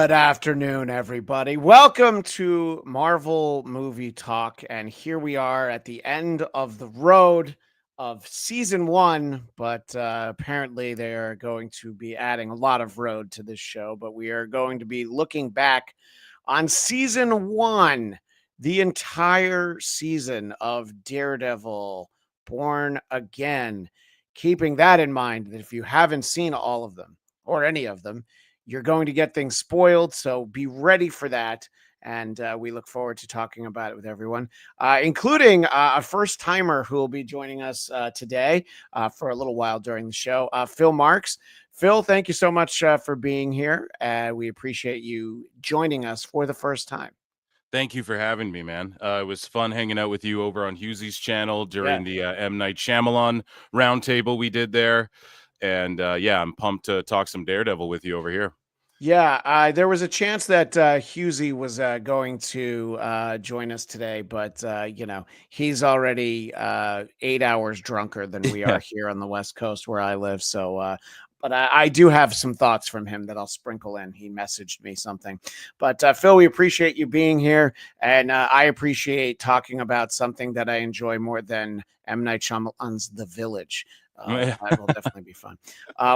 Good afternoon, everybody. Welcome to Marvel Movie Talk. And here we are at the end of the road of season 1. But apparently, they are going to be adding a lot of road to this show. But we are going to be looking back on season 1, the entire season of Daredevil Born Again. Keeping that in mind, that if you haven't seen all of them or any of them, you're going to get things spoiled, so be ready for that. And we look forward to talking about it with everyone, including a first-timer who will be joining us today for a little while during the show, Phil Marks. Phil, thank you so much for being here. We appreciate you joining us for the first time. Thank you for having me, man. It was fun hanging out with you over on Hughesy's channel during the M. Night Shyamalan roundtable we did there. And I'm pumped to talk some Daredevil with you over here. Yeah, there was a chance that Husey was going to join us today, but he's already 8 hours drunker than we are here on the West Coast where I live. So, but I do have some thoughts from him that I'll sprinkle in. He messaged me something. But Phil, we appreciate you being here, and I appreciate talking about something that I enjoy more than M. Night Shyamalan's The Village. That will definitely be fun.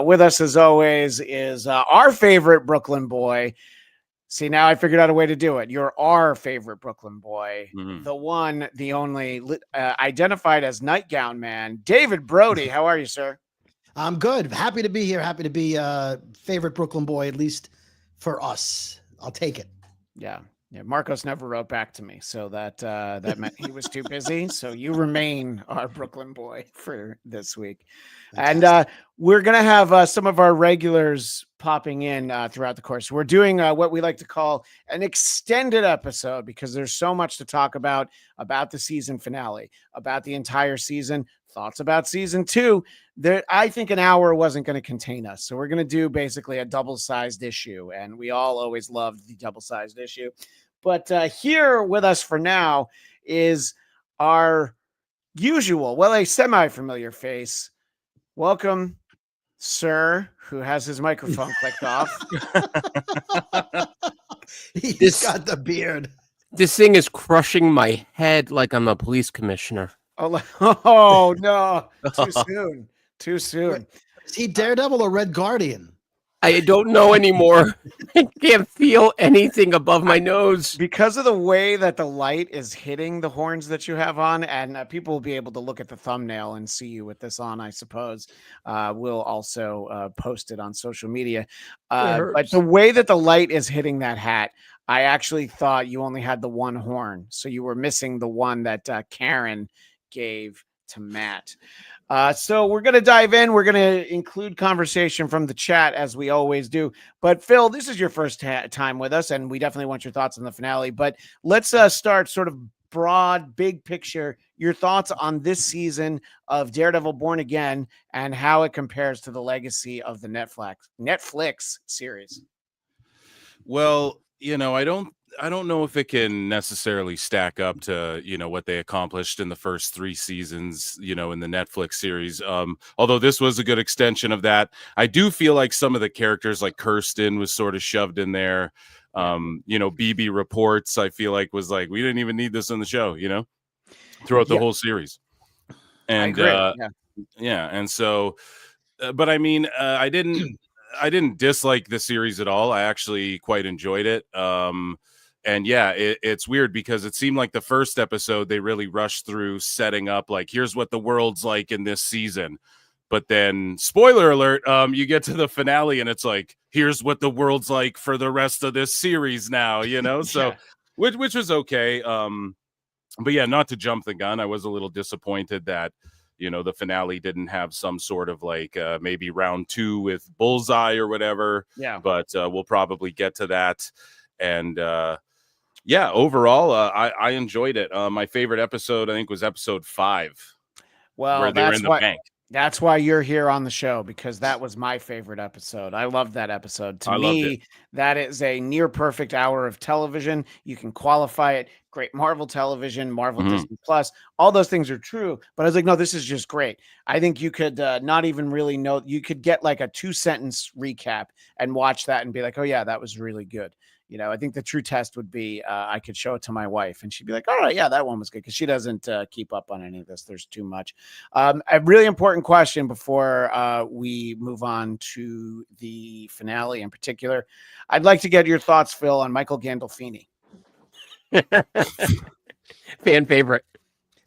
With us, as always, is our favorite Brooklyn boy. See, now I figured out a way to do it. You're our favorite Brooklyn boy, the one, the only, identified as Nightgown Man, David Brody. How are you, sir? I'm good. Happy to be here. Happy to be favorite Brooklyn boy, at least for us. I'll take it. Yeah. Marcos never wrote back to me, so that meant he was too busy. So you remain our Brooklyn boy for this week. Fantastic. And we're going to have some of our regulars popping in throughout the course. We're doing what we like to call an extended episode because there's so much to talk about the season finale, about the entire season, thoughts about season 2. I think an hour wasn't going to contain us. So we're going to do basically a double-sized issue. And we all always loved the double-sized issue. But here with us for now is our usual, a semi-familiar face. Welcome, sir, who has his microphone clicked off. He's got the beard. This thing is crushing my head like I'm a police commissioner. Oh no, too soon. Is he Daredevil or Red Guardian? I don't know anymore. I can't feel anything above my nose. Because of the way that the light is hitting the horns that you have on, and people will be able to look at the thumbnail and see you with this on, I suppose. We'll also post it on social media. But the way that the light is hitting that hat, I actually thought you only had the one horn. So you were missing the one that Karen gave to Matt. So we're going to dive in. We're going to include conversation from the chat as we always do. But Phil, this is your first time with us, and we definitely want your thoughts on the finale. But let's start sort of broad, big picture, your thoughts on this season of Daredevil Born Again and how it compares to the legacy of the Netflix series. Well, I don't know if it can necessarily stack up to, what they accomplished in the first 3 seasons, in the Netflix series. Although this was a good extension of that. I do feel like some of the characters like Kirsten was sort of shoved in there. BB Reports, I feel like was like, we didn't even need this in the show, throughout the whole series. And and so, but I mean, I didn't dislike the series at all. I actually quite enjoyed it. And it's weird because it seemed like the first episode, they really rushed through setting up like, here's what the world's like in this season. But then, spoiler alert, you get to the finale and it's like, here's what the world's like for the rest of this series now, so which was okay. But not to jump the gun, I was a little disappointed that, the finale didn't have some sort of like maybe round 2 with Bullseye or whatever. Yeah. But we'll probably get to that. And overall, I enjoyed it. My favorite episode, I think, was episode 5. Well, where they were in the bank. That's why you're here on the show, because that was my favorite episode. I loved that episode. To I loved it. me, that is a near perfect hour of television. You can qualify it. Great Marvel television, Marvel Mhm. Disney Plus. All those things are true. But I was like, no, this is just great. I think you could not even really know. You could get like a 2-sentence recap and watch that and be like, oh, yeah, that was really good. I think the true test would be I could show it to my wife and she'd be like, all right, yeah, that one was good, because she doesn't keep up on any of this. There's too much. A really important question before we move on to the finale in particular. I'd like to get your thoughts, Phil, on Michael Gandolfini. Fan favorite.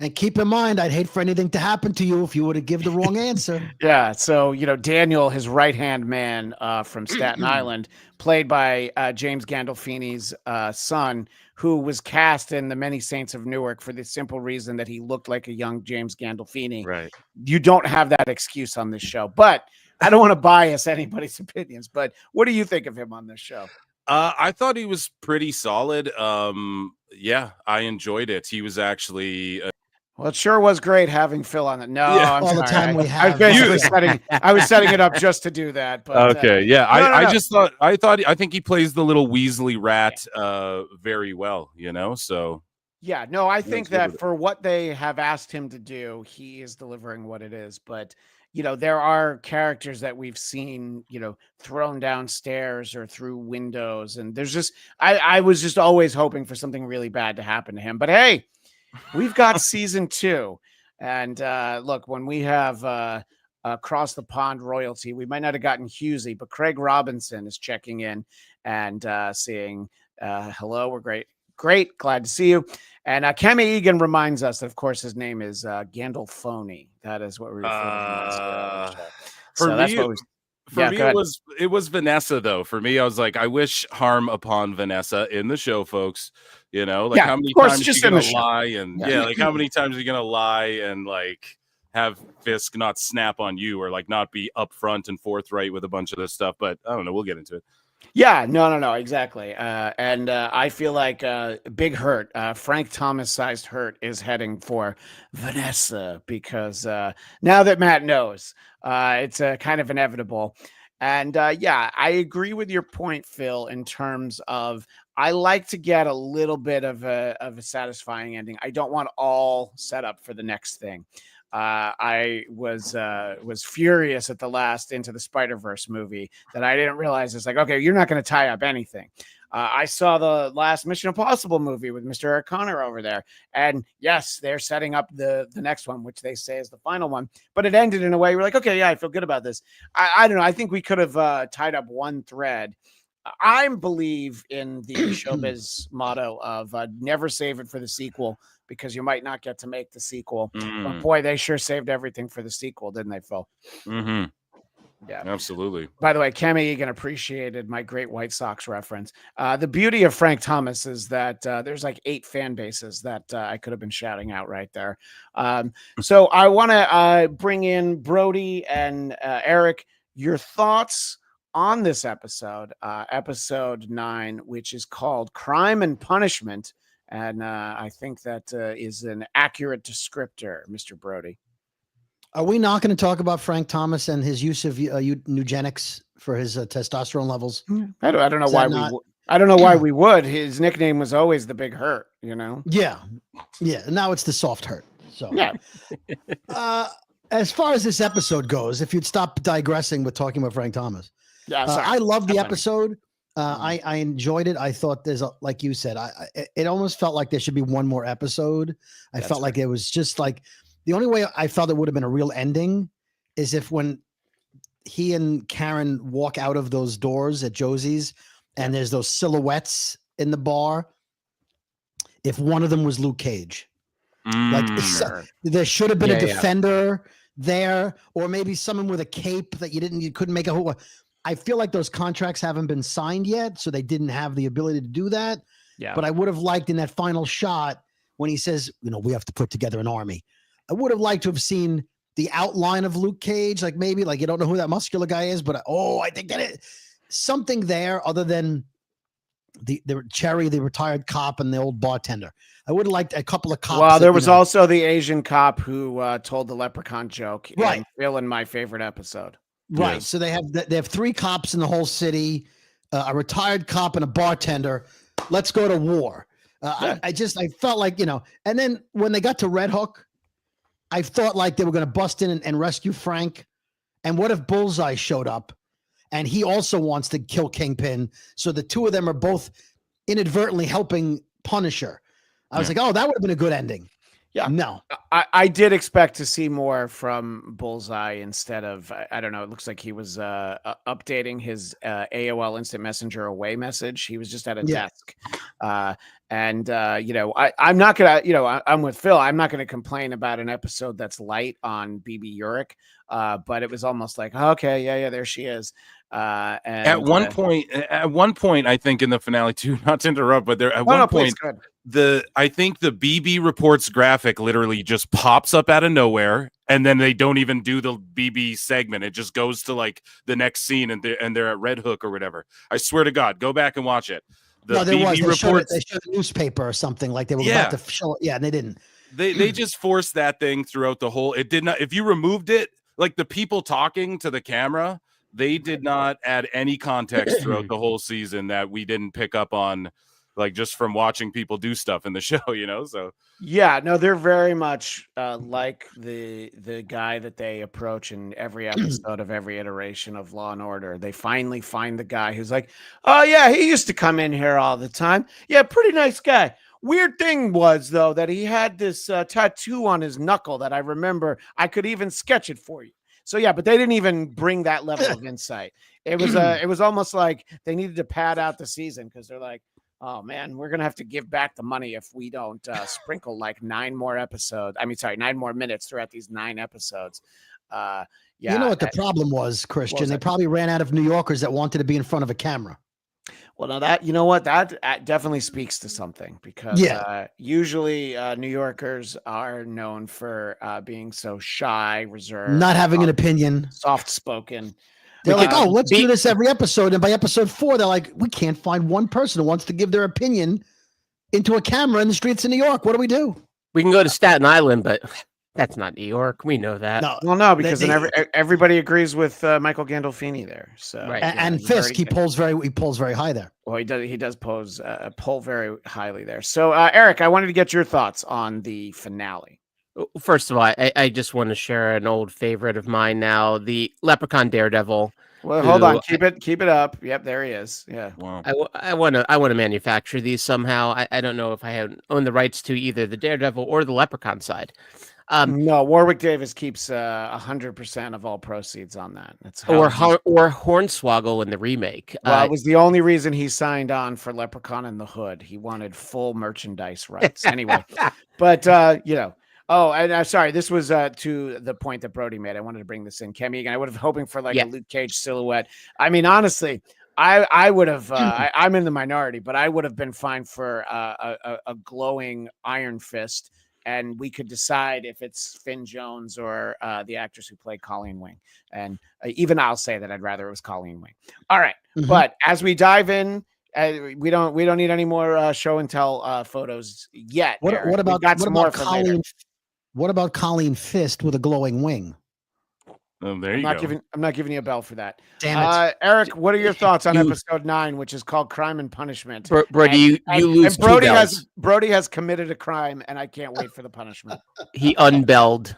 And keep in mind, I'd hate for anything to happen to you if you were to give the wrong answer. Yeah. So, Daniel, his right-hand man from Staten Island, played by James Gandolfini's son, who was cast in The Many Saints of Newark for the simple reason that he looked like a young James Gandolfini. Right. You don't have that excuse on this show, but I don't want to bias anybody's opinions, but what do you think of him on this show? I thought he was pretty solid. Yeah, I enjoyed it. He was actually Well, it sure was great having Phil on it. No, Yeah. I'm All the sorry. time we I was have. basically I was setting it up just to do that. But okay. Yeah, no, no, I no. just I think he plays the little Weasley rat very well. So Yeah, no, I think good with that it. for what they have asked him to do, he is delivering what it is. But, there are characters that we've seen, thrown downstairs or through windows. And there's just, I was just always hoping for something really bad to happen to him. But hey, we've got season 2. And look, when we have across the pond royalty, we might not have gotten Husey, but Craig Robinson is checking in and saying, hello, we're great. Great. Glad to see you. And Kemi Egan reminds us that, of course, his name is Gandolfoni. That is what we refer to him as. For So that's me, what we. For Yeah, me, go ahead. it was Vanessa though. For me, I was like, I wish harm upon Vanessa in the show, folks. Like Yeah, how many of course, times just you in the gonna show. lie and Yeah. like how many times are you gonna lie and like have Fisk not snap on you or like not be upfront and forthright with a bunch of this stuff. But I don't know. We'll get into it. Yeah, no, exactly. And I feel like Big Hurt, Frank Thomas sized Hurt is heading for Vanessa because now that Matt knows, it's kind of inevitable. And yeah, I agree with your point, Phil, in terms of I like to get a little bit of a satisfying ending. I don't want all set up for the next thing. I was furious at the last Into the Spider-Verse movie that I didn't realize it's like, okay, you're not going to tie up anything. I saw the last Mission Impossible movie with Mr. Eric Conner over there. And yes, they're setting up the next one, which they say is the final one. But it ended in a way you're like, okay, yeah, I feel good about this. I don't know. I think we could have tied up one thread. I believe in the showbiz motto of never save it for the sequel because you might not get to make the sequel. But boy, they sure saved everything for the sequel, didn't they, Phil? Mm-hmm. Yeah, absolutely. By the way, Kemi Egan appreciated my great White Sox reference. The beauty of Frank Thomas is that there's like 8 fan bases that I could have been shouting out right there. So I want to bring in Brody and Eric. Your thoughts on this episode, episode 9, which is called Crime and Punishment. And I think that is an accurate descriptor, Mr. Brody. Are we not going to talk about Frank Thomas and his use of eugenics for his testosterone levels? I don't know why I don't know why we would. His nickname was always the Big Hurt, Yeah. Now it's the Soft Hurt. So yeah. As far as this episode goes, if you'd stop digressing with talking about Frank Thomas, I love the episode. I enjoyed it. I thought like you said, it almost felt like there should be one more episode. I felt like it was just like the only way I felt it would have been a real ending is if when he and Karen walk out of those doors at Josie's and there's those silhouettes in the bar. If one of them was Luke Cage, there should have been a defender there, or maybe someone with a cape that you couldn't make a whole. I feel like those contracts haven't been signed yet, so they didn't have the ability to do that. Yeah. But I would have liked in that final shot when he says, we have to put together an army. I would have liked to have seen the outline of Luke Cage, like maybe like you don't know who that muscular guy is, but I think that something there other than the Cherry, the retired cop, and the old bartender. I would have liked a couple of cops. Well, there was also the Asian cop who told the leprechaun joke. Right. In my favorite episode. Right. Yes. So they have 3 cops in the whole city, a retired cop and a bartender. Let's go to war. I felt like, and then when they got to Red Hook, I thought like they were going to bust in and rescue Frank. And what if Bullseye showed up and he also wants to kill Kingpin? So the two of them are both inadvertently helping Punisher. I was like, oh, that would have been a good ending. Yeah. No. I did expect to see more from Bullseye instead of, I don't know, it looks like he was updating his AOL Instant Messenger away message. He was just at a desk. I'm not going to, I'm with Phil. I'm not going to complain about an episode that's light on BB Urick, but it was almost like, okay, yeah, there she is. And at one point, I think in the finale too, not to interrupt, but there at one point, I think the BB Reports graphic literally just pops up out of nowhere, and then they don't even do the BB segment. It just goes to like the next scene, and they're at Red Hook or whatever. I swear to God, go back and watch it. No, there was. They showed a newspaper or something like they were about to show it. Yeah, and they didn't. They just forced that thing throughout the whole. It did not. If you removed it, like the people talking to the camera, they did not add any context throughout the whole season that we didn't pick up on, like just from watching people do stuff in the show, So yeah, no, they're very much like the guy that they approach in every episode of every iteration of Law and Order. They finally find the guy who's like, oh yeah, he used to come in here all the time. Yeah, pretty nice guy. Weird thing was though that he had this tattoo on his knuckle that I remember. I could even sketch it for you. So yeah, but they didn't even bring that level of insight. It was almost like they needed to pad out the season because they're like, oh man, we're gonna have to give back the money if we don't sprinkle like 9 more minutes throughout these 9 episodes. Yeah, you know what the problem was, Christian? They probably ran out of New Yorkers that wanted to be in front of a camera. Well, now that that definitely speaks to something because usually New Yorkers are known for being so shy, reserved, not having an opinion, soft-spoken. They're like, oh, let's do this every episode. And by episode 4, they're like, we can't find one person who wants to give their opinion into a camera in the streets of New York. What do we do? We can go to Staten Island, but that's not New York. We know that. No, because everybody agrees with Michael Gandolfini there. So right. And Fisk, he pulls very high there. Well, he does pull very highly there. So Eric, I wanted to get your thoughts on the finale. First of all, I just want to share an old favorite of mine now, the Leprechaun Daredevil. Well, hold on, keep it up. Yep, there he is. Yeah. Wow. I want to manufacture these somehow. I don't know if I own the rights to either the Daredevil or the Leprechaun side. No, Warwick Davis keeps 100% of all proceeds on that. That's or Hornswoggle in the remake. Well, it was the only reason he signed on for Leprechaun in the Hood. He wanted full merchandise rights anyway. But oh, and I'm sorry. This was to the point that Brody made. I wanted to bring this in, Kemi. Again, I would have hoping for a Luke Cage silhouette. I mean, honestly, I would have. I'm in the minority, but I would have been fine for a glowing Iron Fist, and we could decide if it's Finn Jones or the actress who played Colleen Wing. And even I'll say that I'd rather it was Colleen Wing. All right, but as we dive in. We don't need any more show and tell photos yet. What about Colleen Fist with a glowing wing? Oh, there you go. I'm not giving you a bell for that. Damn it. Eric, what are your thoughts on episode 9, which is called Crime and Punishment? Brody, you lose. And Brody has committed a crime, and I can't wait for the punishment. He unbelled.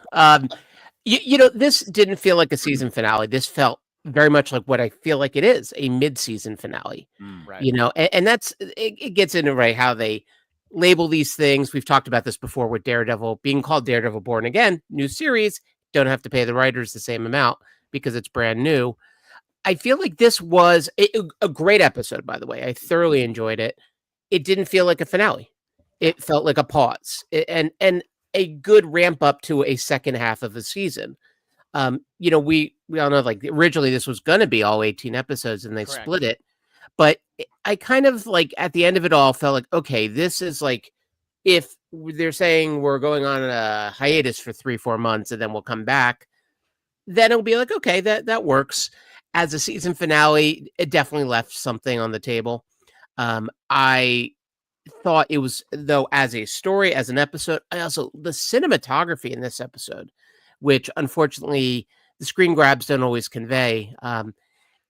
This didn't feel like a season finale. This felt very much like what I feel like it is, a mid-season finale. Right. And that's it gets into how they label these things. We've talked about this before with Daredevil being called Daredevil Born Again, new series. Don't have to pay the writers the same amount because it's brand new. I feel like this was a great episode, by the way. I thoroughly enjoyed it. It didn't feel like a finale. It felt like a pause and a good ramp up to a second half of the season. We all know, like, originally this was going to be all 18 episodes and they split it. But I kind of at the end of it all felt like, okay, this is like, if they're saying we're going on a hiatus for 3-4 months and then we'll come back, then it'll be like, okay, that works. As a season finale, it definitely left something on the table. I thought it was, though, as a story, as an episode, the cinematography in this episode, which unfortunately the screen grabs don't always convey,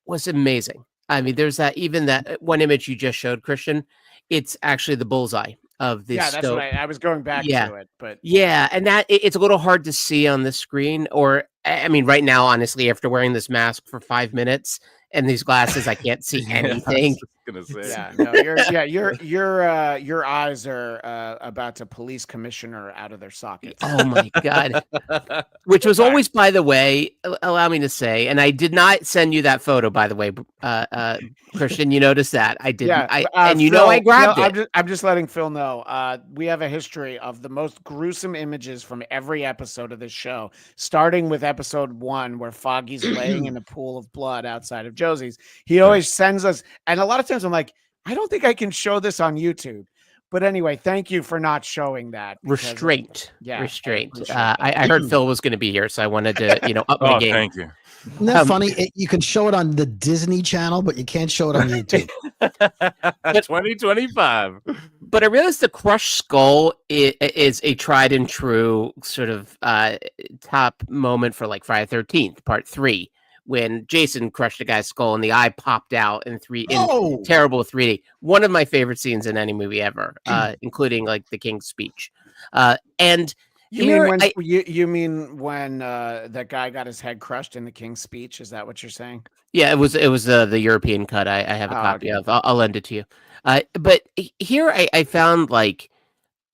was amazing. I mean, there's even that one image you just showed, Christian. It's actually the bullseye of the that's scope. what I was going back to it, but and that it's a little hard to see on the screen. Or I mean, right now, honestly, after wearing this mask for 5 minutes and these glasses, I can't see anything. Gonna say. Yeah, no, your eyes are about to police commissioner out of their sockets. Oh my God. Which was always, by the way, allow me to say, and I did not send you that photo, by the way, Christian, you noticed that I didn't. And Phil, I grabbed it. I'm just letting Phil know. We have a history of the most gruesome images from every episode of this show, starting with episode 1, where Foggy's laying in a pool of blood outside of Josie's. He always sends us, and a lot of times I'm like, I don't think I can show this on YouTube. But anyway, thank you for not showing that. Restraint. Restraint. I heard Phil was going to be here, so I wanted to, up my game. Thank you. Isn't that funny? You can show it on the Disney Channel, but you can't show it on YouTube. 2025. But I realized the crushed skull is a tried and true sort of top moment for like Friday the 13th, part 3. When Jason crushed a guy's skull and the eye popped out in terrible 3D. One of my favorite scenes in any movie ever, including like the King's speech. And you mean when that guy got his head crushed in the King's speech? Is that what you're saying? Yeah, it was the European cut. I have a copy of. I'll lend it to you. But here I found like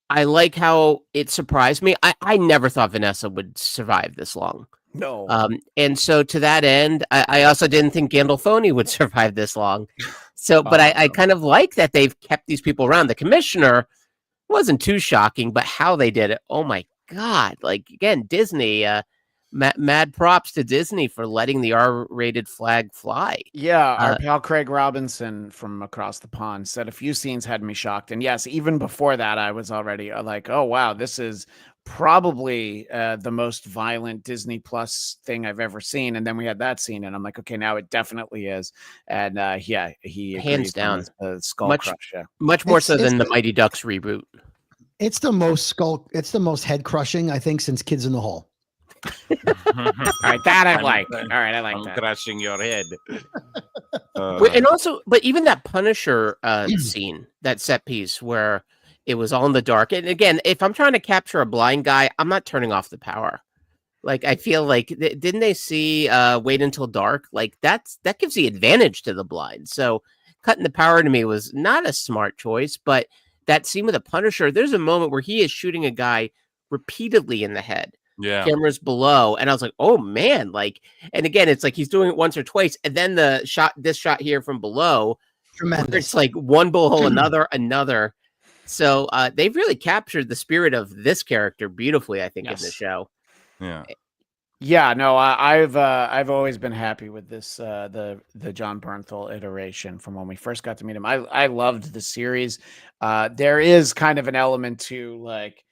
I like how it surprised me. I never thought Vanessa would survive this long. No. And so to that end, I also didn't think Gandolfini would survive this long. So, but I kind of like that they've kept these people around. The commissioner wasn't too shocking, but how they did it, oh my God. Like, again, Disney, mad props to Disney for letting the R-rated flag fly. Yeah, our pal Craig Robinson from across the pond said a few scenes had me shocked. And yes, even before that, I was already like, oh, wow, this is probably the most violent Disney Plus thing I've ever seen. And then we had that scene, and I'm like, okay, now it definitely is. And he hands down skull crush. Much more so than the Mighty Ducks reboot. It's the most head crushing, I think, since Kids in the Hall. All right, that I like. All right, I like I'm that. crushing your head. And also, but even that Punisher scene, that set piece where it was all in the dark. And again, if I'm trying to capture a blind guy, I'm not turning off the power. Like, I feel like, didn't they see Wait Until Dark? Like, that gives the advantage to the blind. So cutting the power to me was not a smart choice. But that scene with the Punisher, there's a moment where he is shooting a guy repeatedly in the head. Yeah. Cameras below. And I was like, oh man, like, and again, it's like he's doing it once or twice. And then this shot here from below, tremendous. It's like one bullet hole, another. So they've really captured the spirit of this character beautifully, I think, in the show. Yeah. Yeah, no, I've always been happy with this the John Bernthal iteration from when we first got to meet him. I loved the series. There is kind of an element to like,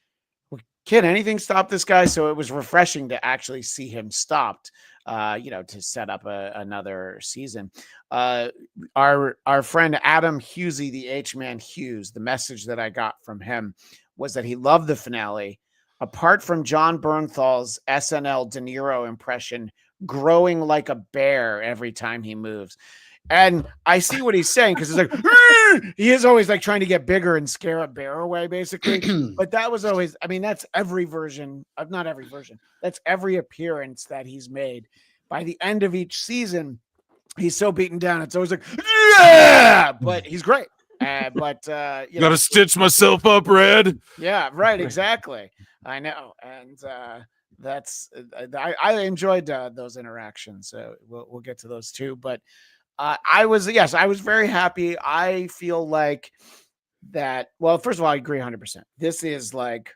can anything stop this guy? So it was refreshing to actually see him stopped, to set up another season. Our friend Adam Hughesy, the H-Man Hughes, the message that I got from him was that he loved the finale. Apart from John Bernthal's SNL De Niro impression, growing like a bear every time he moves. And I see what he's saying, because it's like, he is always like trying to get bigger and scare a bear away, basically. But that was always, I mean, that's every version of, not every version, that's every appearance that he's made. By the end of each season, he's so beaten down. It's always like, yeah, but he's great. Gotta stitch myself up, Red. Yeah, right. Exactly. I know. And that's, I enjoyed those interactions. So we'll get to those too. But I was very happy. I feel like that. Well, first of all, I agree 100%. This is like,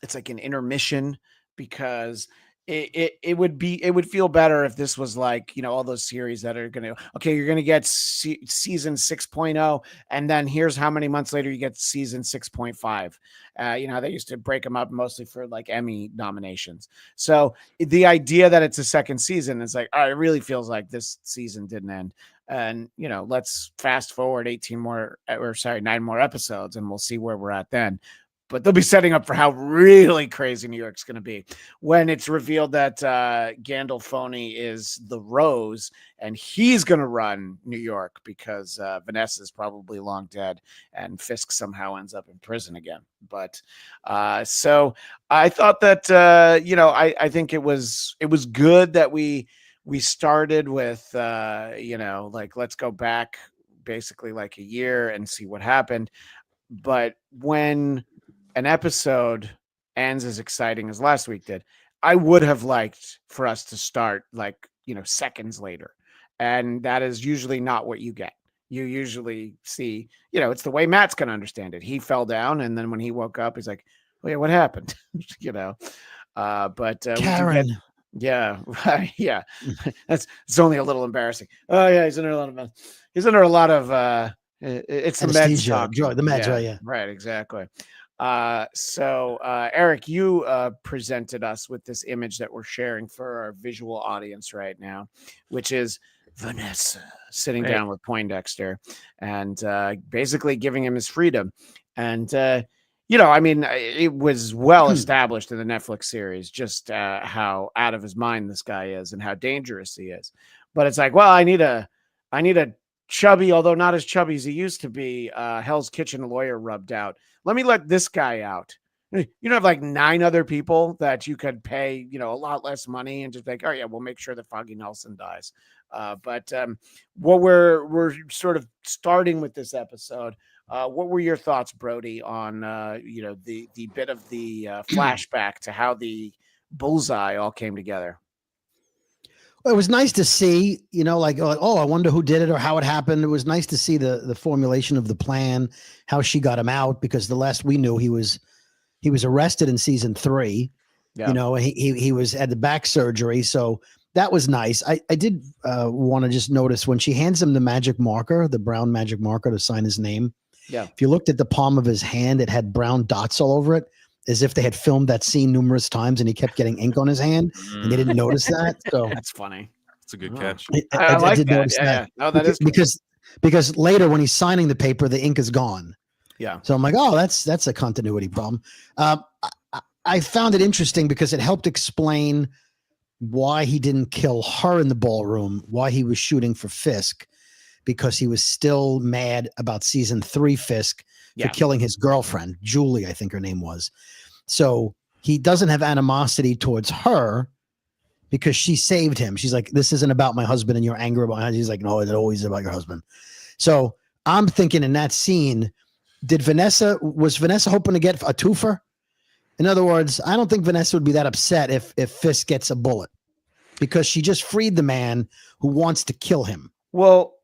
it's like an intermission, because it would feel better if this was like, all those series that are going to, okay, you're going to get season 6.0, and then here's how many months later you get season 6.5. They used to break them up mostly for like Emmy nominations. So the idea that it's a second season is like, it really feels like this season didn't end. And, let's fast forward 9 more episodes, and we'll see where we're at then. But they'll be setting up for how really crazy New York's going to be when it's revealed that Gandolfini is the Rose, and he's going to run New York because Vanessa's probably long dead, and Fisk somehow ends up in prison again. But so I thought that I think it was good that we started with like, let's go back basically like a year and see what happened. But when an episode ends as exciting as last week did, I would have liked for us to start like, seconds later. And that is usually not what you get. You usually see, it's the way Matt's going to understand it. He fell down, and then when he woke up, he's like, oh yeah, what happened? But Karen. Yeah. Yeah. It's only a little embarrassing. Oh yeah. He's under a lot of, it's the meds talk. The meds, right? Yeah. Right. Exactly. So Eric, you presented us with this image that we're sharing for our visual audience right now, which is Vanessa sitting down with Poindexter and basically giving him his freedom. And it was well established in the Netflix series just how out of his mind this guy is and how dangerous he is. But it's like, well, I need a chubby, although not as chubby as he used to be, Hell's Kitchen lawyer rubbed out. Let me let this guy out. You don't have like 9 other people that you could pay, a lot less money and just like, oh yeah, we'll make sure that Foggy Nelson dies. But what we're sort of starting with this episode. What were your thoughts, Brody, on the bit of the flashback to how the bullseye all came together? Well, it was nice to see, like, oh, I wonder who did it or how it happened. It was nice to see the formulation of the plan, how she got him out, because the last we knew he was arrested in season 3. Yeah. He was had the back surgery, so that was nice. I did want to just notice when she hands him the magic marker, the brown magic marker to sign his name. Yeah. If you looked at the palm of his hand, it had brown dots all over it, as if they had filmed that scene numerous times and he kept getting ink on his hand and they didn't notice that. So that's funny. That's a good catch. I like did that. Notice that. No, that is cool. because later when he's signing the paper, the ink is gone. Yeah. So I'm like, oh, that's a continuity problem. I found it interesting because it helped explain why he didn't kill her in the ballroom, why he was shooting for Fisk, because he was still mad about season 3 Fisk for killing his girlfriend, Julie, I think her name was. So he doesn't have animosity towards her because she saved him. She's like, this isn't about my husband and your anger about him. He's like, no, it's always about your husband. So I'm thinking in that scene, was Vanessa hoping to get a twofer? In other words, I don't think Vanessa would be that upset if Fisk gets a bullet because she just freed the man who wants to kill him. Well,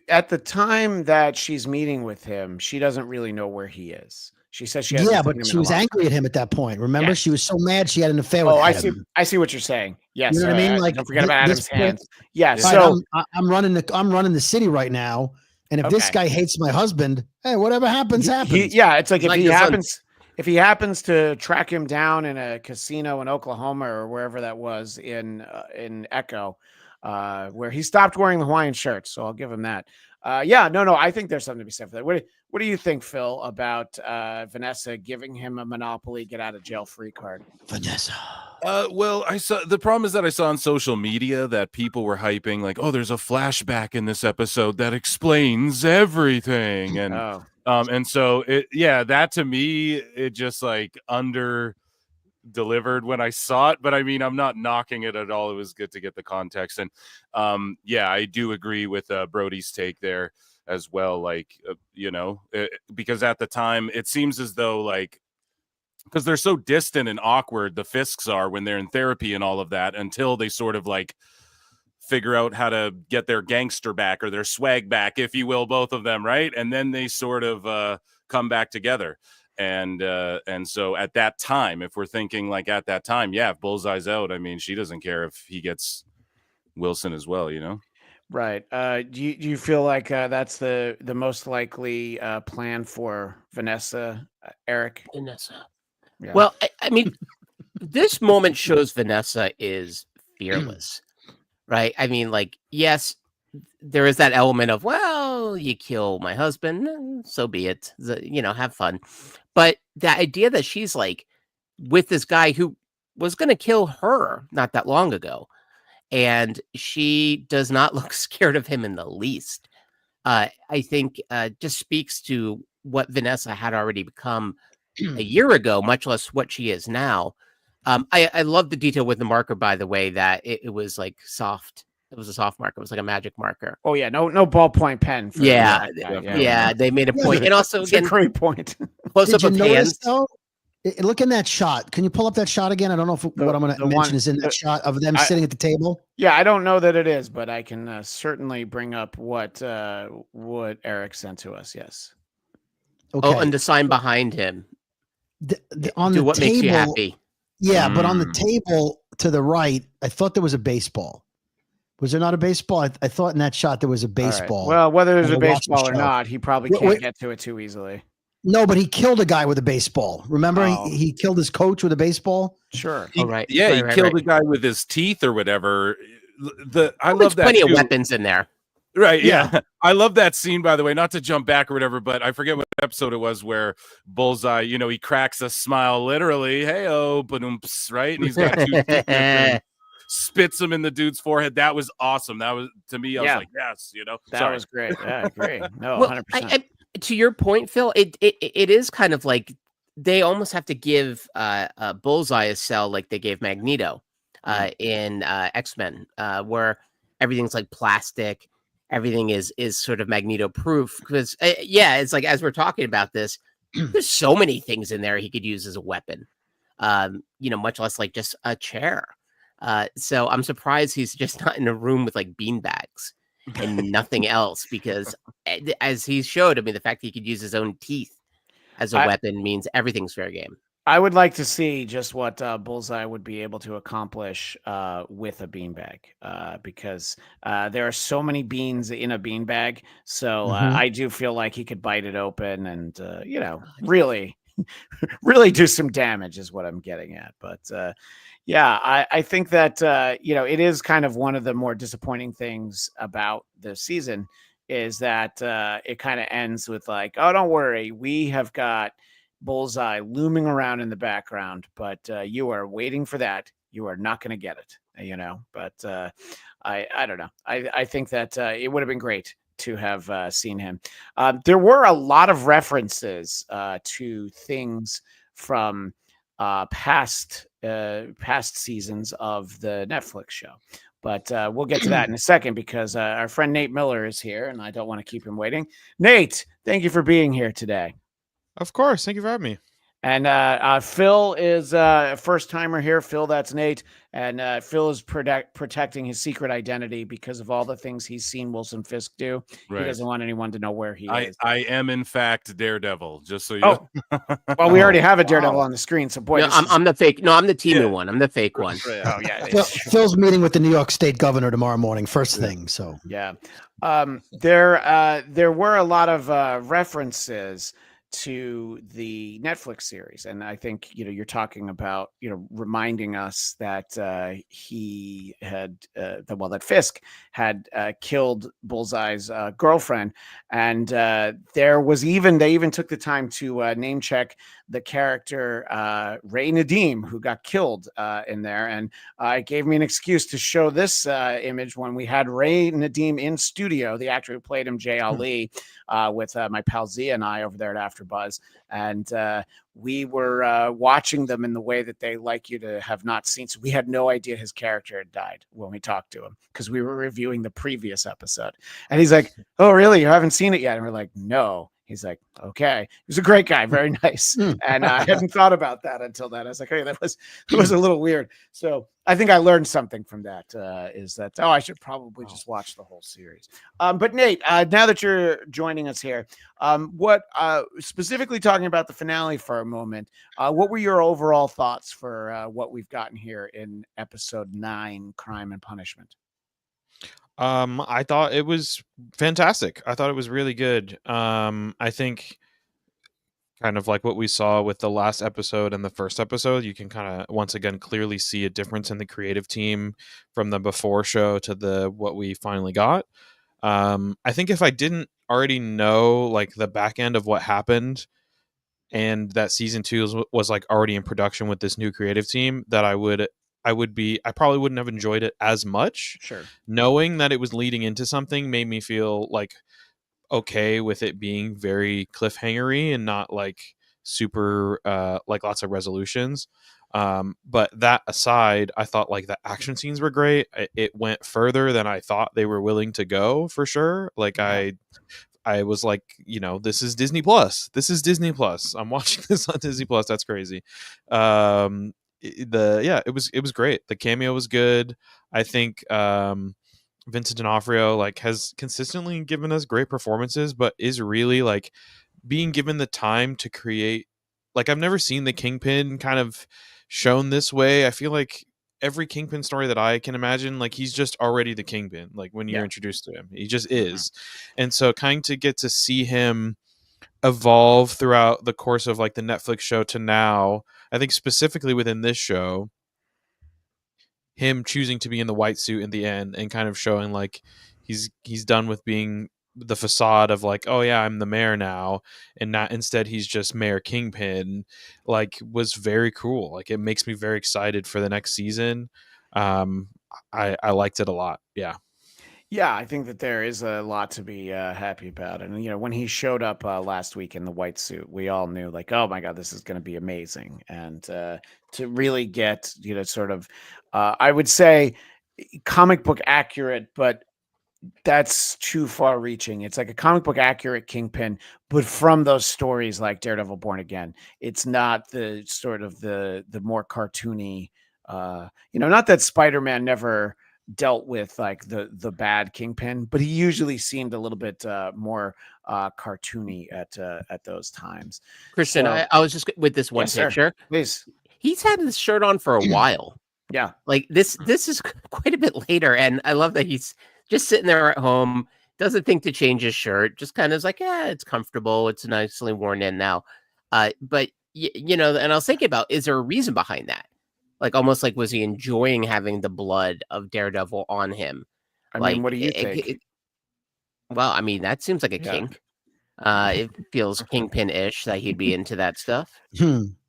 at the time that she's meeting with him, she doesn't really know where he is. She says she hasn't but she was angry at him at that point. Remember, she was so mad she had an affair with him. I see what you're saying. Yes, you know what I mean. Like, don't forget about Adam's hands. Yeah. Right, so I'm running the city right now, and if this guy hates my husband, hey, whatever happens, happens. It's like if he happens to track him down in a casino in Oklahoma or wherever that was in Echo. Where he stopped wearing the Hawaiian shirts, so I'll give him that. I think there's something to be said for that. What do you think, Phil, about Vanessa giving him a Monopoly get out of jail free card? Vanessa. Well, the problem is that I saw on social media that people were hyping like, oh, there's a flashback in this episode that explains everything, and so that to me it just like under delivered when I saw it, but I mean, I'm not knocking it at all. It was good to get the context. And I do agree with Brody's take there as well. Like, because at the time it seems as though like, because they're so distant and awkward, the Fisks are when they're in therapy and all of that, until they sort of like figure out how to get their gangster back or their swag back, if you will, both of them. Right. And then they sort of come back together. And so at that time, if we're thinking like at that time, yeah, if Bullseye's out, I mean, she doesn't care if he gets Wilson as well, Right. Do you feel like that's the most likely plan for Vanessa, Eric? Vanessa. Yeah. Well, I mean, this moment shows Vanessa is fearless, right? I mean, like, yes, there is that element of, well, you kill my husband, so be it. Have fun. But the idea that she's like with this guy who was going to kill her not that long ago, and she does not look scared of him in the least. I think just speaks to what Vanessa had already become a year ago, much less what she is now. I love the detail with the marker, by the way, that it was like soft. It was a soft marker. It was like a magic marker. Oh yeah, no ballpoint pen. For yeah, they made a point, and also it's again, a great point. Close up of hands. Though? Look in that shot. Can you pull up that shot again? I don't know if what I'm going to mention is in that shot of them sitting at the table. Yeah, I don't know that it is, but I can certainly bring up what Eric sent to us. Yes. Okay. Oh, and the sign behind him. On the what table, makes you happy. Yeah, but on the table to the right, I thought there was a baseball. Was there not a baseball? I thought in that shot there was a baseball. Right. Well, whether there's a baseball or not, he probably can't get to it too easily. No, but he killed a guy with a baseball. Remember, he killed his coach with a baseball. Sure. He killed a guy with his teeth or whatever. I love that. Plenty of weapons in there. Right. Yeah. I love that scene, by the way, not to jump back or whatever, but I forget what episode it was where Bullseye, he cracks a smile, literally. Hey-oh, ba-doom-ps, right? And he's got two teeth and spits him in the dude's forehead. That was awesome. That was, to me, I was like, yes, That was great. Yeah, I agree. No, 100%. To your point, Phil, it is kind of like they almost have to give Bullseye a cell like they gave Magneto in X-Men, where everything's like plastic. Everything is sort of Magneto proof because it's like, as we're talking about this, there's so many things in there he could use as a weapon, much less like just a chair. So I'm surprised he's just not in a room with like beanbags and nothing else, because as he showed, I mean, the fact that he could use his own teeth as a weapon means everything's fair game. I would like to see just what Bullseye would be able to accomplish with a beanbag, because there are so many beans in a beanbag. So I do feel like he could bite it open and, really, really do some damage is what I'm getting at. But I think that, it is kind of one of the more disappointing things about the season is that it kind of ends with like, oh, don't worry, we have got Bullseye looming around in the background, but you are waiting for that. You are not going to get it, but I don't know. I think that it would have been great to have seen him. There were a lot of references to things from past seasons of the Netflix show. But we'll get to that in a second because our friend Nate Miller is here and I don't want to keep him waiting. Nate, thank you for being here today. Of course. Thank you for having me. And Phil is a first-timer here. Phil, that's Nate. And Phil is protecting his secret identity because of all the things he's seen Wilson Fisk do. Right. He doesn't want anyone to know where he is. I am, in fact, Daredevil, just so you know. Well, we already have a Daredevil on the screen. So, boy, I'm the fake. No, I'm the Timu one. I'm the fake one. Oh, yeah. Phil's meeting with the New York State governor tomorrow morning, first thing. So, yeah. There were a lot of references to the Netflix series, and I think you're talking about reminding us that he had that Fisk had killed Bullseye's girlfriend, and they even took the time to name check the character Ray Nadeem, who got killed in there, and it gave me an excuse to show this image when we had Ray Nadeem in studio, the actor who played him, Jay Ali, with my pal Zia and I over there at AfterBuzz, and we were watching them in the way that they like you to have not seen. So we had no idea his character had died when we talked to him because we were reviewing the previous episode. And he's like, "Oh, really? You haven't seen it yet?" And we're like, "No." He's like, okay. He was a great guy, very nice. And I hadn't thought about that until then. I was like, hey, that was a little weird. So I think I learned something from that. Is that I should probably just watch the whole series. But Nate, now that you're joining us here, what specifically talking about the finale for a moment, what were your overall thoughts for what we've gotten here in episode 9, Crime and Punishment? I thought it was fantastic. I thought it was really good. I think kind of like what we saw with the last episode and the first episode, you can kind of once again clearly see a difference in the creative team from the before show to the what we finally got. I think if I didn't already know like the back end of what happened and that season 2 was like already in production with this new creative team, that I probably wouldn't have enjoyed it as much. Sure. Knowing that it was leading into something made me feel like okay with it being very cliffhangery and not like super like lots of resolutions. But that aside, I thought like the action scenes were great. It went further than I thought they were willing to go, for sure. Like I was like, this is Disney Plus. I'm watching this on Disney Plus. That's crazy. It was great. The cameo was good. I think Vincent D'Onofrio like has consistently given us great performances, but is really like being given the time to create. Like I've never seen the Kingpin kind of shown this way. I feel like every Kingpin story that I can imagine, like he's just already the Kingpin. Like when you're introduced to him, he just is. And so kind to get to see him evolve throughout the course of like the Netflix show to now, I think specifically within this show, him choosing to be in the white suit in the end and kind of showing like he's done with being the facade of like, oh yeah, I'm the mayor now, and not instead he's just Mayor Kingpin, like was very cool. Like it makes me very excited for the next season. I liked it a lot. Yeah, I think that there is a lot to be happy about. And, when he showed up last week in the white suit, we all knew like, oh my God, this is going to be amazing. And to really get, sort of, I would say comic book accurate, but that's too far reaching. It's like a comic book accurate Kingpin, but from those stories like Daredevil Born Again. It's not the sort of the more cartoony, not that Spider-Man never dealt with like the bad Kingpin, but he usually seemed a little bit more cartoony at those times. Christian, So, I was just with this one yes, sir. picture. Please. He's had this shirt on for a while. Yeah. Like this is quite a bit later, and I love that he's just sitting there at home, doesn't think to change his shirt, just kind of is like, yeah, it's comfortable, it's nicely worn in now. But and I was thinking about, is there a reason behind that? Like almost like, was he enjoying having the blood of Daredevil on him? I mean, what do you think? Well, I mean, that seems like a kink. It feels Kingpin-ish that he'd be into that stuff.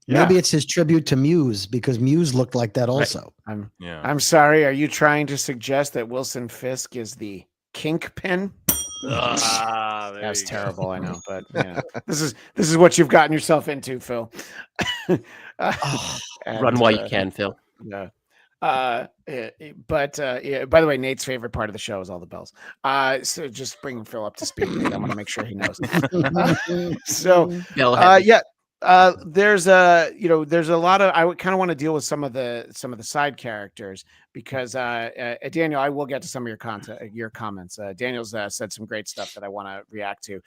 Maybe it's his tribute to Muse, because Muse looked like that also. Right. I'm sorry. Are you trying to suggest that Wilson Fisk is the Kingpin? That's terrible, I know, but this is what you've gotten yourself into, Phil. Run while you can, Phil. Yeah. But by the way, Nate's favorite part of the show is all the bells. So just bringing Phil up to speed. Nate, I want to make sure he knows. There's a lot of, I kind of want to deal with some of the side characters, because Daniel, I will get to some of your comments. Daniel's said some great stuff that I want to react to.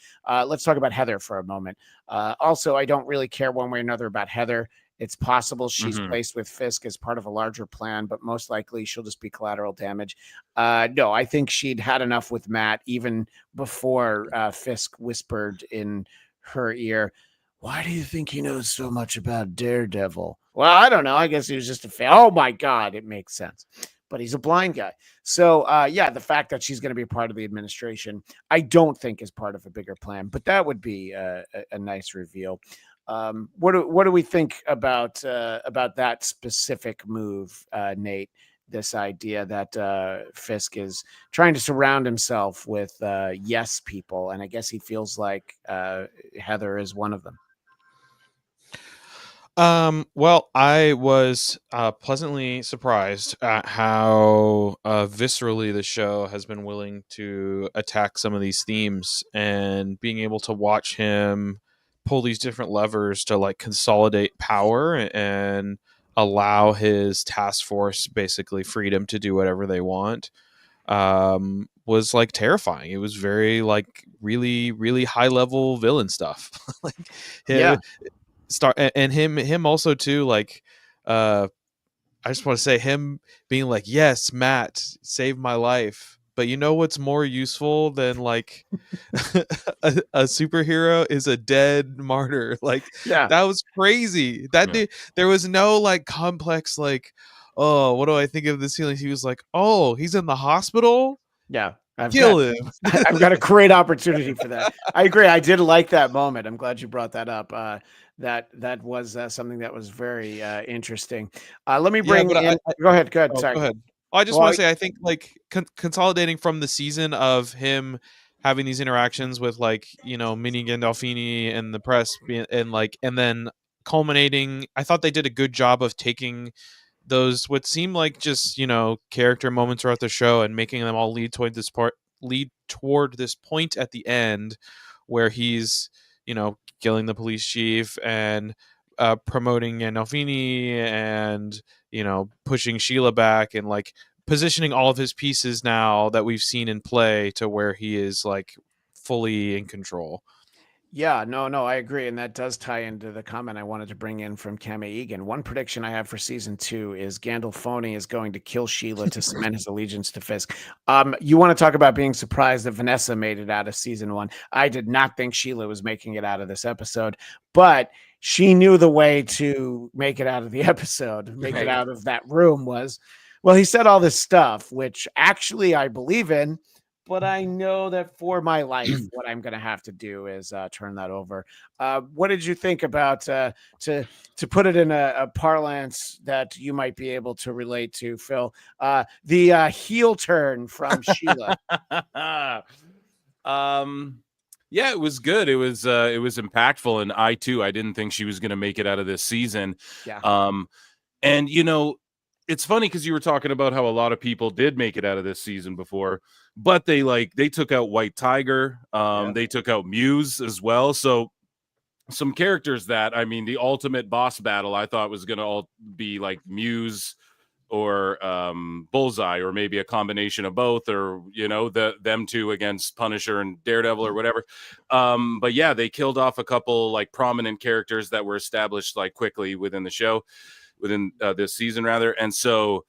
Let's talk about Heather for a moment. Also, I don't really care one way or another about Heather. It's possible she's placed with Fisk as part of a larger plan, but most likely she'll just be collateral damage. No, I think she'd had enough with Matt even before Fisk whispered in her ear, "Why do you think he knows so much about Daredevil?" Well, I don't know. I guess he was just a fan. Oh my God, it makes sense. But he's a blind guy. So the fact that she's going to be a part of the administration, I don't think is part of a bigger plan, but that would be a nice reveal. What do we think about that specific move, Nate? This idea that Fisk is trying to surround himself with yes people, and I guess he feels like Heather is one of them. Well, I was pleasantly surprised at how viscerally the show has been willing to attack some of these themes, and being able to watch him pull these different levers to like consolidate power and allow his task force basically freedom to do whatever they want. Was like terrifying. It was very like really high level villain stuff. Like Yeah. and him also too, like I just want to say him being like, yes, Matt saved my life, but you know what's more useful than like a superhero is a dead martyr. Like Yeah. that was crazy. There was no like complex like, oh, what do I think of this feeling? He was like, oh, he's in the hospital, Yeah. kill him. I've got a great opportunity for that. I agree. I did like that moment. I'm glad you brought that up. That was something that was very interesting. Let me bring in. Go ahead. Oh, Sorry. go ahead. I just want to say, I think like consolidating from the season of him having these interactions with like, you know, Mini Gandolfini and the press and then culminating, I thought they did a good job of taking those what seem like just, you know, character moments throughout the show and making them all lead toward this point at the end where he's, you know, killing the police chief and promoting Gandolfini and, you know, pushing Sheila back and like positioning all of his pieces now that we've seen in play to where he is like fully in control. Yeah, no, I agree. And that does tie into the comment I wanted to bring in from Kame Egan. One prediction I have for season 2 is Gandolfini is going to kill Sheila to cement his allegiance to Fisk. You want to talk about being surprised that Vanessa made it out of season 1. I did not think Sheila was making it out of this episode, but she knew the way to make it out of the episode, make it out of that room was, well, he said all this stuff, which actually I believe in. But I know that for my life, what I'm going to have to do is turn that over. What did you think about to put it in a parlance that you might be able to relate to, Phil? The heel turn from Sheila. Yeah, it was good. It was impactful, and I didn't think she was going to make it out of this season. Yeah. And you know, it's funny because you were talking about how a lot of people did make it out of this season before, but they took out White Tiger. They took out Muse as well. So some characters that, I mean, the ultimate boss battle I thought was going to all be like Muse or Bullseye, or maybe a combination of both, or, you know, them two against Punisher and Daredevil or whatever. But yeah, they killed off a couple like prominent characters that were established like quickly within the show, within this season rather. And so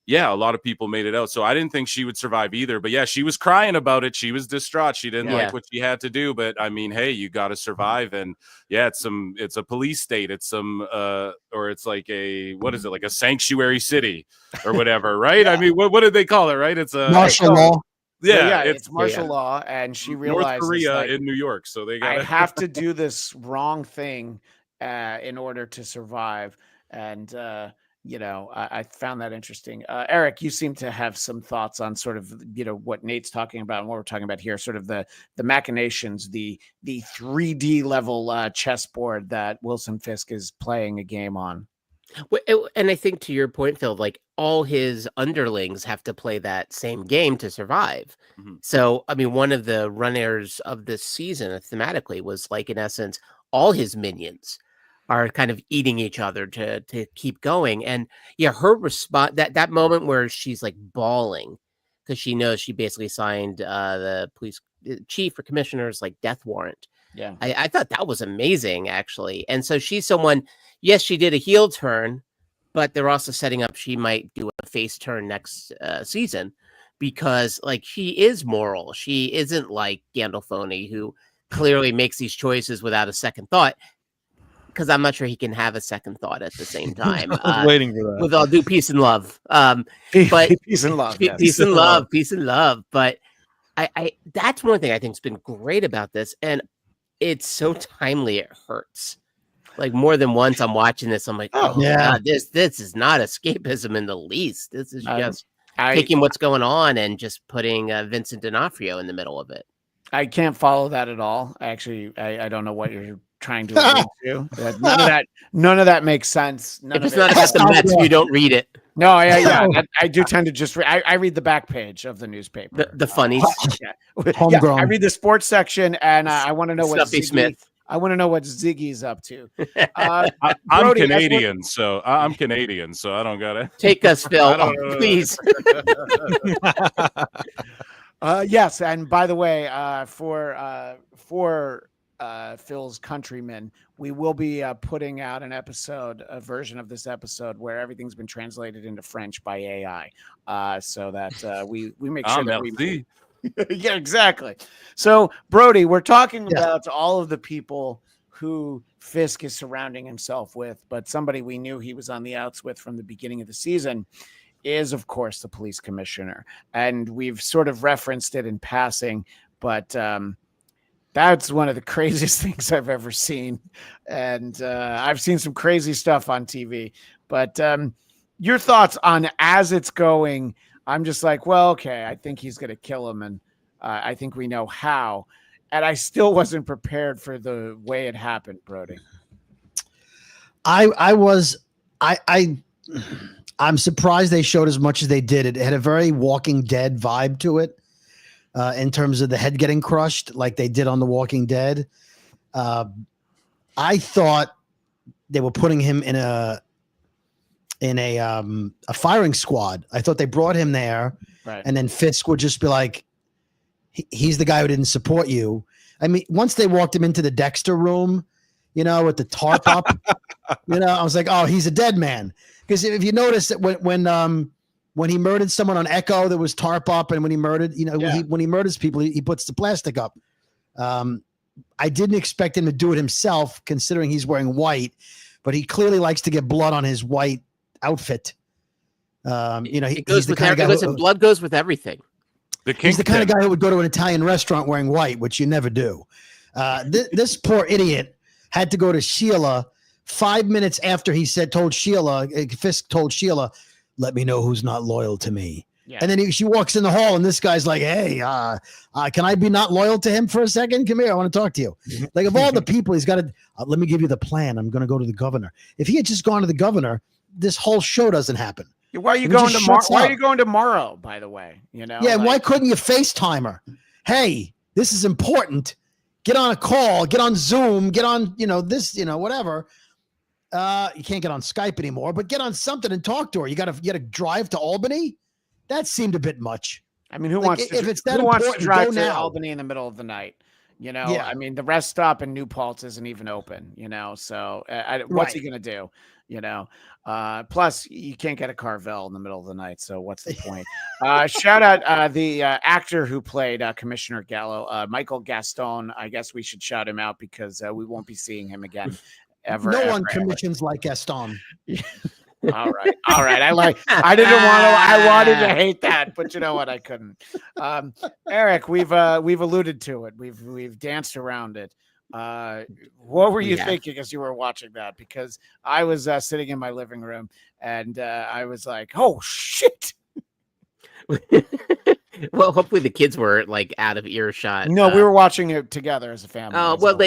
yeah, a lot of people made it out. So I didn't think she would survive either. But yeah, she was crying about it. She was distraught. She didn't like what she had to do. But I mean, hey, you got to survive. And yeah, it's a police state. It's some or it's like what is it, like a sanctuary city or whatever, right? I mean, what did they call it, right? It's a martial law. Yeah, it's martial law, and she realizes North Korea like, in New York. So they got I have to do this wrong thing in order to survive. And you know, I found that interesting. Eric, you seem to have some thoughts on sort of, you know, what Nate's talking about and what we're talking about here, sort of the machinations, the 3D level chessboard that Wilson Fisk is playing a game on. And I think to your point, Phil, like all his underlings have to play that same game to survive. Mm-hmm. So, I mean, one of the runners of this season thematically was like, in essence, all his minions are kind of eating each other to keep going. And yeah, her response, that moment where she's like bawling because she knows she basically signed the police chief or commissioner's like death warrant. Yeah, I thought that was amazing, actually. And so she's someone, yes, she did a heel turn, but they're also setting up she might do a face turn next season, because like she is moral. She isn't like Gandolfini, who clearly makes these choices without a second thought. Because I'm not sure he can have a second thought at the same time. I was waiting for that. With all due peace and love. But peace and love. Yes. Peace and love. Peace and love. But I that's one thing I think's been great about this. And it's so timely, it hurts. Like more than once I'm watching this, I'm like, oh yeah, God, this is not escapism in the least. This is just taking what's going on and just putting Vincent D'Onofrio in the middle of it. I can't follow that at all. Actually, I don't know what you're trying to allude to. None of that makes sense. If it's not about the Mets, you don't read it. No, I do tend to just I read the back page of the newspaper. The funnies. Homegrown. I read the sports section, and I want to know what Snuffy Smith. I want to know what Ziggy's up to. I'm Brody, Canadian, so I don't got it. Take us, Phil, please. Yes, and by the way, for Phil's countrymen, we will be putting out a version of this episode where everything's been translated into French by AI, so that we make sure that we. Yeah, exactly. So, Brody, we're talking about all of the people who Fisk is surrounding himself with, but somebody we knew he was on the outs with from the beginning of the season is, of course, the police commissioner. And we've sort of referenced it in passing, but that's one of the craziest things I've ever seen. And I've seen some crazy stuff on TV, but your thoughts on as it's going. I'm just like, well, okay, I think he's going to kill him. And I think we know how. And I still wasn't prepared for the way it happened, Brody. I'm surprised they showed as much as they did. It had a very Walking Dead vibe to it, in terms of the head getting crushed, like they did on The Walking Dead. I thought they were putting him in a firing squad. I thought they brought him there, right, and then Fisk would just be like, he's the guy who didn't support you. I mean, once they walked him into the Dexter room, with the tarp up, I was like, oh, he's a dead man. Because if you notice that when he murdered someone on Echo, there was tarp up, and when he murdered, when he murders people, he puts the plastic up. I didn't expect him to do it himself, considering he's wearing white, but he clearly likes to get blood on his white outfit. He's the kind of guy blood goes with everything. He's the kind of guy who would go to an Italian restaurant wearing white, which you never do. This poor idiot had to go to Sheila 5 minutes after he told Sheila, Fisk told Sheila, let me know who's not loyal to me. Yeah. And then she walks in the hall, and this guy's like, hey, can I be not loyal to him for a second? Come here. I want to talk to you. Like, of all the people, he's got to, let me give you the plan. I'm going to go to the governor. If he had just gone to the governor, this whole show doesn't happen. Why are you going tomorrow? Why are you going tomorrow, by the way? Yeah, why couldn't you FaceTime her? Hey, this is important. Get on a call, get on Zoom, get on, whatever. You can't get on Skype anymore, but get on something and talk to her. You got to drive to Albany? That seemed a bit much. I mean, who wants to drive to Albany in the middle of the night? I mean, the rest stop in New Paltz isn't even open, so what's he going to do? Plus you can't get a Carvel in the middle of the night. So what's the point? Shout out the actor who played Commissioner Gallo, Michael Gaston. I guess we should shout him out because we won't be seeing him again ever. No one commissions like Gaston. All right. I wanted to hate that, but you know what? I couldn't. Eric, we've alluded to it. We've danced around it. What were you thinking as you were watching that? Because I was sitting in my living room and I was like, oh shit. Well, hopefully the kids were like out of earshot. No, we were watching it together as a family.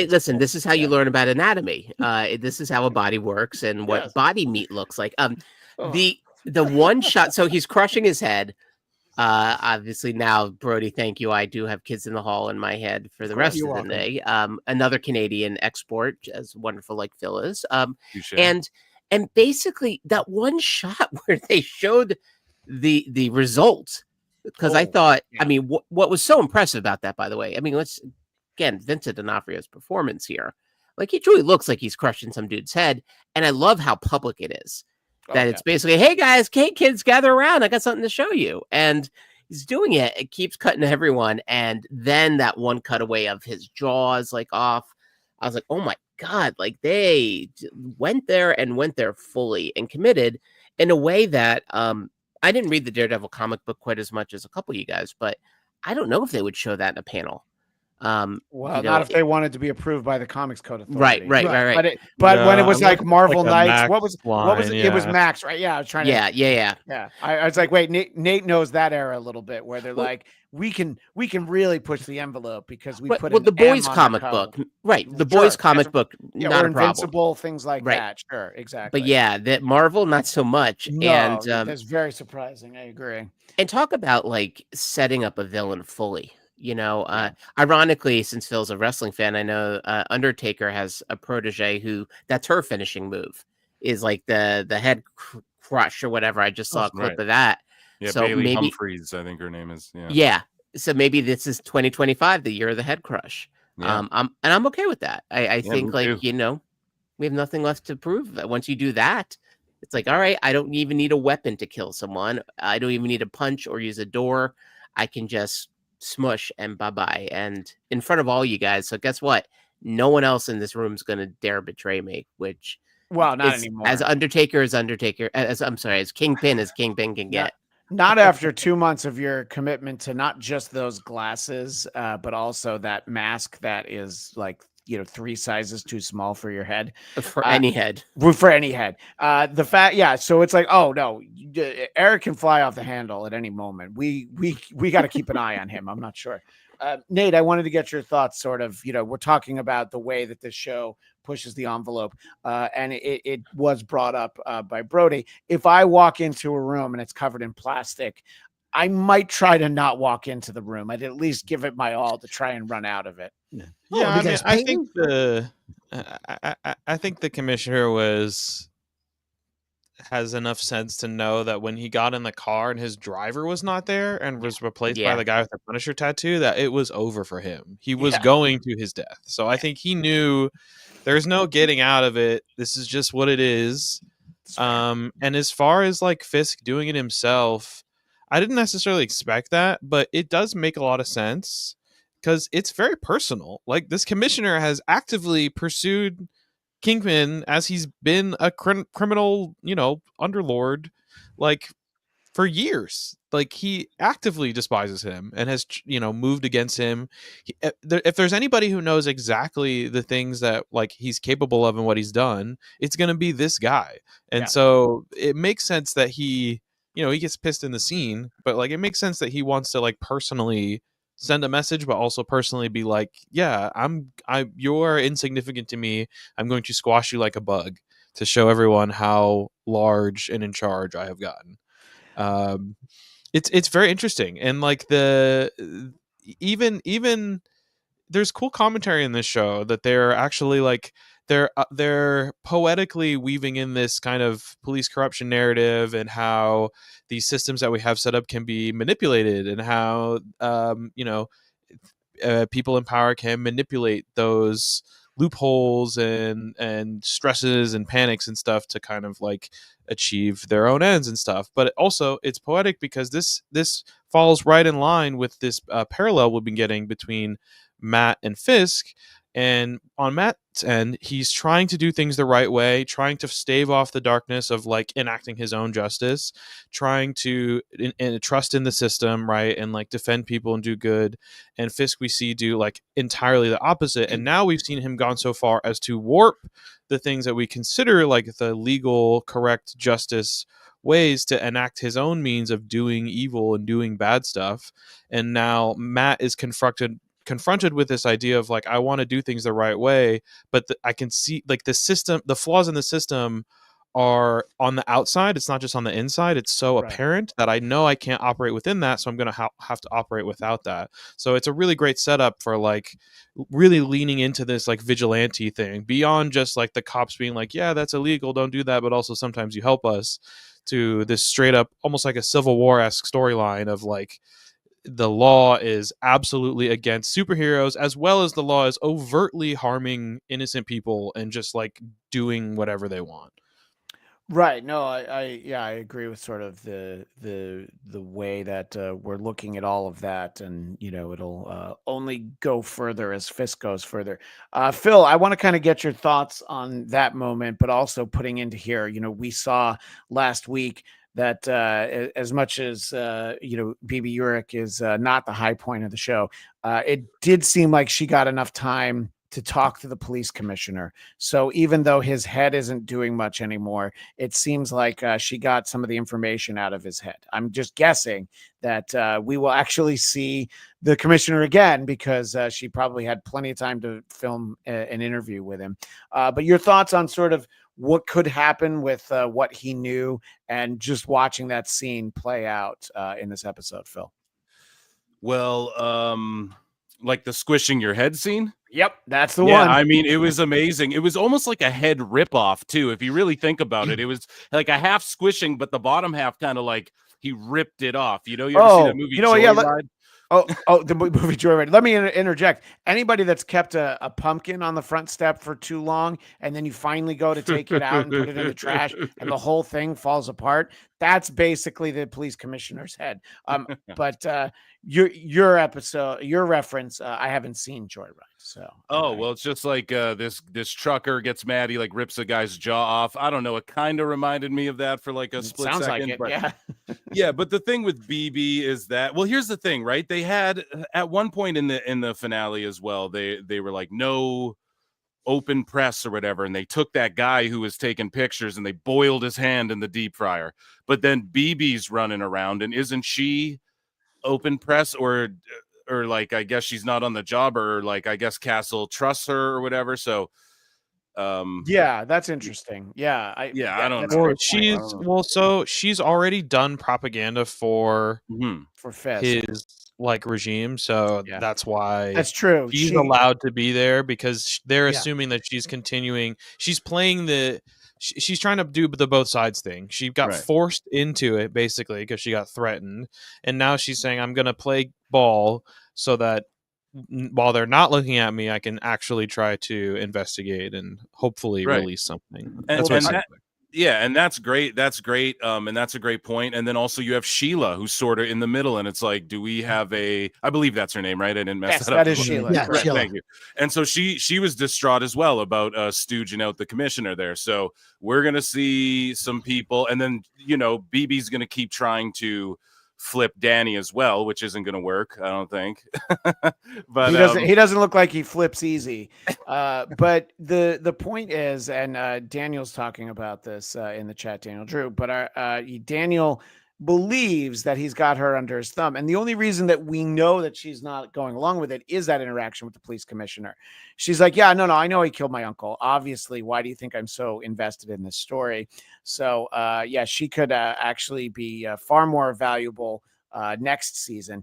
Listen, this is how you learn about anatomy. This is how a body works and what body meat looks like. The one shot, so he's crushing his head. Obviously now, Brody, thank you. I do have Kids in the Hall in my head for the rest of the day. Another Canadian export, as wonderful like Phil is. And basically that one shot where they showed the results, because I thought, I mean, what was so impressive about that, by the way, I mean, Vincent D'Onofrio's performance here, like he truly looks like he's crushing some dude's head. And I love how public it is. That it's basically, hey guys, hey kids, gather around. I got something to show you. And he's doing it. It keeps cutting to everyone. And then that one cutaway of his jaws like off. I was like, oh my God, like they went there fully and committed in a way that I didn't read the Daredevil comic book quite as much as a couple of you guys, but I don't know if they would show that in a panel. Not if they wanted to be approved by the Comics Code Authority. Right. But when it was like Marvel Knights, what was it? Yeah. It was Max, right? Yeah, I was trying to. Yeah. I was like, wait, Nate knows that era a little bit, where they're like, we can really push the envelope because we put the boys M on comic our book, code. right? The boys comic book, not or a problem. Invincible, things like Right. that. Sure, exactly. But yeah, that Marvel, not so much. No, And that's very surprising. I agree. and talk about like setting up a villain fully. Ironically, since Phil's a wrestling fan, I know Undertaker has a protege who that's her finishing move is like the head crush or whatever. I just saw a clip of that. Yeah, so Bailey maybe Humphreys, I think her name is. Yeah. Yeah. So maybe this is 2025, the year of the head crush. Yeah. I'm okay with that. I think me too. we have nothing left to prove. Once you do that, it's like, all right, I don't even need a weapon to kill someone. I don't even need a punch or use a door. I can just smush and bye-bye. And in front of all you guys. So guess what? No one else in this room is going to dare betray me, which not anymore. As Kingpin as Kingpin can get. Not after 2 months of your commitment to not just those glasses, but also that mask that is like, 3 sizes too small for your head. For any head. For any head. The fact, yeah. So it's like, oh no, Eric can fly off the handle at any moment. We got to keep an eye on him. I'm not sure. Nate, I wanted to get your thoughts. Sort of, we're talking about the way that this show pushes the envelope, and it was brought up by Brody. If I walk into a room and it's covered in plastic, I might try to not walk into the room. I'd at least give it my all to try and run out of it. Yeah, I think I think the commissioner has enough sense to know that when he got in the car and his driver was not there and was replaced by the guy with the Punisher tattoo, that it was over for him. He was going to his death. So I think he knew there's no getting out of it. This is just what it is. And as far as like Fisk doing it himself, I didn't necessarily expect that, but it does make a lot of sense because it's very personal. Like this commissioner has actively pursued Kingpin as he's been a criminal, underlord, like for years. Like he actively despises him and has, moved against him. If there's anybody who knows exactly the things that like he's capable of and what he's done, it's going to be this guy. And so it makes sense that he gets pissed in the scene, but like it makes sense that he wants to like personally send a message, but also personally be like, yeah, you're insignificant to me. I'm going to squash you like a bug to show everyone how large and in charge I have gotten. It's very interesting. And like even there's cool commentary in this show that they're actually like, they're poetically weaving in this kind of police corruption narrative and how these systems that we have set up can be manipulated and how people in power can manipulate those loopholes and stresses and panics and stuff to kind of like achieve their own ends and stuff. But also it's poetic because this falls right in line with this parallel we've been getting between Matt and Fisk. And on Matt's end, he's trying to do things the right way, trying to stave off the darkness of like enacting his own justice, trying to trust in the system, right, and like defend people and do good. And Fisk we see do like entirely the opposite. And now we've seen him gone so far as to warp the things that we consider like the legal, correct justice ways to enact his own means of doing evil and doing bad stuff. And now Matt is confronted with this idea of like, I want to do things the right way, but I can see like the system, the flaws in the system are on the outside. It's not just on the inside. It's so apparent that I know I can't operate within that. So I'm going to have to operate without that. So it's a really great setup for like really leaning into this like vigilante thing beyond just like the cops being like, yeah, that's illegal, don't do that. But also sometimes you help us, to this straight up, almost like a Civil War-esque storyline of like, the law is absolutely against superheroes, as well as the law is overtly harming innocent people and just like doing whatever they want. Right. No, I agree with sort of the way that we're looking at all of that, and it'll only go further as Fisk goes further. Phil, I want to kind of get your thoughts on that moment, but also putting into here, we saw last week that as much as BB Urich is not the high point of the show, it did seem like she got enough time to talk to the police commissioner. So even though his head isn't doing much anymore, it seems like she got some of the information out of his head. I'm just guessing that we will actually see the commissioner again because she probably had plenty of time to film an interview with him. But your thoughts on sort of what could happen with what he knew and just watching that scene play out in this episode, Phil? Well, like the squishing your head scene. Yep, that's the Yeah, one. I mean, it was amazing. It was almost like a head ripoff too. If you really think about it, it was like a half squishing, but the bottom half kind of like he ripped it off. You know, you ever see that movie? Joyride? The movie Joyride. Let me interject. Anybody that's kept a pumpkin on the front step for too long, and then you finally go to take it out and put it in the trash, and the whole thing falls apart. That's basically the police commissioner's head. But your episode, your reference, I haven't seen Joyride. So well, it's just like this trucker gets mad, he like rips a guy's jaw off. I don't know, it kind of reminded me of that for like a split sounds second. Like it, but yeah. yeah, but the thing with BB is that, well, here's the thing, right? They had at one point in the finale as well, they were like no open press or whatever, and they took that guy who was taking pictures and they boiled his hand in the deep fryer. But then BB's running around, and isn't she open press or like, I guess she's not on the job, or like, I guess Castle trusts her or whatever. So yeah, that's interesting. Yeah, I don't know. So she's already done propaganda for Fez, his like regime, so that's why that's true. She's allowed to be there because they're assuming that she's continuing. She's playing she's trying to do the both sides thing. She got forced into it basically because she got threatened, and now she's saying, I'm gonna play ball so that while they're not looking at me, I can actually try to investigate and hopefully release something. And that's great. That's great. And that's a great point. And then also you have Sheila, who's sort of in the middle, and it's like, do we have I believe that's her name, right? I didn't mess that up. That is Sheila. Yeah, Sheila. Thank you. And so she was distraught as well about stooging out the commissioner there. So we're gonna see some people, and then BB's gonna keep trying to flip Danny as well, which isn't going to work, I don't think. But he doesn't look like he flips easy. But the point is, and Daniel's talking about this in the chat, Daniel Drew, but Daniel believes that he's got her under his thumb, and the only reason that we know that she's not going along with it is that interaction with the police commissioner. She's like, yeah, no, I know he killed my uncle, obviously, why do you think I'm so invested in this story? So she could actually be far more valuable next season.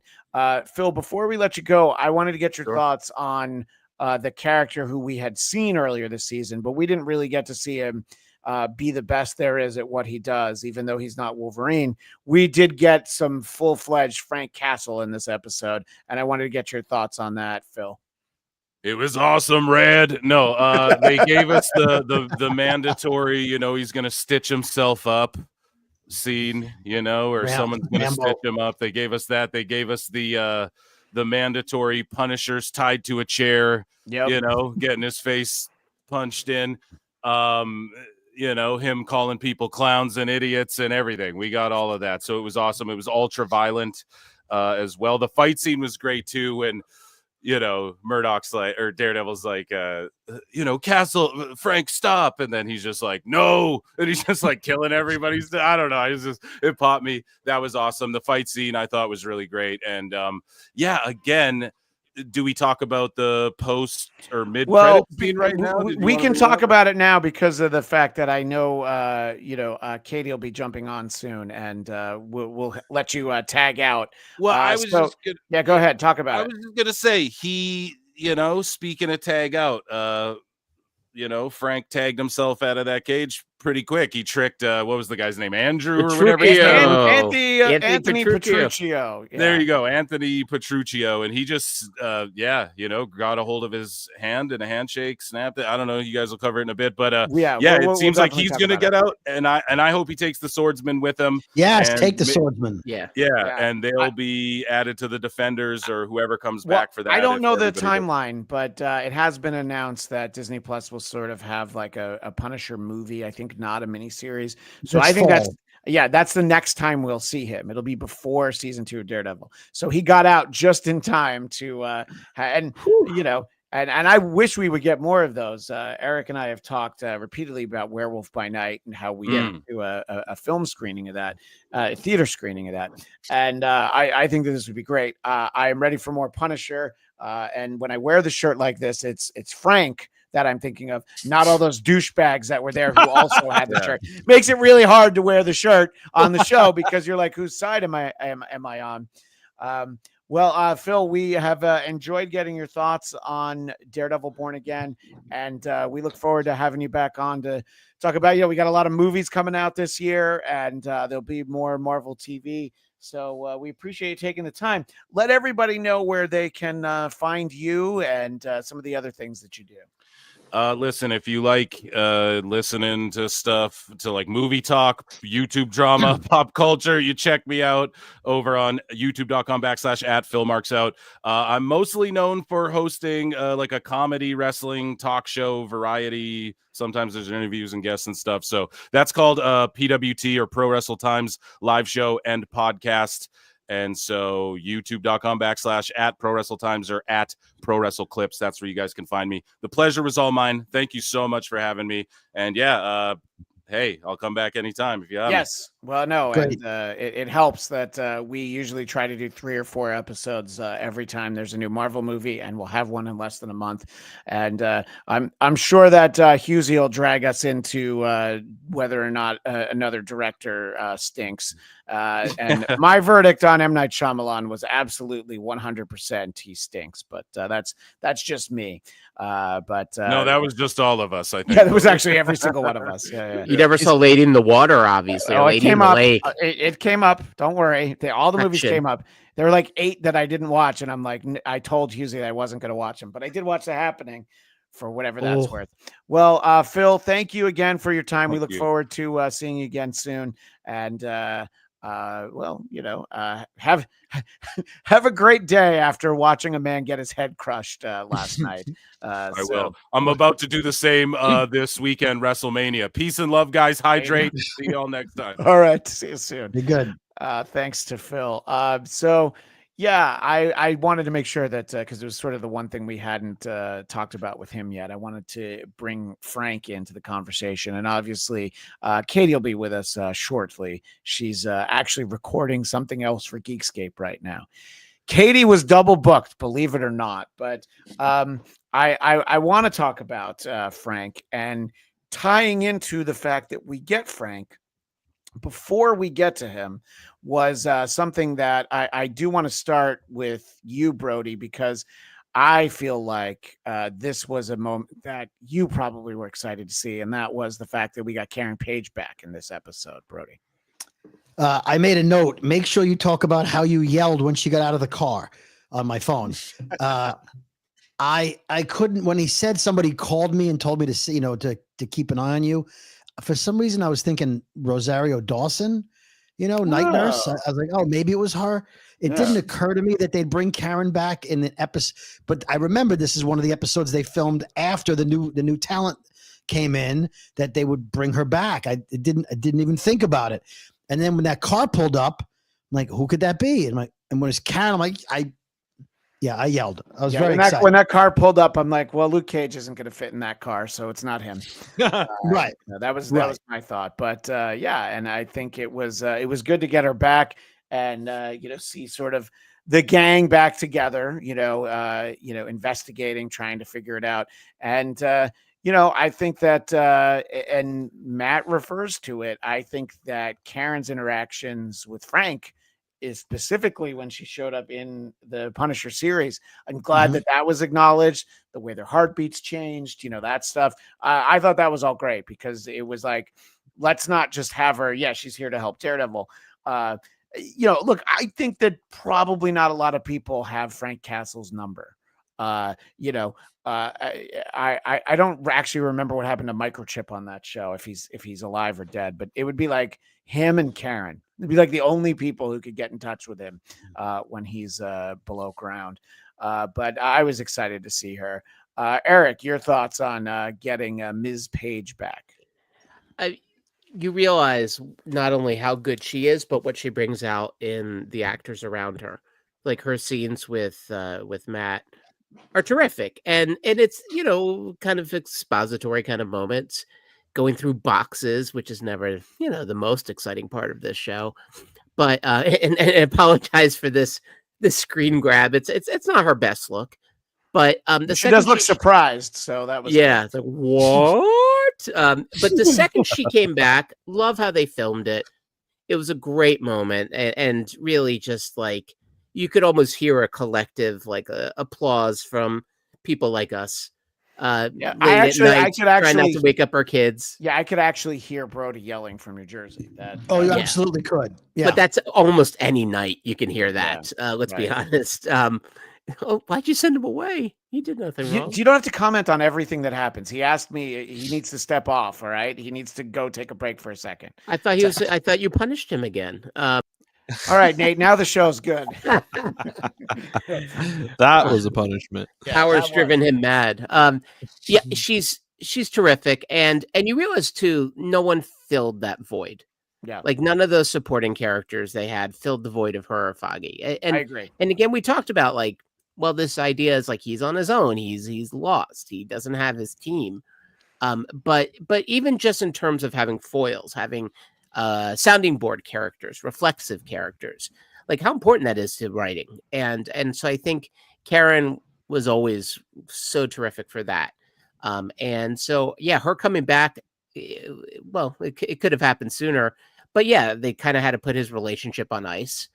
Phil, before we let you go, I wanted to get your thoughts on the character who we had seen earlier this season, but we didn't really get to see him be the best there is at what he does, even though he's not Wolverine. We did get some full-fledged Frank Castle in this episode, and I wanted to get your thoughts on that, Phil. It was awesome, Red. No, they gave us the mandatory, he's going to stitch himself up scene, or someone's going to stitch him up. They gave us that. They gave us the mandatory Punishers tied to a chair, getting his face punched in. Him calling people clowns and idiots and everything. We got all of that. So it was awesome. It was ultra violent as well. The fight scene was great too. And, Murdoch's like, or Daredevil's like, Castle, Frank, stop. And then he's just like, no. And he's just like killing everybody. I don't know. It popped me. That was awesome. The fight scene I thought was really great. And again, do we talk about the post or mid credit scene right now? We can talk about it now because of the fact that I know, Katie will be jumping on soon, and we'll let you tag out. Well, I was just gonna, go ahead, talk about it. I was just gonna say he, speaking of tag out, Frank tagged himself out of that cage pretty quick. He tricked what was the guy's name? Andrew or whatever his name? Anthony Petruccio. Yeah. There you go, Anthony Petruccio, and he just got a hold of his hand and a handshake, snapped it. I don't know, you guys will cover it in a bit, but it seems like he's gonna get out, and I hope he takes the swordsman with him. Yes, take the swordsman. Yeah, and they'll be added to the Defenders or whoever comes back for that. I don't know the timeline, but it has been announced that Disney Plus will sort of have like a Punisher movie, I think not a miniseries. So I think that's the next time we'll see him. It'll be before season 2 of Daredevil. So he got out just in time to And I wish we would get more of those. Eric and I have talked repeatedly about Werewolf by Night and how we do a film screening of that, a theater screening of that. And I think that this would be great. I am ready for more Punisher. And when I wear the shirt like this, it's Frank that I'm thinking of, not all those douchebags that were there who also had the shirt. Makes it really hard to wear the shirt on the show because you're like, whose side am I on? Well, Phil, we have enjoyed getting your thoughts on Daredevil Born Again, and we look forward to having you back on to talk about, we got a lot of movies coming out this year, and there'll be more Marvel TV. So we appreciate you taking the time. Let everybody know where they can find you and some of the other things that you do. Listen, if you like listening to stuff, to like movie talk, YouTube drama, pop culture, you check me out over on youtube.com/@PhilMarksOut. I'm mostly known for hosting like a comedy wrestling talk show variety. Sometimes there's interviews and guests and stuff. So that's called PWT, or Pro Wrestle Times live show and podcast. And so youtube.com/@ProWrestleTimes or @ProWrestleClips. That's where you guys can find me. The pleasure was all mine. Thank you so much for having me. And hey, I'll come back anytime if you have me. Well, no, and it helps that we usually try to do 3 or 4 episodes every time there's a new Marvel movie, and we'll have one in less than a month. And I'm sure that Husey will drag us into whether or not another director stinks. And my verdict on M. Night Shyamalan was absolutely 100% he stinks, but that's just me. No, that was just all of us, I think. Yeah, it was actually every single one of us. Yeah. You never saw Lady in the Water, obviously. Oh, Lady in the Lake. It came up. Don't worry. All the movies came up. There were like 8 that I didn't watch, and I'm like, I told Husey I wasn't going to watch them, but I did watch The Happening for whatever that's worth. Well, Phil, thank you again for your time. We look forward to seeing you again soon. And have a great day after watching a man get his head crushed last night. I will. I'm about to do the same this weekend, WrestleMania. Peace and love, guys. Hydrate. See you all next time. All right. See you soon. Be good. Thanks to Phil. I wanted to make sure that because it was sort of the one thing we hadn't talked about with him yet. I wanted to bring Frank into the conversation, and obviously Katie will be with us shortly. She's actually recording something else for Geekscape right now. Katie was double booked, believe it or not, but I want to talk about Frank, and tying into the fact that we get Frank before we get to him was something that I do want to start with you, Brody, because I feel like this was a moment that you probably were excited to see, and that was the fact that we got Karen Page back in this episode, Brody. I made a note. Make sure you talk about how you yelled when she got out of the car on my phone. I couldn't, when he said somebody called me and told me to see, to keep an eye on you. For some reason, I was thinking Rosario Dawson, Night Nurse. I was like, oh, maybe it was her. It didn't occur to me that they'd bring Karen back in the episode. But I remember this is one of the episodes they filmed after the new talent came in, that they would bring her back. I didn't even think about it. And then when that car pulled up, I'm like, who could that be? And when it's Karen, I'm like, I yelled. I was very excited. When that car pulled up, I'm like, well, Luke Cage isn't going to fit in that car, so it's not him. Right. That was my thought. But and I think it was good to get her back and see sort of the gang back together, investigating, trying to figure it out. And I think that and Matt refers to it. I think that Karen's interactions with Frank is specifically when she showed up in the Punisher series. I'm glad that was acknowledged, the way their heartbeats changed, that stuff. I thought that was all great because it was like, let's not just have her. Yeah, she's here to help Daredevil. Look, I think that probably not a lot of people have Frank Castle's number. I don't actually remember what happened to Microchip on that show, if he's alive or dead, but it would be like him and Karen. It'd be like the only people who could get in touch with him when he's below ground. But I was excited to see her. Eric, your thoughts on getting Ms. Page back? You realize not only how good she is, but what she brings out in the actors around her. Like her scenes with Matt are terrific. And it's, kind of expository kind of moments, going through boxes, which is never, the most exciting part of this show. But and apologize for this screen grab. It's not her best look. But she does look surprised, so that was good. It's like, what? But the second she came back, love how they filmed it. It was a great moment, and really just like you could almost hear a collective applause from people like us. I could actually try not to wake up our kids. Yeah, I could actually hear Brody yelling from New Jersey. You absolutely could. Yeah, but that's almost any night you can hear that. Let's be honest. Why'd you send him away? He did nothing wrong. You don't have to comment on everything that happens. He asked me. He needs to step off. All right, he needs to go take a break for a second. I thought I thought you punished him again. All right, Nate. Now the show's good. That was a punishment. Power's driven him mad. She's terrific, and you realize too, no one filled that void. Yeah, like none of those supporting characters they had filled the void of her or Foggy. And I agree. And again, we talked about this idea is he's on his own. He's lost. He doesn't have his team. But even just in terms of having foils, having sounding board characters, reflexive characters, how important that is to writing. And so I think Karen was always so terrific for that. And so, her coming back, it could have happened sooner, but they kind of had to put his relationship on ice.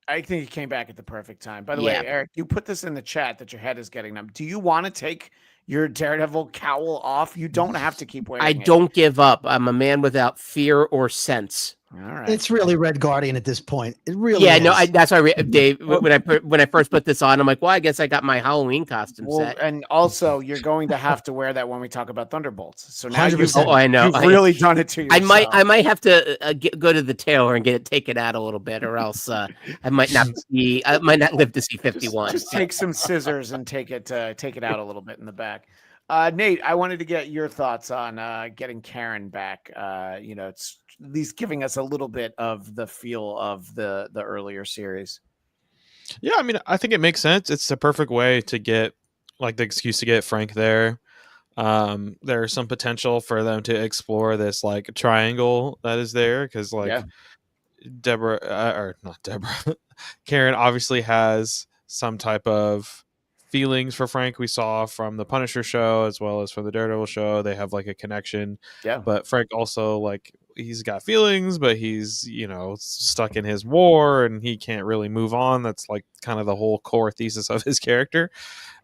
I think he came back at the perfect time. By the way, Eric, you put this in the chat that your head is getting numb. Do you want to take your Daredevil cowl off? You don't have to keep wearing it. I don't give up. I'm a man without fear or sense. All right. It's really Red Guardian at this point. It really is. No, that's why Dave, when I first put this on, I'm like, well, I guess I got my Halloween costume set. And also, you're going to have to wear that when we talk about Thunderbolts. So now I know. You've really done it to yourself. I might have to go to the tailor and get it taken out a little bit, or else I might not live to see 51. Just take some scissors and take it out a little bit in the back. Nate, I wanted to get your thoughts on getting Karen back. It's at least giving us a little bit of the feel of the earlier series. Yeah, I mean, I think it makes sense. It's the perfect way to get the excuse to get Frank there. There's some potential for them to explore this triangle that is there because Karen obviously has some type of feelings for Frank. We saw from the Punisher show as well as from the Daredevil show. They have a connection. Yeah. But Frank also he's got feelings, but he's stuck in his war and he can't really move on. That's kind of the whole core thesis of his character.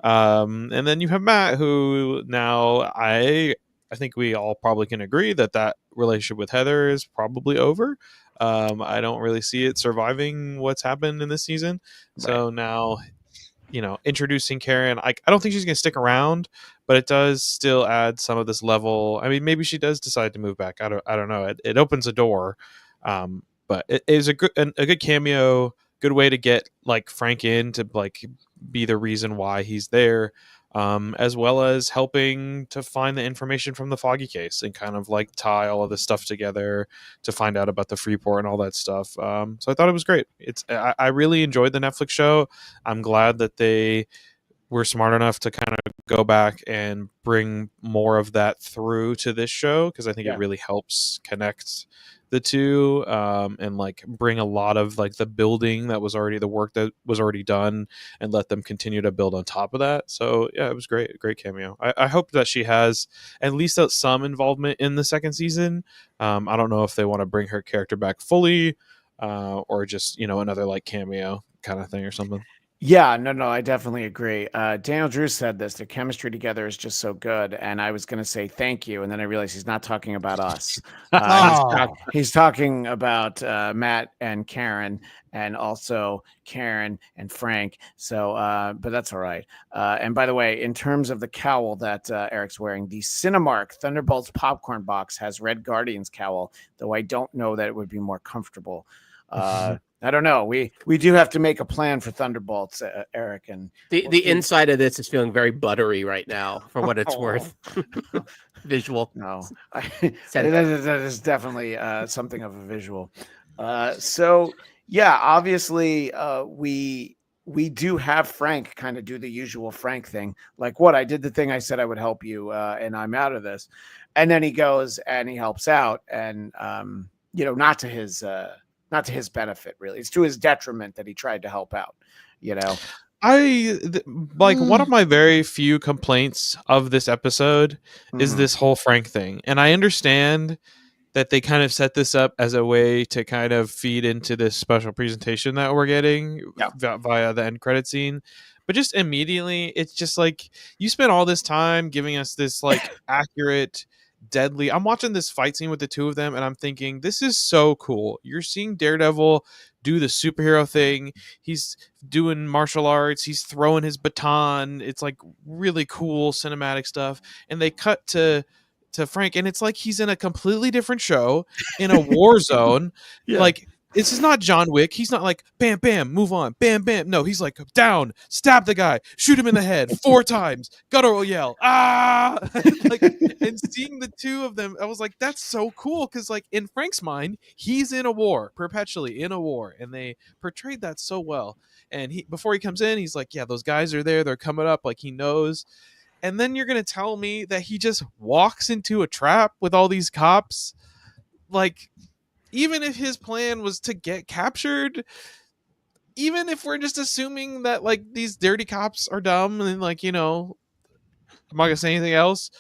And then you have Matt, who now I think we all probably can agree that relationship with Heather is probably over. I don't really see it surviving what's happened in this season. Right. So now, introducing Karen, I don't think she's going to stick around, but it does still add some of this level. I mean, maybe she does decide to move back. I don't know. It opens a door, but it is a good cameo, good way to get Frank in to be the reason why he's there, as well as helping to find the information from the Foggy case and kind of tie all of this stuff together to find out about the Freeport and all that stuff. So I thought it was great. I really enjoyed the Netflix show. I'm glad that they were smart enough to kind of go back and bring more of that through to this show, because I think it really helps connect the two, and bring a lot of the building that was already the work that was already done and let them continue to build on top of that. So yeah, it was great cameo. I hope that she has at least some involvement in the second season. I don't know if they want to bring her character back fully, or just another cameo kind of thing or something. Yeah, no, I definitely agree. Daniel Drew said this: their chemistry together is just so good. And I was going to say thank you, and then I realized he's not talking about us. He's talking about Matt and Karen, and also Karen and Frank. So, but that's all right. And by the way, in terms of the cowl that Eric's wearing, the Cinemark Thunderbolts popcorn box has Red Guardian's cowl, though I don't know that it would be more comfortable. I don't know. We do have to make a plan for Thunderbolts, Eric. And the inside of this is feeling very buttery right now, for what it's worth. Visual. No, that is definitely something of a visual. So yeah, obviously we we do have Frank kind of do the usual Frank thing. Like, what? I did the thing I said I would help you, and I'm out of this. And then he goes and he helps out, and not to his benefit, really. It's to his detriment that he tried to help out. One of my very few complaints of this episode is this whole Frank thing, and I understand that they kind of set this up as a way to kind of feed into this special presentation that we're getting via the end credit scene. But just immediately, it's just like, you spent all this time giving us this like accurate, deadly. I'm watching this fight scene with the two of them, and I'm thinking, this is so cool. You're seeing Daredevil do the superhero thing. He's doing martial arts. He's throwing his baton. It's like really cool cinematic stuff. And they cut to Frank, and it's like he's in a completely different show in a war zone. Like, this is not John Wick. He's not like, bam, bam, move on, bam, bam. No, he's like, down, stab the guy, shoot him in the head 4 times, guttural yell, ah! And seeing the two of them, I was like, that's so cool, because like in Frank's mind, he's in a war, perpetually in a war, and they portrayed that so well. And before he comes in, he's like, yeah, those guys are there, they're coming up, like he knows. And then you're going to tell me that he just walks into a trap with all these cops? Like, even if his plan was to get captured, even if we're just assuming that, like, these dirty cops are dumb and, like, I'm not going to say anything else.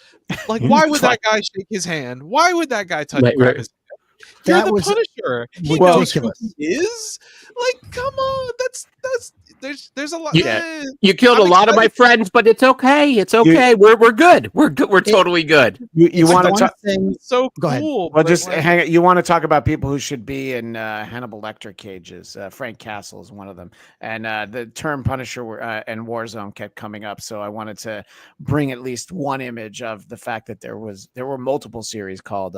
Like, why would that guy shake his hand? Why would that guy touch his hand? You're the Punisher. He knows who he is. Like, come on. There's a lot. You killed a lot of my friends, but it's okay. It's okay. We're good. We're good. We're totally good. You want to talk? So go ahead. cool. Well, just hang it. You want to talk about people who should be in Hannibal Lecter cages? Frank Castle is one of them, and the term Punisher and Warzone kept coming up. So I wanted to bring at least one image of the fact that there were multiple series called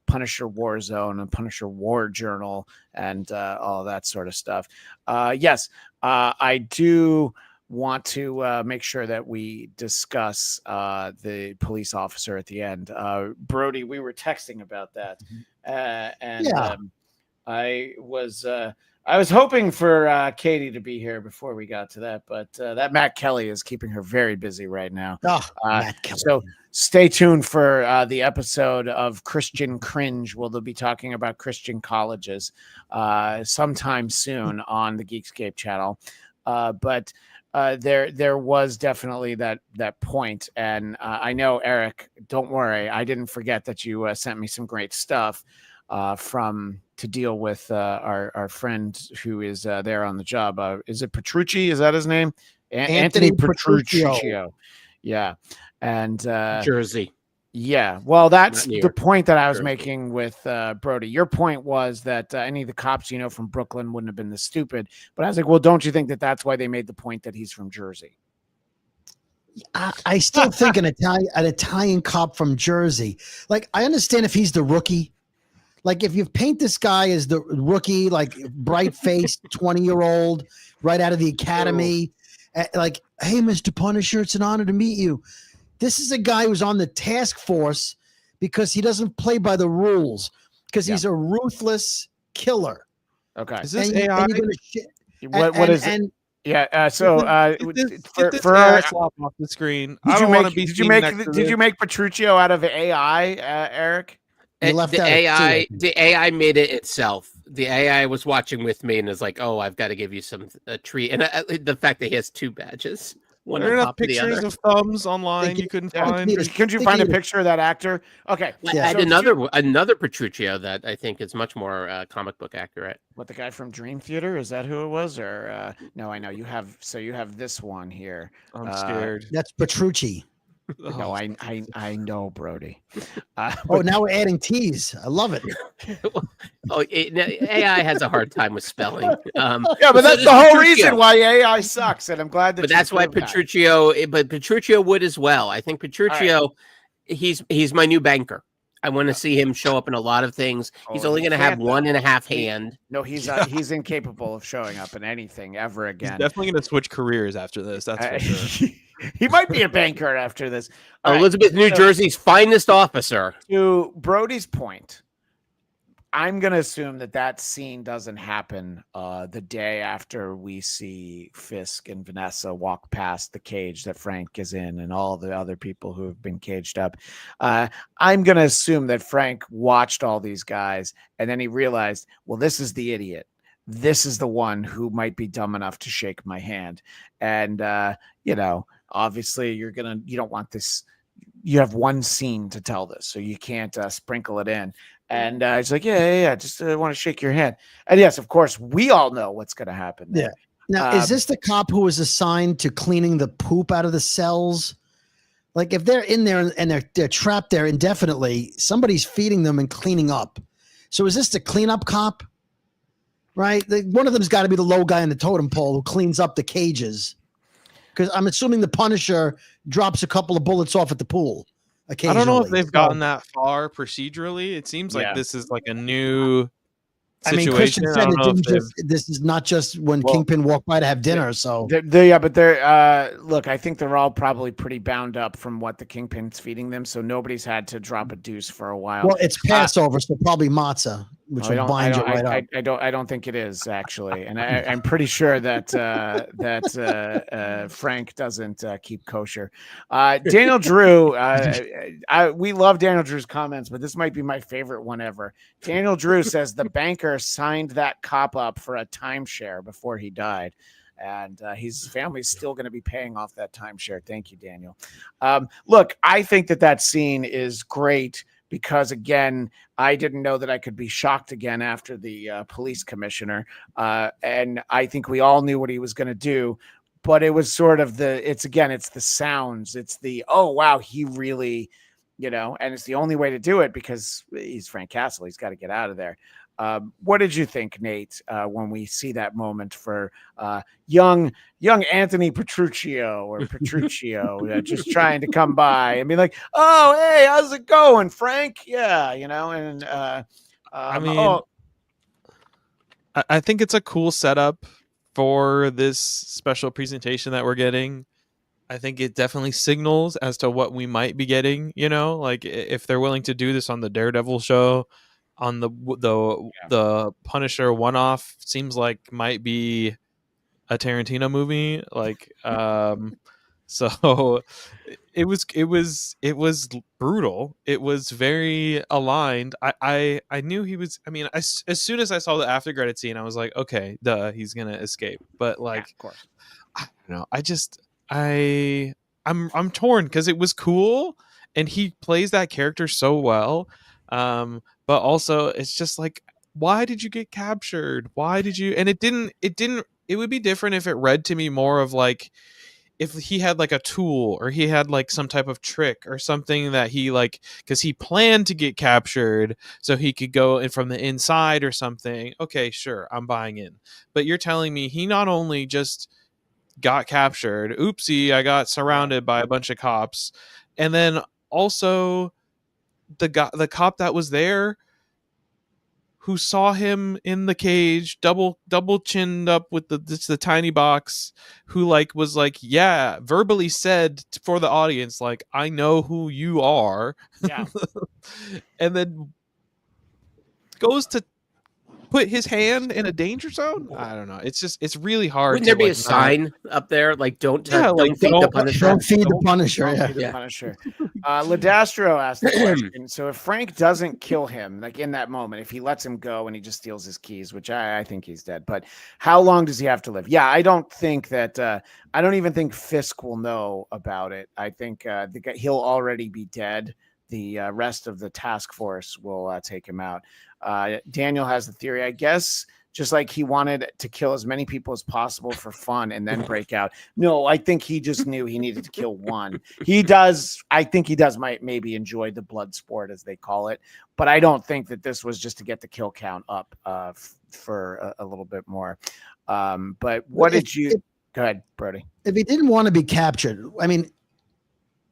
Punisher Warzone and Punisher War Journal and all that sort of stuff. Yes. I do want to make sure that we discuss the police officer at the end. Brody, we were texting about that. I was hoping for Katie to be here before we got to that, but that Matt Kelly is keeping her very busy right now. Matt Kelly. So stay tuned for the episode of Christian Cringe. They'll be talking about Christian colleges sometime soon on the Geekscape channel. But there was definitely that point. And I know, Eric, don't worry. I didn't forget that you sent me some great stuff to deal with our friend who is there on the job. Is it Petrucci? Is that his name? Anthony Petruccio. Yeah. And Jersey. Yeah. Well, that's the point that I was making with Brody. Your point was that any of the cops from Brooklyn wouldn't have been this stupid. But I was like, well, don't you think that that's why they made the point that he's from Jersey? I still think an Italian cop from Jersey. Like, I understand if he's the rookie. Like, if you paint this guy as the rookie, like bright-faced 20-year-old right out of the academy, like, hey, Mr. Punisher, it's an honor to meet you. This is a guy who's on the task force because he doesn't play by the rules, because he's a ruthless killer. Okay. Is this AI? What is it? Yeah. So for our off the screen, did you make Petruccio out of AI, Eric? The AI made it itself. The AI was watching with me and is like, "Oh, I've got to give you a treat." And the fact that he has 2 badges. There are enough pictures of thumbs online you couldn't find. Couldn't you find a picture of that actor? Okay. I had another Petruccio that I think is much more comic book accurate. What, the guy from Dream Theater? Is that who it was? Or no, I know you have. So you have this one here. I'm scared. That's Petrucci. No, I know, Brody. Now we're adding T's. I love it. AI has a hard time with spelling. Yeah, but that's the whole reason why AI sucks, and I'm glad that. But that's why Petruccio. But Petruccio would as well. I think Petruccio, he's my new banker. I want to see him show up in a lot of things. He's only going to have 1.5 hand. No, he's incapable of showing up in anything ever again. He's definitely going to switch careers after this. That's for sure. He might be a banker after this. Elizabeth, New Jersey's finest officer. To Brody's point, I'm going to assume that scene doesn't happen the day after we see Fisk and Vanessa walk past the cage that Frank is in and all the other people who have been caged up. I'm going to assume that Frank watched all these guys and then he realized, well, this is the idiot. This is the one who might be dumb enough to shake my hand. And, obviously you don't want this. You have one scene to tell this, so you can't sprinkle it in. And it's like, yeah, just want to shake your hand. And yes, of course, we all know what's going to happen there. Yeah. Now, is this the cop who was assigned to cleaning the poop out of the cells? Like, if they're in there and they're trapped there indefinitely, somebody's feeding them and cleaning up. So is this the cleanup cop? Right? One of them's got to be the low guy in the totem pole who cleans up the cages. Because I'm assuming the Punisher drops a couple of bullets off at the pool. I don't know if they've gotten that far procedurally. It seems like this is like a new situation. I mean, Christian said this is not just when Kingpin walked by to have dinner. So look, I think they're all probably pretty bound up from what the Kingpin's feeding them. So nobody's had to drop a deuce for a while. Well, it's Passover, so probably matzah, which will bind you right up. I don't think it is actually, and I'm pretty sure that Frank doesn't keep kosher. Daniel Drew, we love Daniel Drew's comments, but this might be my favorite one ever. Daniel Drew says the banker signed that cop up for a timeshare before he died. And his family's still going to be paying off that timeshare. Thank you, Daniel. Look, I think that scene is great because, again, I didn't know that I could be shocked again after the police commissioner. And I think we all knew what he was going to do. But it was sort of it's the sounds. It's the, oh, wow, he really, and it's the only way to do it because he's Frank Castle. He's got to get out of there. What did you think, Nate, when we see that moment for young Anthony Petruccio just trying to come by and be like, oh, hey, how's it going, Frank? Yeah, and I think it's a cool setup for this special presentation that we're getting. I think it definitely signals as to what we might be getting, like if they're willing to do this on the Daredevil show, on the Punisher one-off seems like might be a Tarantino movie. Like, so it was brutal. It was very aligned. I knew he was, as soon as I saw the after credit scene, I was like, okay, he's going to escape. But like, of course. I don't know. I'm torn because it was cool and he plays that character so well. But also it's just like, why did you get captured? Why did you? And it would be different if it read to me more of like, if he had like a tool or he had like some type of trick or something that he like, because he planned to get captured so he could go in from the inside or something. Okay, sure, I'm buying in. But you're telling me he not only just got captured, oopsie, I got surrounded by a bunch of cops, and then also the cop that was there who saw him in the cage double chinned up with the tiny box, who like was like, yeah, verbally said for the audience, like, I know who you are. Yeah. And then goes to put his hand in a danger zone. I don't know. It's really hard. Wouldn't there be a sign up there like don't feed the Punisher? Don't feed the Punisher. Punisher. Ladastro asked the question. So if Frank doesn't kill him, like in that moment, if he lets him go and he just steals his keys, which I think he's dead, but how long does he have to live? Yeah, I don't think that. I don't even think Fisk will know about it. I think he'll already be dead. The rest of the task force will take him out. Daniel has the theory, I guess, just like he wanted to kill as many people as possible for fun and then break out. No, I think he just knew he needed to kill one. He does. I think he does maybe enjoy the blood sport, as they call it. But I don't think that this was just to get the kill count up for a little bit more. But what did you... Go ahead, Brody. If he didn't want to be captured,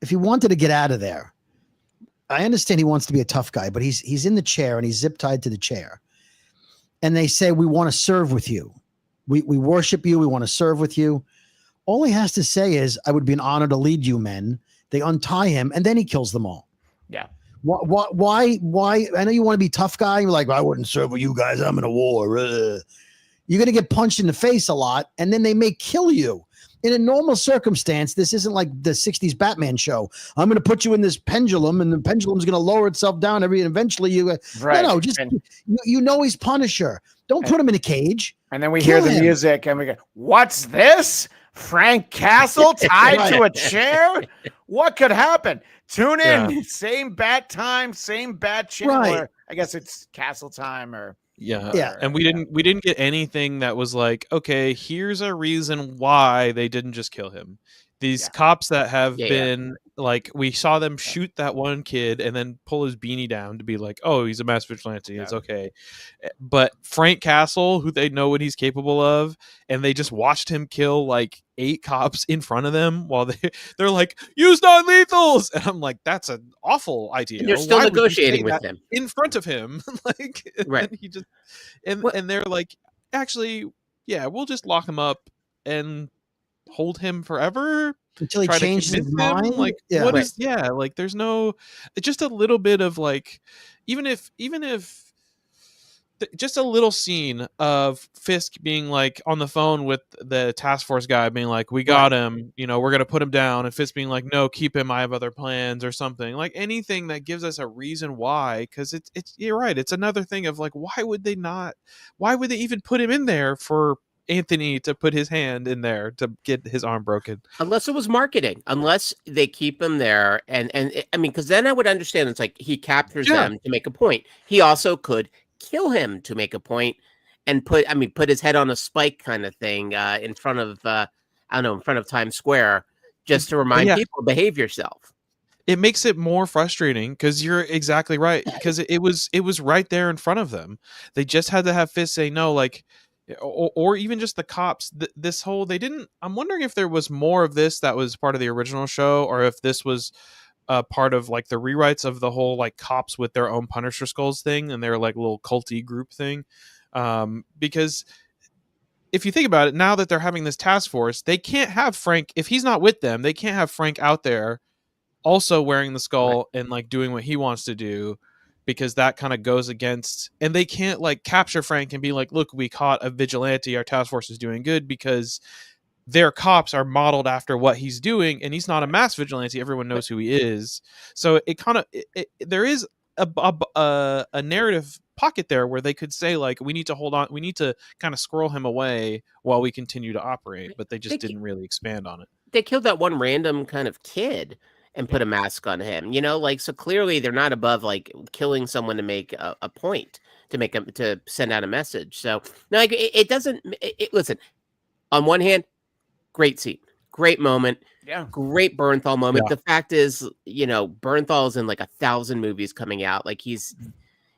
if he wanted to get out of there, I understand he wants to be a tough guy, but he's in the chair and he's zip tied to the chair. And they say, we want to serve with you. We worship you. We want to serve with you. All he has to say is, I would be an honor to lead you men. They untie him and then he kills them all. Yeah. Why? I know you want to be tough guy. You're like, I wouldn't serve with you guys. I'm in a war. You're going to get punched in the face a lot, and then they may kill you. In a normal circumstance, this isn't like the 60s Batman show. I'm going to put you in this pendulum, and the pendulum's going to lower itself down and eventually you. No, just you know he's Punisher. Don't put him in a cage. And then we hear the music, and we go, "What's this? Frank Castle tied to a chair? What could happen?" Tune in, same bat time, same bat channel. Or I guess it's Castle time, or and we didn't get anything that was like, okay, here's a reason why they didn't just kill him. These cops that have been like, we saw them shoot that one kid and then pull his beanie down to be like, oh, he's a mass vigilante. It's okay. But Frank Castle, who they know what he's capable of, and they just watched him kill like 8 cops in front of them while they're like, use non-lethals. And I'm like, that's an awful idea. And they're still negotiating with him in front of him. Like, right. And he just, and they're like, actually, we'll just lock him up and hold him forever until he changes his mind. Like, what is like, there's no, just a little bit of like, even if just a little scene of Fisk being like on the phone with the task force guy being like, we got him, we're going to put him down. And Fisk being like, no, keep him. I have other plans, or something. Like anything that gives us a reason why, because it's you're right. It's another thing of like, why would they even put him in there for Anthony to put his hand in there to get his arm broken? Unless it was marketing, unless they keep him there. And I mean, because then I would understand. It's like he captures them to make a point. He also could kill him to make a point and put his head on a spike kind of thing in front of in front of Times Square, just to remind people, behave yourself. It makes it more frustrating, because you're exactly right, because it was right there in front of them. They just had to have Fisk say no, like, or even just the cops. This whole, they didn't. I'm wondering if there was more of this that was part of the original show, or if this was part of like the rewrites of the whole like cops with their own Punisher skulls thing and their like little culty group thing. Because if you think about it, now that they're having this task force, they can't have Frank, if he's not with them, they can't have Frank out there also wearing the skull and like doing what he wants to do, because that kind of goes against, and they can't like capture Frank and be like, look, we caught a vigilante, our task force is doing good, because their cops are modeled after what he's doing, and he's not a mass vigilante. Everyone knows who he is. So it kind of, there is a narrative pocket there where they could say like, we need to hold on, we need to kind of squirrel him away while we continue to operate, but they just didn't really expand on it. They killed that one random kind of kid and put a mask on him, like, so clearly they're not above like killing someone to make a point, to send out a message. So no, it doesn't. Listen, on one hand, great scene, great moment, great Bernthal moment. The fact is, Bernthal is in like 1,000 movies coming out. Like he's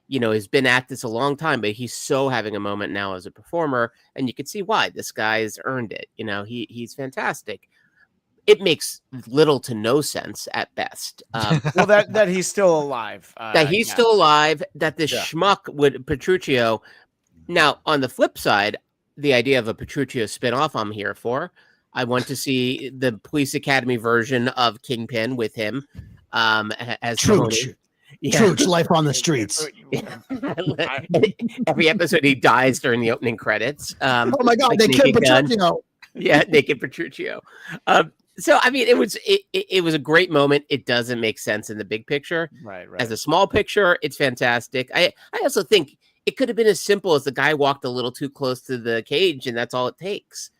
been at this a long time, but he's so having a moment now as a performer, and you can see why. This guy's earned it. He's fantastic. It makes little to no sense at best. Well, that he's still alive. That he's still alive. That this schmuck would Petruccio. Now, on the flip side, the idea of a Petruccio spinoff, I'm here for. I want to see the Police Academy version of Kingpin with him as Truch. Truch, life on the streets. Every episode he dies during the opening credits. Oh my God, like they killed Petruccio. Naked Petruccio. So I mean, it was a great moment. It doesn't make sense in the big picture. Right. As a small picture, it's fantastic. I also think it could have been as simple as the guy walked a little too close to the cage, and that's all it takes.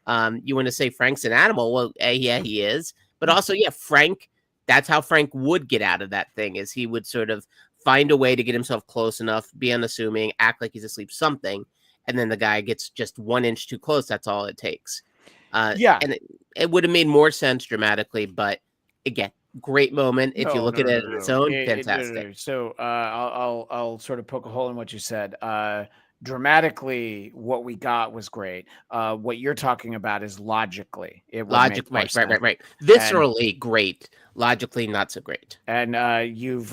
You want to say Frank's an animal? Well, yeah, he is. But also, Frank. That's how Frank would get out of that thing. Is he would sort of find a way to get himself close enough, be unassuming, act like he's asleep, something, and then the guy gets just 1 inch too close. That's all it takes. And it would have made more sense dramatically, but again, great moment. If you look at it on its own, fantastic. So I'll sort of poke a hole in what you said. dramatically, what we got was great. What you're talking about is logically. It would Logic, make more right. sense. Viscerally great, logically not so great. And you've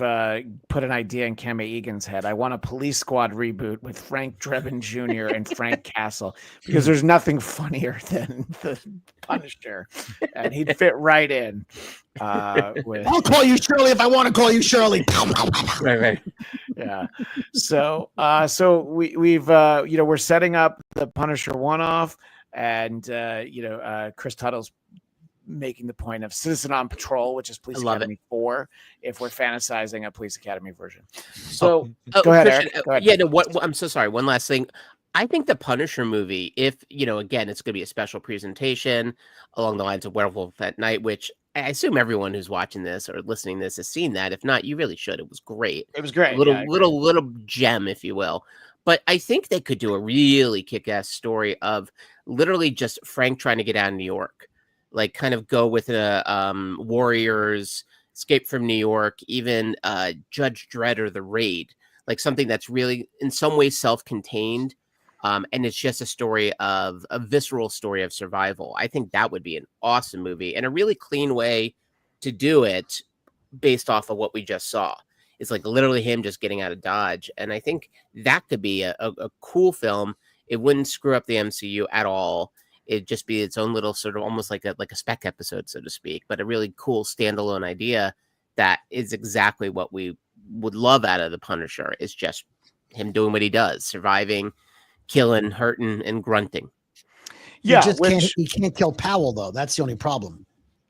put an idea in Kama Egan's head. I want a Police Squad reboot with Frank Drebin Jr. and Frank Castle, because there's nothing funnier than the Punisher, and he'd fit right in. With I'll call you Shirley if I want to call you Shirley. Right. Yeah. So we've we're setting up the Punisher one-off, and Chris Tuttle's making the point of Citizen on Patrol, which is Police Academy 4, if we're fantasizing a Police Academy version. So go ahead, Christian, Eric. Go ahead. Yeah, no, I'm so sorry. One last thing. I think the Punisher movie, if, again, it's going to be a special presentation along the lines of Werewolf at Night, which I assume everyone who's watching this or listening to this has seen that. If not, you really should. It was great. It was great. Little gem, if you will. But I think they could do a really kick-ass story of literally just Frank trying to get out of New York. Like, kind of go with Warriors, Escape from New York, even Judge Dredd or The Raid. Like something that's really in some ways self-contained. And it's just a visceral story of survival. I think that would be an awesome movie and a really clean way to do it based off of what we just saw. It's like literally him just getting out of Dodge. And I think that could be a cool film. It wouldn't screw up the MCU at all. It'd just be its own little sort of almost like a spec episode, so to speak, but a really cool standalone idea that is exactly what we would love out of the Punisher. Is just him doing what he does, surviving, killing, hurting, and grunting. Yeah, he can't kill Powell though. That's the only problem.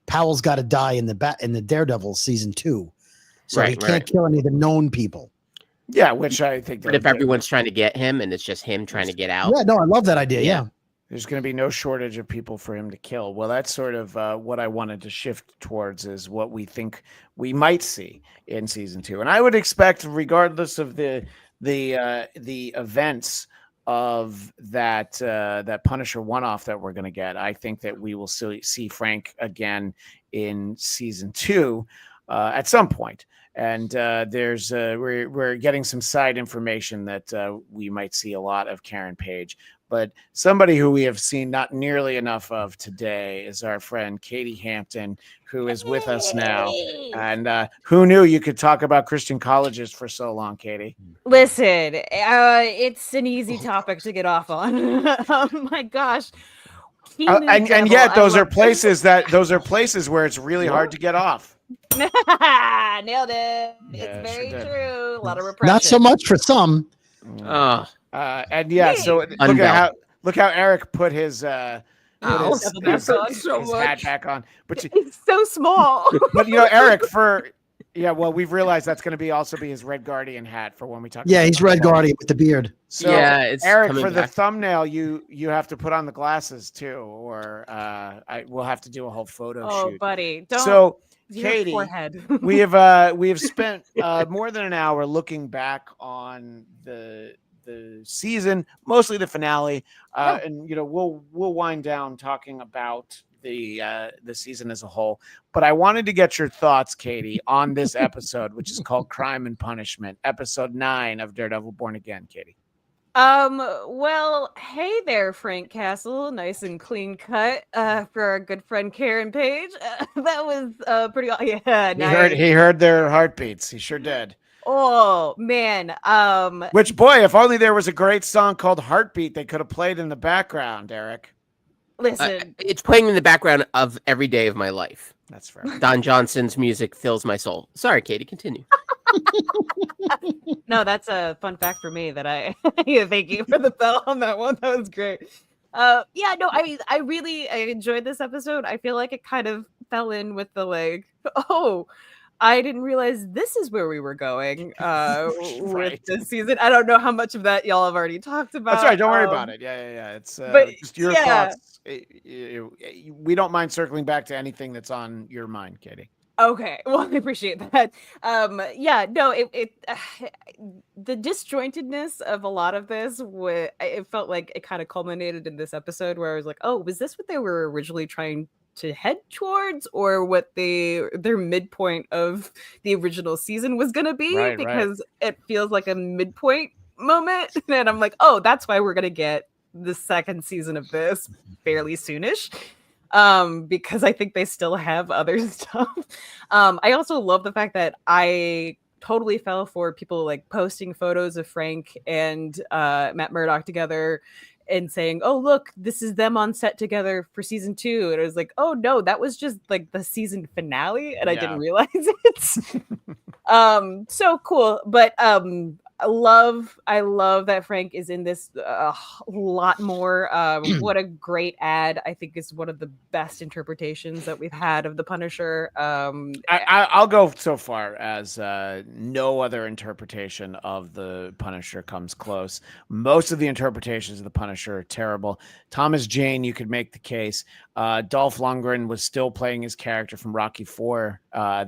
Powell's got to die in the Daredevil season 2, so he can't kill any of the known people. Yeah, which I think. But if everyone's trying to get him, and it's just him trying to get out. Yeah, no, I love that idea. Yeah. There's going to be no shortage of people for him to kill. Well, that's sort of what I wanted to shift towards, is what we think we might see in season 2. And I would expect, regardless of the events of that Punisher one-off that we're going to get, I think that we will see Frank again in season 2 at some point. And we're getting some side information that we might see a lot of Karen Page. But somebody who we have seen not nearly enough of today is our friend Katie Hampton, who is with us now. And who knew you could talk about Christian colleges for so long, Katie? Listen, it's an easy topic to get off on. Oh my gosh. And yet those are places where it's really hard to get off. Nailed it. It's very true. A lot of repression. Not so much for some. And yeah, so look how Eric put his hat back on. But it's so small. But Eric, we've realized that's going to also be his Red Guardian hat for when we talk. Yeah, he's Red Guardian with the beard. So Eric, for the thumbnail, you have to put on the glasses too, or we'll have to do a whole photo shoot. Oh, buddy, don't. So Katie, we have spent more than an hour looking back on the season, mostly the finale, and we'll wind down talking about the season as a whole. But I wanted to get your thoughts, Katie, on this episode, which is called Crime and Punishment, episode 9 of Daredevil Born Again. Katie. Well, hey there, Frank Castle. Nice and clean cut for our good friend Karen Page. That was pretty. Yeah, nice. He heard their heartbeats. He sure did. Oh man. Which, boy, if only there was a great song called Heartbeat they could have played in the background, Eric. Listen, it's playing in the background of every day of my life. That's fair. Don Johnson's music fills my soul. Sorry, Katie, continue. No, that's a fun fact for me that I thank you for the bell on that one. That was great. I enjoyed this episode. I feel like it kind of fell in with the I didn't realize this is where we were going with this season. I don't know how much of that y'all have already talked about. That's right. Don't worry about it. Yeah. It's just your thoughts. We don't mind circling back to anything that's on your mind, Katie. Okay. Well, I appreciate that. The disjointedness of a lot of this, it felt like it kind of culminated in this episode where I was like, oh, was this what they were originally trying to head towards, or what their midpoint of the original season was going to be? Because it feels like a midpoint moment. And I'm like, oh, that's why we're going to get the second season of this fairly soonish. Because I think they still have other stuff. I also love the fact that I totally fell for people like posting photos of Frank and Matt Murdock together and saying, oh, look, this is them on set together for season 2. And it was like, oh no, that was just like the season finale. And I didn't realize it. So cool. But I love that Frank is in this a lot more. What a great ad. I think is one of the best interpretations that we've had of the Punisher. I'll go so far as no other interpretation of the Punisher comes close. Most of the interpretations of the Punisher are terrible. Thomas Jane, you could make the case. Dolph Lundgren was still playing his character from Rocky IV.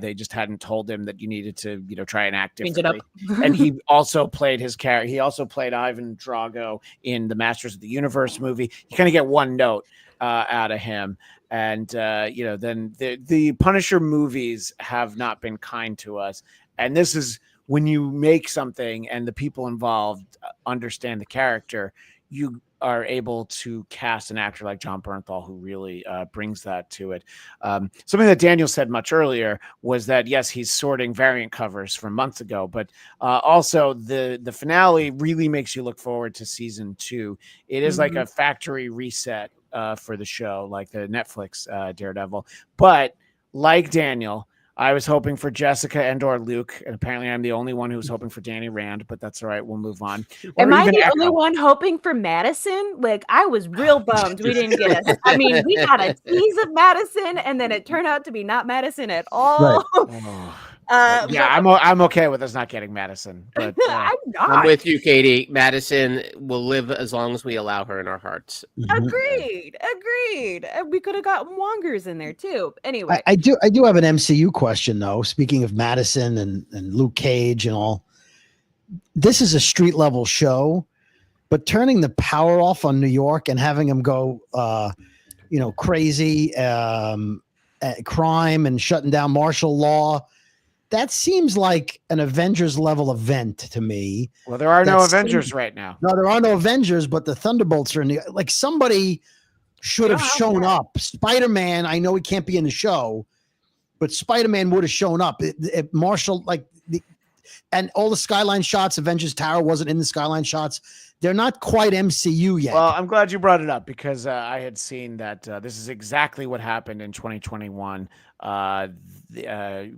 They just hadn't told him that you needed to, try and act differently. And he also played his character. He also played Ivan Drago in the Masters of the Universe movie. You kind of get one note out of him. And, then the Punisher movies have not been kind to us. And this is when you make something and the people involved understand the character, you are able to cast an actor like John Bernthal who really brings that to it. Something that Daniel said much earlier was that, yes, he's sorting variant covers from months ago, but also the finale really makes you look forward to season 2. It is like a factory reset for the show, like the Netflix Daredevil. But like Daniel, I was hoping for Jessica and/or Luke, and apparently I'm the only one who was hoping for Danny Rand, but that's all right. We'll move on. Am I the only one hoping for Madison? Like, I was real bummed we didn't get us. I mean, we got a tease of Madison, and then it turned out to be not Madison at all. Right. I'm okay with us not getting Madison. But I'm not. I'm with you, Katie. Madison will live as long as we allow her in our hearts. Agreed. We could have gotten Wongers in there too. Anyway, I do have an MCU question though. Speaking of Madison and Luke Cage and all, this is a street level show, but turning the power off on New York and having them go, crazy, crime and shutting down martial law. That seems like an Avengers level event to me. Well, there are no Avengers right now. No, there are no Avengers, but the Thunderbolts are in the, like somebody should have shown up. Spider-Man, I know he can't be in the show, but Spider-Man would have shown up. If Marshall, and all the skyline shots, Avengers Tower wasn't in the skyline shots. They're not quite MCU yet. Well, I'm glad you brought it up because I had seen that this is exactly what happened in 2021.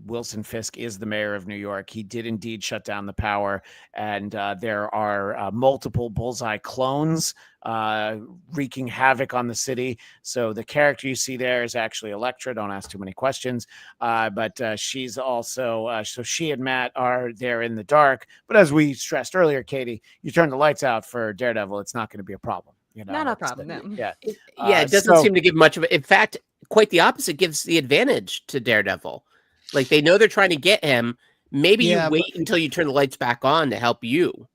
Wilson Fisk is the mayor of New York. He did indeed shut down the power, and there are multiple Bullseye clones wreaking havoc on the city. So the character you see there is actually Elektra. Don't ask too many questions. But she's also, so she and Matt are there in the dark. But as we stressed earlier, Katie, you turn the lights out for Daredevil, it's not going to be a problem. Not a problem. No. Yeah. It doesn't seem to give much of it. In fact, quite the opposite gives the advantage to Daredevil. Like they know they're trying to get him. Maybe you wait until you turn the lights back on to help you.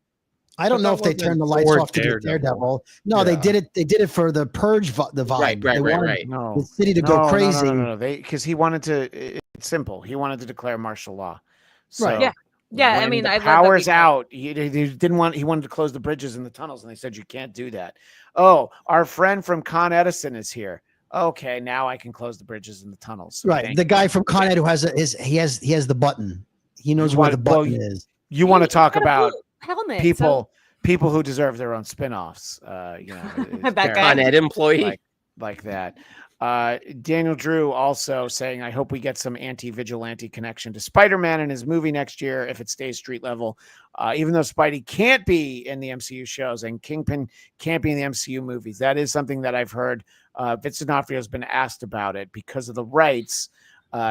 I don't know if they turned the lights off to get Daredevil. No, they did it. They did it for the purge, the vibe. Right. No, the city to go crazy. No. Because he wanted to. It's simple. He wanted to declare martial law. So right. Yeah. I mean, the power's out. He didn't want. He wanted to close the bridges and the tunnels, and they said you can't do that. Oh, our friend from Con Edison is here. Okay, now I can close the bridges and the tunnels. Right. The guy from Con Ed who has he has the button. He knows where the button is. You want to talk about helmet, people who deserve their own spin-offs. That Con Ed employee like that. Daniel Drew also saying, I hope we get some anti-vigilante connection to Spider-Man in his movie next year if it stays street level. Even though Spidey can't be in the MCU shows and Kingpin can't be in the MCU movies. That is something that I've heard. Vincent D'Onofrio has been asked about it because of the rights.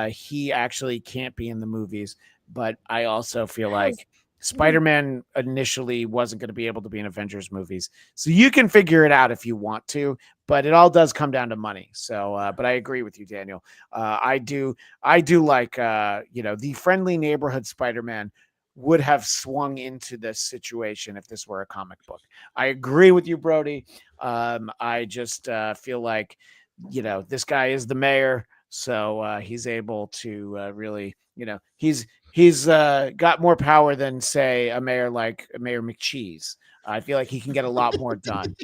He actually can't be in the movies. But I also feel like Spider-Man initially wasn't going to be able to be in Avengers movies. So you can figure it out if you want to, but it all does come down to money. So, but I agree with you, Daniel. I do like, the friendly neighborhood Spider-Man would have swung into this situation if this were a comic book. I agree with you, Brody. I just feel like, this guy is the mayor. So he's able to really, he's got more power than, say, a mayor like Mayor McCheese. I feel like he can get a lot more done.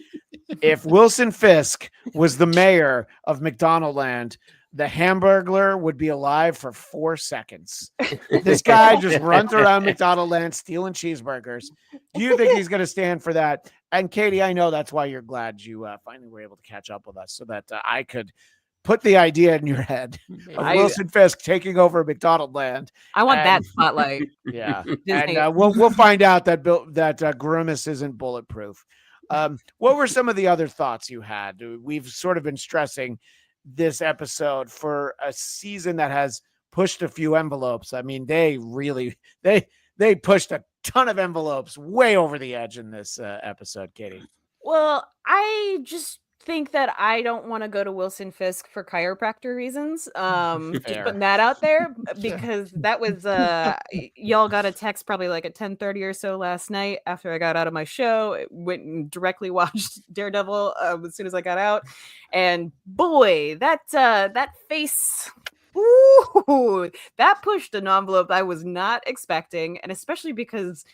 If Wilson Fisk was the mayor of McDonaldland, the Hamburglar would be alive for 4 seconds. This guy just runs around McDonaldland stealing cheeseburgers. Do you think he's going to stand for that? And Katie, I know that's why you're glad you finally were able to catch up with us so that I could put the idea in your head of Wilson Fisk taking over McDonaldland. I want that spotlight. Yeah. And we'll find out that Grimace isn't bulletproof. What were some of the other thoughts you had? We've sort of been stressing this episode for a season that has pushed a few envelopes. I mean, they pushed a ton of envelopes way over the edge in this episode, Katie. Well, I just think that I don't want to go to Wilson Fisk for chiropractor reasons. Just putting that out there, because that was y'all got a text probably like at 10:30 or so last night after I got out of my show. It went and directly watched Daredevil as soon as I got out, and boy, that face. Ooh, that pushed an envelope I was not expecting, and especially because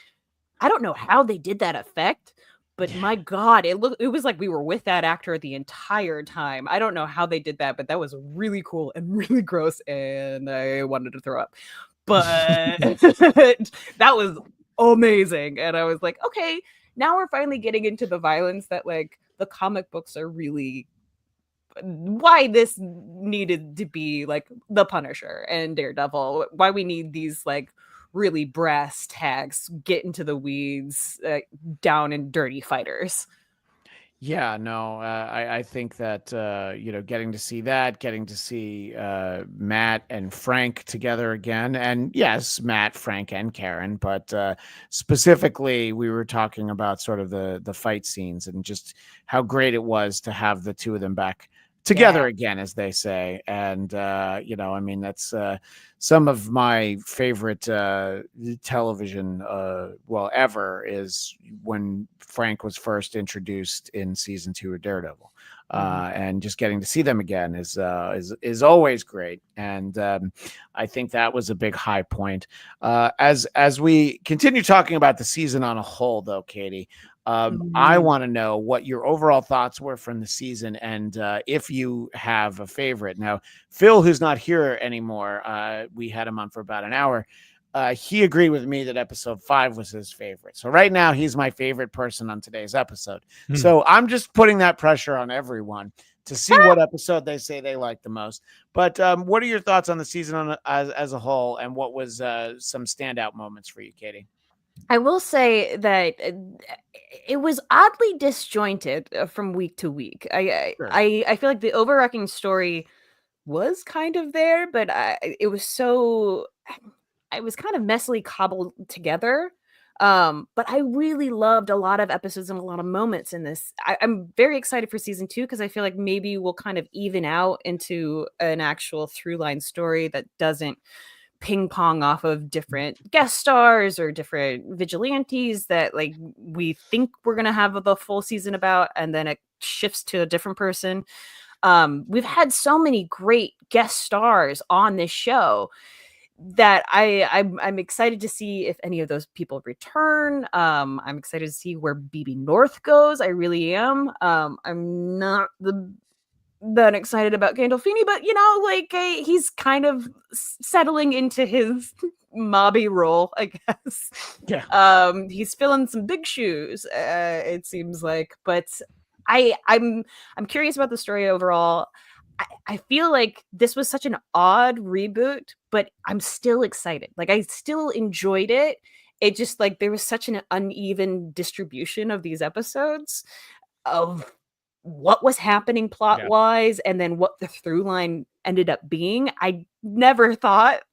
I don't know how they did that effect. But my God, it was like we were with that actor the entire time. I don't know how they did that, but that was really cool and really gross, and I wanted to throw up. But that was amazing. And I was like, okay, now we're finally getting into the violence that like the comic books are really why this needed to be like the Punisher and Daredevil, why we need these like really brass tacks, get into the weeds, down and dirty fighters. Yeah, no, I think that, getting to see that, getting to see Matt and Frank together again, and yes, Matt, Frank, and Karen, but specifically, we were talking about sort of the fight scenes and just how great it was to have the two of them back together again, as they say. And, I mean, that's some of my favorite television, ever, is when Frank was first introduced in season 2 of Daredevil. And just getting to see them again is always great. And I think that was a big high point. As we continue talking about the season on a whole, though, Katie, I want to know what your overall thoughts were from the season, and if you have a favorite. Now, Phil, who's not here anymore, we had him on for about an hour. He agreed with me that episode 5 was his favorite. So right now, he's my favorite person on today's episode. So I'm just putting that pressure on everyone to see what episode they say they like the most. But what are your thoughts on the season as a whole, and what was some standout moments for you, Katie? I will say that it was oddly disjointed from week to week. I feel like the overarching story was kind of there, but it was kind of messily cobbled together. But I really loved a lot of episodes and a lot of moments in this. I'm very excited for season 2 because I feel like maybe we'll kind of even out into an actual through line story that doesn't ping pong off of different guest stars or different vigilantes that like we think we're going to have the full season about, and then it shifts to a different person. We've had so many great guest stars on this show that I'm excited to see if any of those people return. I'm excited to see where BB North goes. I really am. I'm not that excited about Gandolfini, but he's kind of settling into his mobby role, I guess. Yeah. He's filling some big shoes, it seems like. But I'm curious about the story overall. I feel like this was such an odd reboot, but I'm still excited. Like I still enjoyed it. It just like there was such an uneven distribution of these episodes of what was happening plot wise, and then what the through line ended up being. I never thought.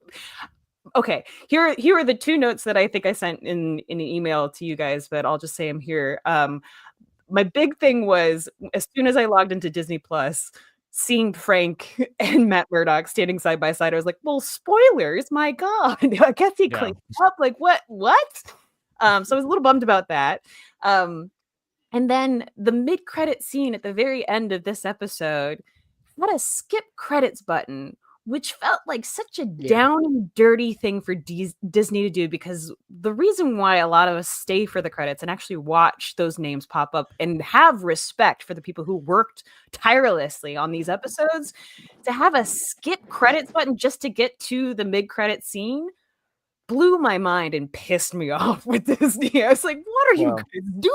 Okay, here are the 2 notes that I think I sent in an email to you guys, but I'll just say them here. My big thing was as soon as I logged into Disney Plus, seeing Frank and Matt Murdock standing side by side, I was like, well, spoilers, my God. I guess he cleaned up. Like, what? So I was a little bummed about that. And then the mid-credit scene at the very end of this episode had a skip credits button which felt like such a down and dirty thing for Disney to do, because the reason why a lot of us stay for the credits and actually watch those names pop up and have respect for the people who worked tirelessly on these episodes, to have a skip credits button just to get to the mid-credit scene blew my mind and pissed me off with Disney. I was like, what are you guys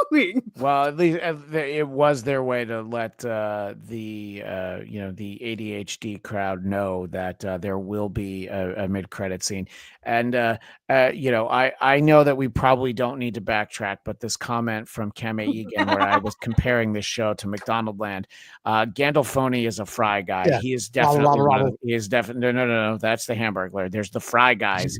doing? Well, at least it was their way to let the ADHD crowd know that there will be a mid-credit scene. And I know that we probably don't need to backtrack, but this comment from Kame Egan where I was comparing this show to McDonaldland, Gandolfoni is a fry guy. Yeah. He is definitely he is definitely no, that's the Hamburglar. There's the fry guys.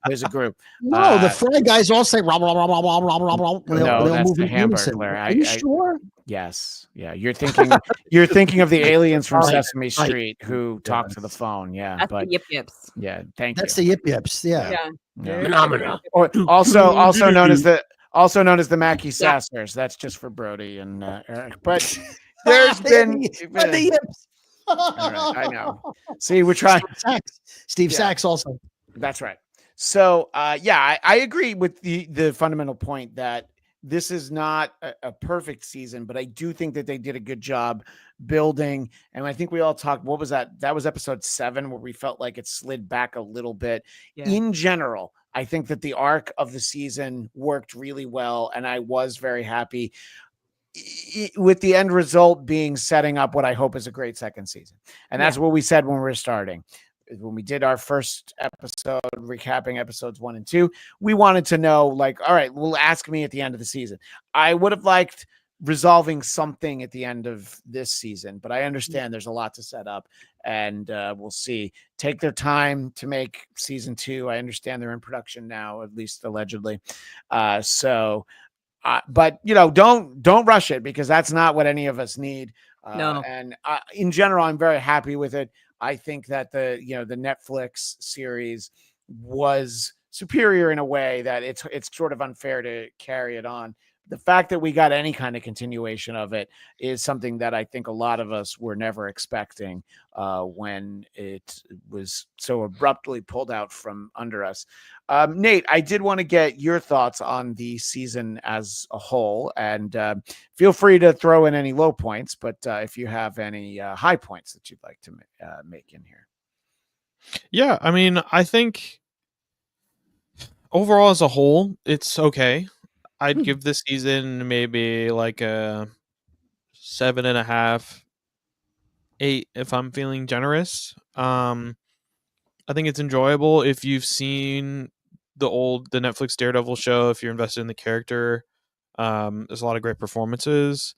There's a group. No, the fry guys all say rob, rob, rob, rob, rob, rob, rob, rob. No, that's the Hamburglar. Are you sure? Yes. Yeah. You're thinking of the aliens from Sesame Street who talk to the phone. Yeah. That's but the Yip Yips. yeah, That's the Yip Yips. Yeah. Phenomena. Or also known as the Mackie Sassers. That's just for Brody and Eric. But there's been the Yips. All right, I know. See, we're trying. Steve Sachs also. That's right. So, I agree with the fundamental point that this is not a perfect season, but I do think that they did a good job building. And I think we all talked, what was that? That was episode 7 where we felt like it slid back a little bit. Yeah. In general, I think that the arc of the season worked really well. And I was very happy with the end result being setting up what I hope is a great second season. And that's what we said when we were starting. When we did our first episode, recapping episodes 1 and 2, we wanted to know, like, all right, well, ask me at the end of the season. I would have liked resolving something at the end of this season, but I understand there's a lot to set up, and we'll see. Take their time to make season 2. I understand they're in production now, at least allegedly. But don't rush it, because that's not what any of us need. No. And in general, I'm very happy with it. I think that the Netflix series was superior in a way that it's sort of unfair to carry it on. The fact that we got any kind of continuation of it is something that I think a lot of us were never expecting when it was so abruptly pulled out from under us. Nate, I did want to get your thoughts on the season as a whole, and feel free to throw in any low points, but if you have any high points that you'd like to make in here. Yeah, I mean, I think overall as a whole, it's okay. I'd give this season maybe like a 7.5, 8 if I'm feeling generous. I think it's enjoyable if you've seen the Netflix Daredevil show. If you're invested in the character, there's a lot of great performances.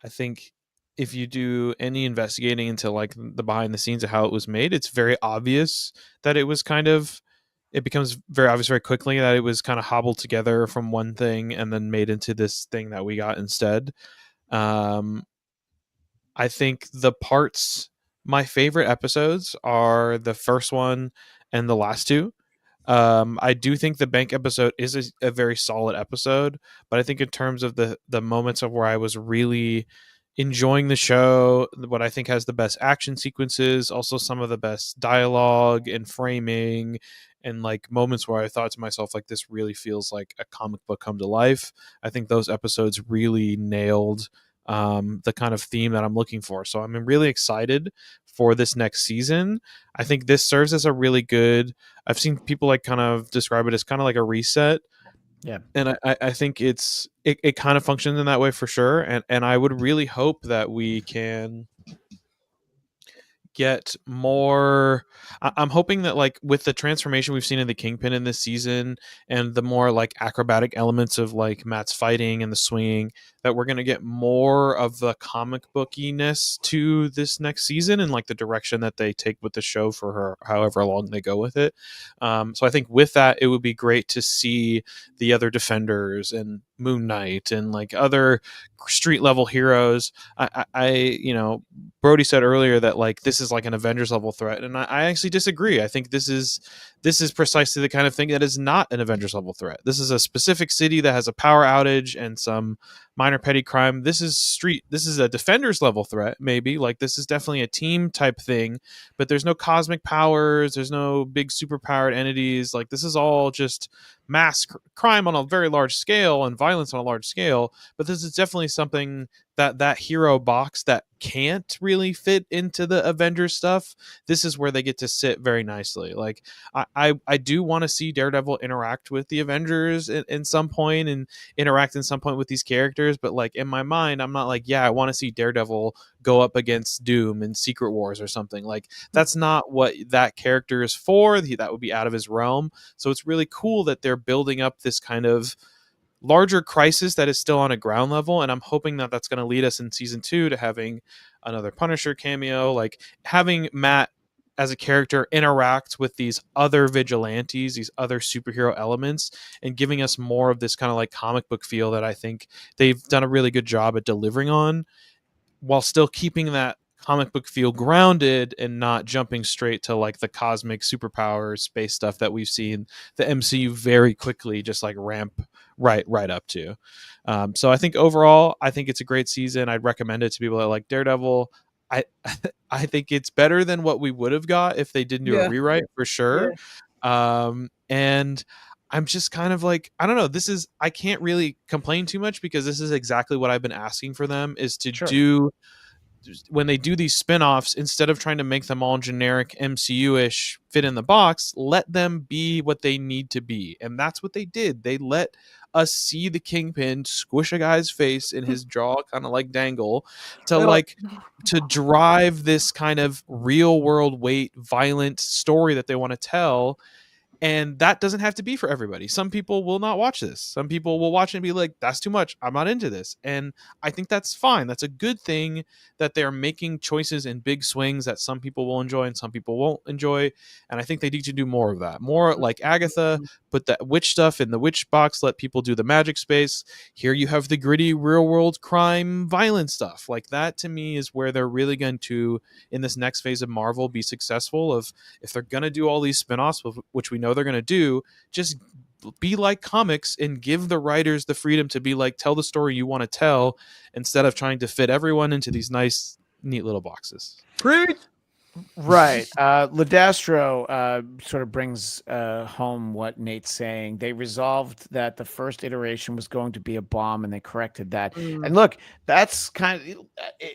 I think if you do any investigating into like the behind the scenes of how it was made, it's very obvious that it becomes very obvious very quickly that it was kind of hobbled together from one thing and then made into this thing that we got instead. I think my favorite episodes are the first one and the last 2. I do think the bank episode is a very solid episode, but I think in terms of the moments of where I was really enjoying the show, what I think has the best action sequences, also some of the best dialogue and framing, and like moments where I thought to myself, like, this really feels like a comic book come to life. I think those episodes really nailed the kind of theme that I'm looking for. So I'm really excited for this next season. I think this serves as a really good, I've seen people like kind of describe it as kind of like a reset. Yeah. And I think it kind of functions in that way for sure. And I would really hope that we can get more. I'm hoping that like with the transformation we've seen in the Kingpin in this season and the more like acrobatic elements of like Matt's fighting and the swinging, that we're going to get more of the comic bookiness to this next season and like the direction that they take with the show for her, however long they go with it. So I think with that, it would be great to see the other Defenders and Moon Knight and like other street level heroes. Brody said earlier that like this is like an Avengers level threat, and I actually disagree. I think this is precisely the kind of thing that is not an Avengers level threat. This is a specific city that has a power outage and some minor petty crime. This is a Defenders level threat, maybe. Like this is definitely a team type thing, but there's no cosmic powers, there's no big superpowered entities. Like this is all just mass crime on a very large scale and violence on a large scale. But this is definitely something that hero box that can't really fit into the Avengers stuff. This is where they get to sit very nicely. Like I do want to see Daredevil interact with the Avengers in some point and interact in some point with these characters, but like in my mind I'm not like, yeah, I want to see Daredevil go up against Doom in Secret Wars or something. Like that's not what that character is for. That would be out of his realm. So it's really cool that they're building up this kind of larger crisis that is still on a ground level, and I'm hoping that that's going to lead us in season 2 to having another Punisher cameo, like having Matt as a character interact with these other vigilantes, these other superhero elements, and giving us more of this kind of like comic book feel that I think they've done a really good job at delivering on, while still keeping that comic book feel grounded and not jumping straight to like the cosmic superpower space stuff that we've seen the MCU very quickly just like ramp right up to. So I think overall, I think it's a great season. I'd recommend it to people that like Daredevil. I think it's better than what we would have got if they didn't do a rewrite for sure. And I'm just kind of like, I don't know. I can't really complain too much because this is exactly what I've been asking for them is to do when they do these spin-offs, instead of trying to make them all generic MCU-ish fit in the box, let them be what they need to be. And that's what they did. They let us see the Kingpin squish a guy's face in his jaw, kind of like dangle, to drive this kind of real world weight, violent story that they want to tell. And that doesn't have to be for everybody. Some people will not watch this. Some people will watch it and be like, that's too much. I'm not into this. And I think that's fine. That's a good thing that they're making choices in big swings that some people will enjoy and some people won't enjoy. And I think they need to do more of that. More like Agatha, put that witch stuff in the witch box, let people do the magic space. Here you have the gritty real world crime violence stuff. Like that to me is where they're really going to, in this next phase of Marvel, be successful. Of if they're going to do all these spinoffs, which we know they're going to do, just be like comics and give the writers the freedom to be like, tell the story you want to tell instead of trying to fit everyone into these nice, neat little boxes. Right. Ladastro sort of brings home what Nate's saying. They resolved that the first iteration was going to be a bomb and they corrected that. And look, that's kind of,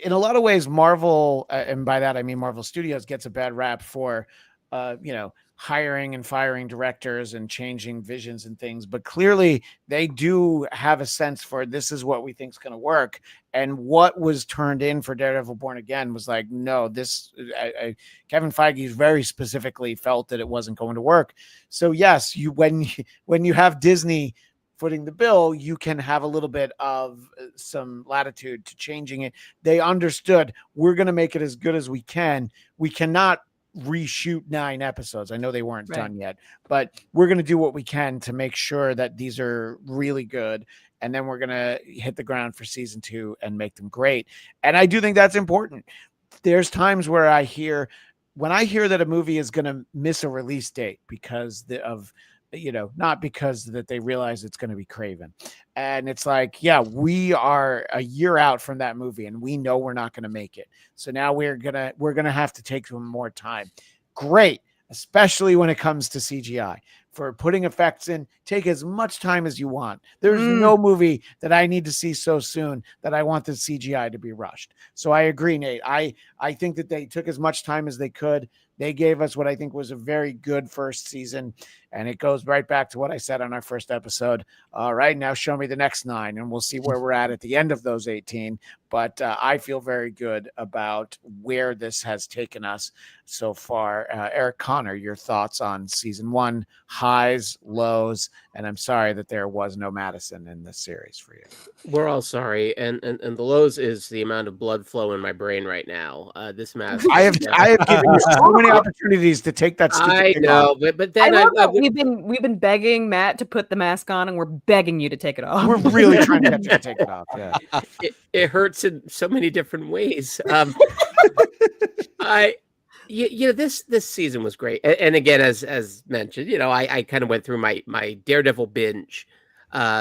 in a lot of ways, Marvel, and by that I mean Marvel Studios, gets a bad rap for, hiring and firing directors and changing visions and things, but clearly they do have a sense for this is what we think is going to work. And what was turned in for Daredevil Born Again was like, no, Kevin Feige very specifically felt that it wasn't going to work. So yes, when you have Disney footing the bill, you can have a little bit of some latitude to changing it. They understood we're going to make it as good as we can. We cannot reshoot 9 episodes. I know they weren't done yet, but we're going to do what we can to make sure that these are really good. And then we're going to hit the ground for season 2 and make them great. And I do think that's important. There's times where when I hear that a movie is going to miss a release date because not because that they realize it's going to be Craven. And it's like, yeah, we are a year out from that movie and we know we're not going to make it. So now we're going to have to take some more time. Great. Especially when it comes to CGI. For putting effects in, take as much time as you want. There's no movie that I need to see so soon that I want the CGI to be rushed. So I agree, Nate. I think that they took as much time as they could. They gave us what I think was a very good first season. And it goes right back to what I said on our first episode. All right, now show me the next 9 and we'll see where we're at the end of those 18. But I feel very good about where this has taken us. so far. Eric, Conner, your thoughts on season 1, highs, lows, and I'm sorry that there was no Madison in this series for you. We're all sorry, and the lows is the amount of blood flow in my brain right now. This mask. I have given you so many opportunities to take that stupid I thing know, off. but then we've been begging Matt to put the mask on, and we're begging you to take it off. We're really trying to get you to take it off. Yeah. It hurts in so many different ways. This season was great, and again, as mentioned, I kind of went through my Daredevil binge,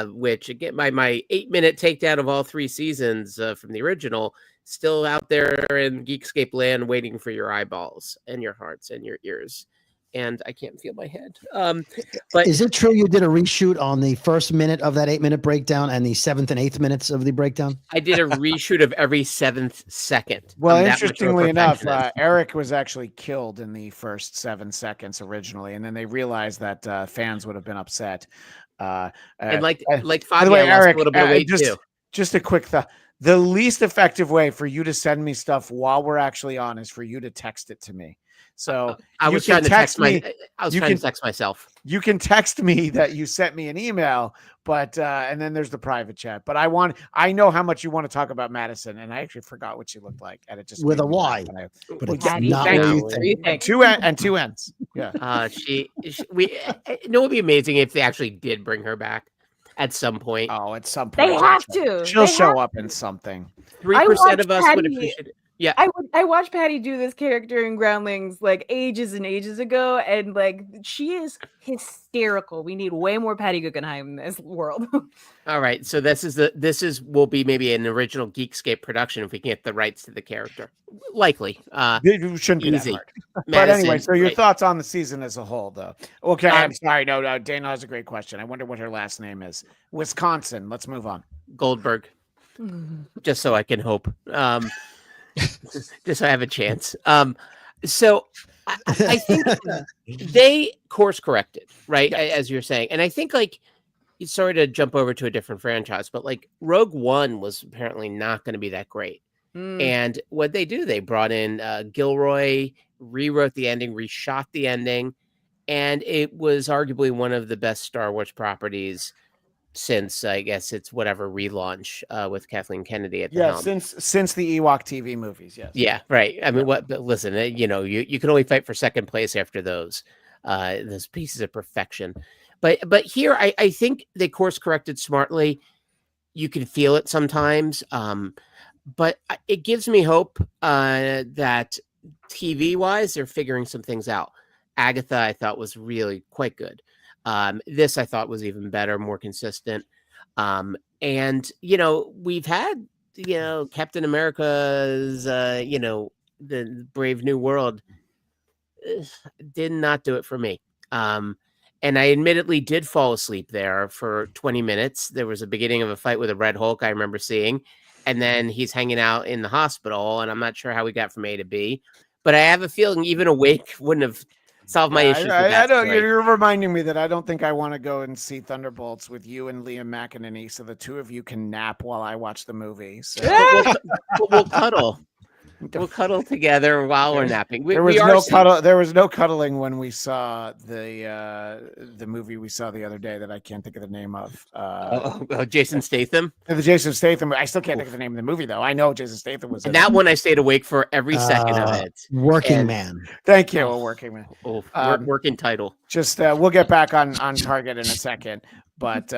which again, my 8-minute takedown of all 3 seasons from the original, still out there in Geekscape land, waiting for your eyeballs and your hearts and your ears. And I can't feel my head. But is it true you did a reshoot on the first minute of that 8-minute breakdown and the 7th and 8th minutes of the breakdown? I did a reshoot of every 7th second. Well, interestingly enough, Eric was actually killed in the first 7 seconds originally, and then they realized that fans would have been upset. And like by the way, Eric, a little bit of weight too. Just a quick thought. The least effective way for you to send me stuff while we're actually on is for you to text it to me. So I was trying to text myself. You can text me that you sent me an email, but and then there's the private chat. But I know how much you want to talk about Madison, and I actually forgot what she looked like, and it just with a Y. But it's not what you think. And two ends. Yeah. We it would be amazing if they actually did bring her back at some point. Oh, at some point they have to. She'll show up in something. 3% of us would appreciate it. Yeah, I watched Patty do this character in Groundlings like ages and ages ago, and like she is hysterical. We need way more Patty Guggenheim in this world. All right, so will be maybe an original Geekscape production if we can get the rights to the character. Likely, it shouldn't be that hard. But anyway, so your thoughts on the season as a whole, though? Okay, I'm sorry. No, Dana has a great question. I wonder what her last name is. Wisconsin. Let's move on. Goldberg. Just so I can hope. Just so I have a chance. So I think they course corrected, right? As you're saying. And I think sorry to jump over to a different franchise, but like Rogue One was apparently not going to be that great. And what they do, they brought in Gilroy, rewrote the ending, reshot the ending. And it was arguably one of the best Star Wars properties since I guess it's whatever relaunch with Kathleen Kennedy at the helm. Since the Ewok TV movies, yes. Yeah, right. I mean, but listen, you can only fight for second place after those pieces of perfection. But here, I think they course corrected smartly. You can feel it sometimes, but it gives me hope that TV wise, they're figuring some things out. Agatha, I thought, was really quite good. This I thought was even better, more consistent. And we've had Captain America's the Brave New World did not do it for me. And I admittedly did fall asleep there for 20 minutes. There was a beginning of a fight with a Red Hulk I remember seeing, and then he's hanging out in the hospital, and I'm not sure how we got from A to B, but I have a feeling even awake wouldn't have solve my issues. I don't. You're reminding me that I don't think I want to go and see Thunderbolts with you and Liam McEnany, so the two of you can nap while I watch the movie. So. We'll cuddle. We'll cuddle together while we're napping. There was no cuddling when we saw the movie we saw the other day that I can't think of the name of. Jason Statham. The Jason Statham. I still can't think of the name of the movie though. I know Jason Statham was. And that one I stayed awake for every second of it. Working Man. Thank you, Working Man. Working title. Just we'll get back on target in a second. But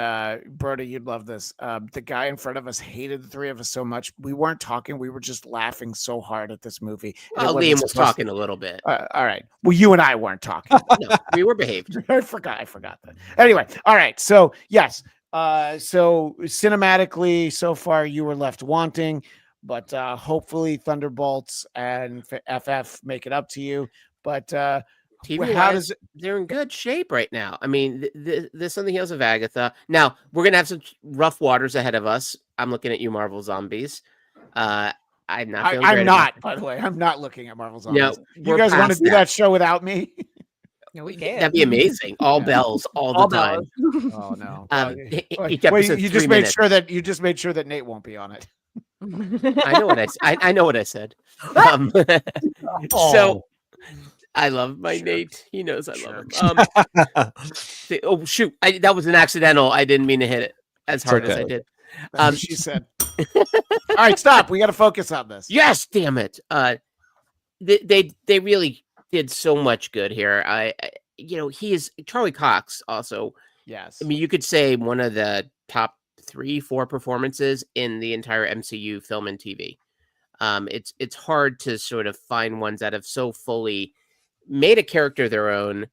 Brody, you'd love this. The guy in front of us hated the three of us so much. We weren't talking. We were just laughing so hard at this movie. Well, Liam was talking a little bit. All right. Well, you and I weren't talking. No, we were behaved. I forgot that. Anyway. All right. So yes. So cinematically, so far you were left wanting, but hopefully Thunderbolts and FF make it up to you. But TV they're in good shape right now. I mean, this on the heels of Agatha. Now we're gonna have some rough waters ahead of us. I'm looking at you, Marvel Zombies. I'm not. I'm not. By the way, I'm not looking at Marvel Zombies. No, you guys want to do that show without me? No, we can. That'd be amazing. All bells, all the time. Oh no! You just made sure that Nate won't be on it. I know what I said. So. I love my Sure. Nate. He knows I Sure. love him. Oh shoot! That was an accidental. I didn't mean to hit it as hard as okay. I did. That's what she said. All right, stop. We got to focus on this. Yes, damn it. They really did so much good here. He is Charlie Cox also. Yes. I mean, you could say one of the top 3-4 performances in the entire MCU film and TV. It's hard to sort of find ones that have so fully made a character their own,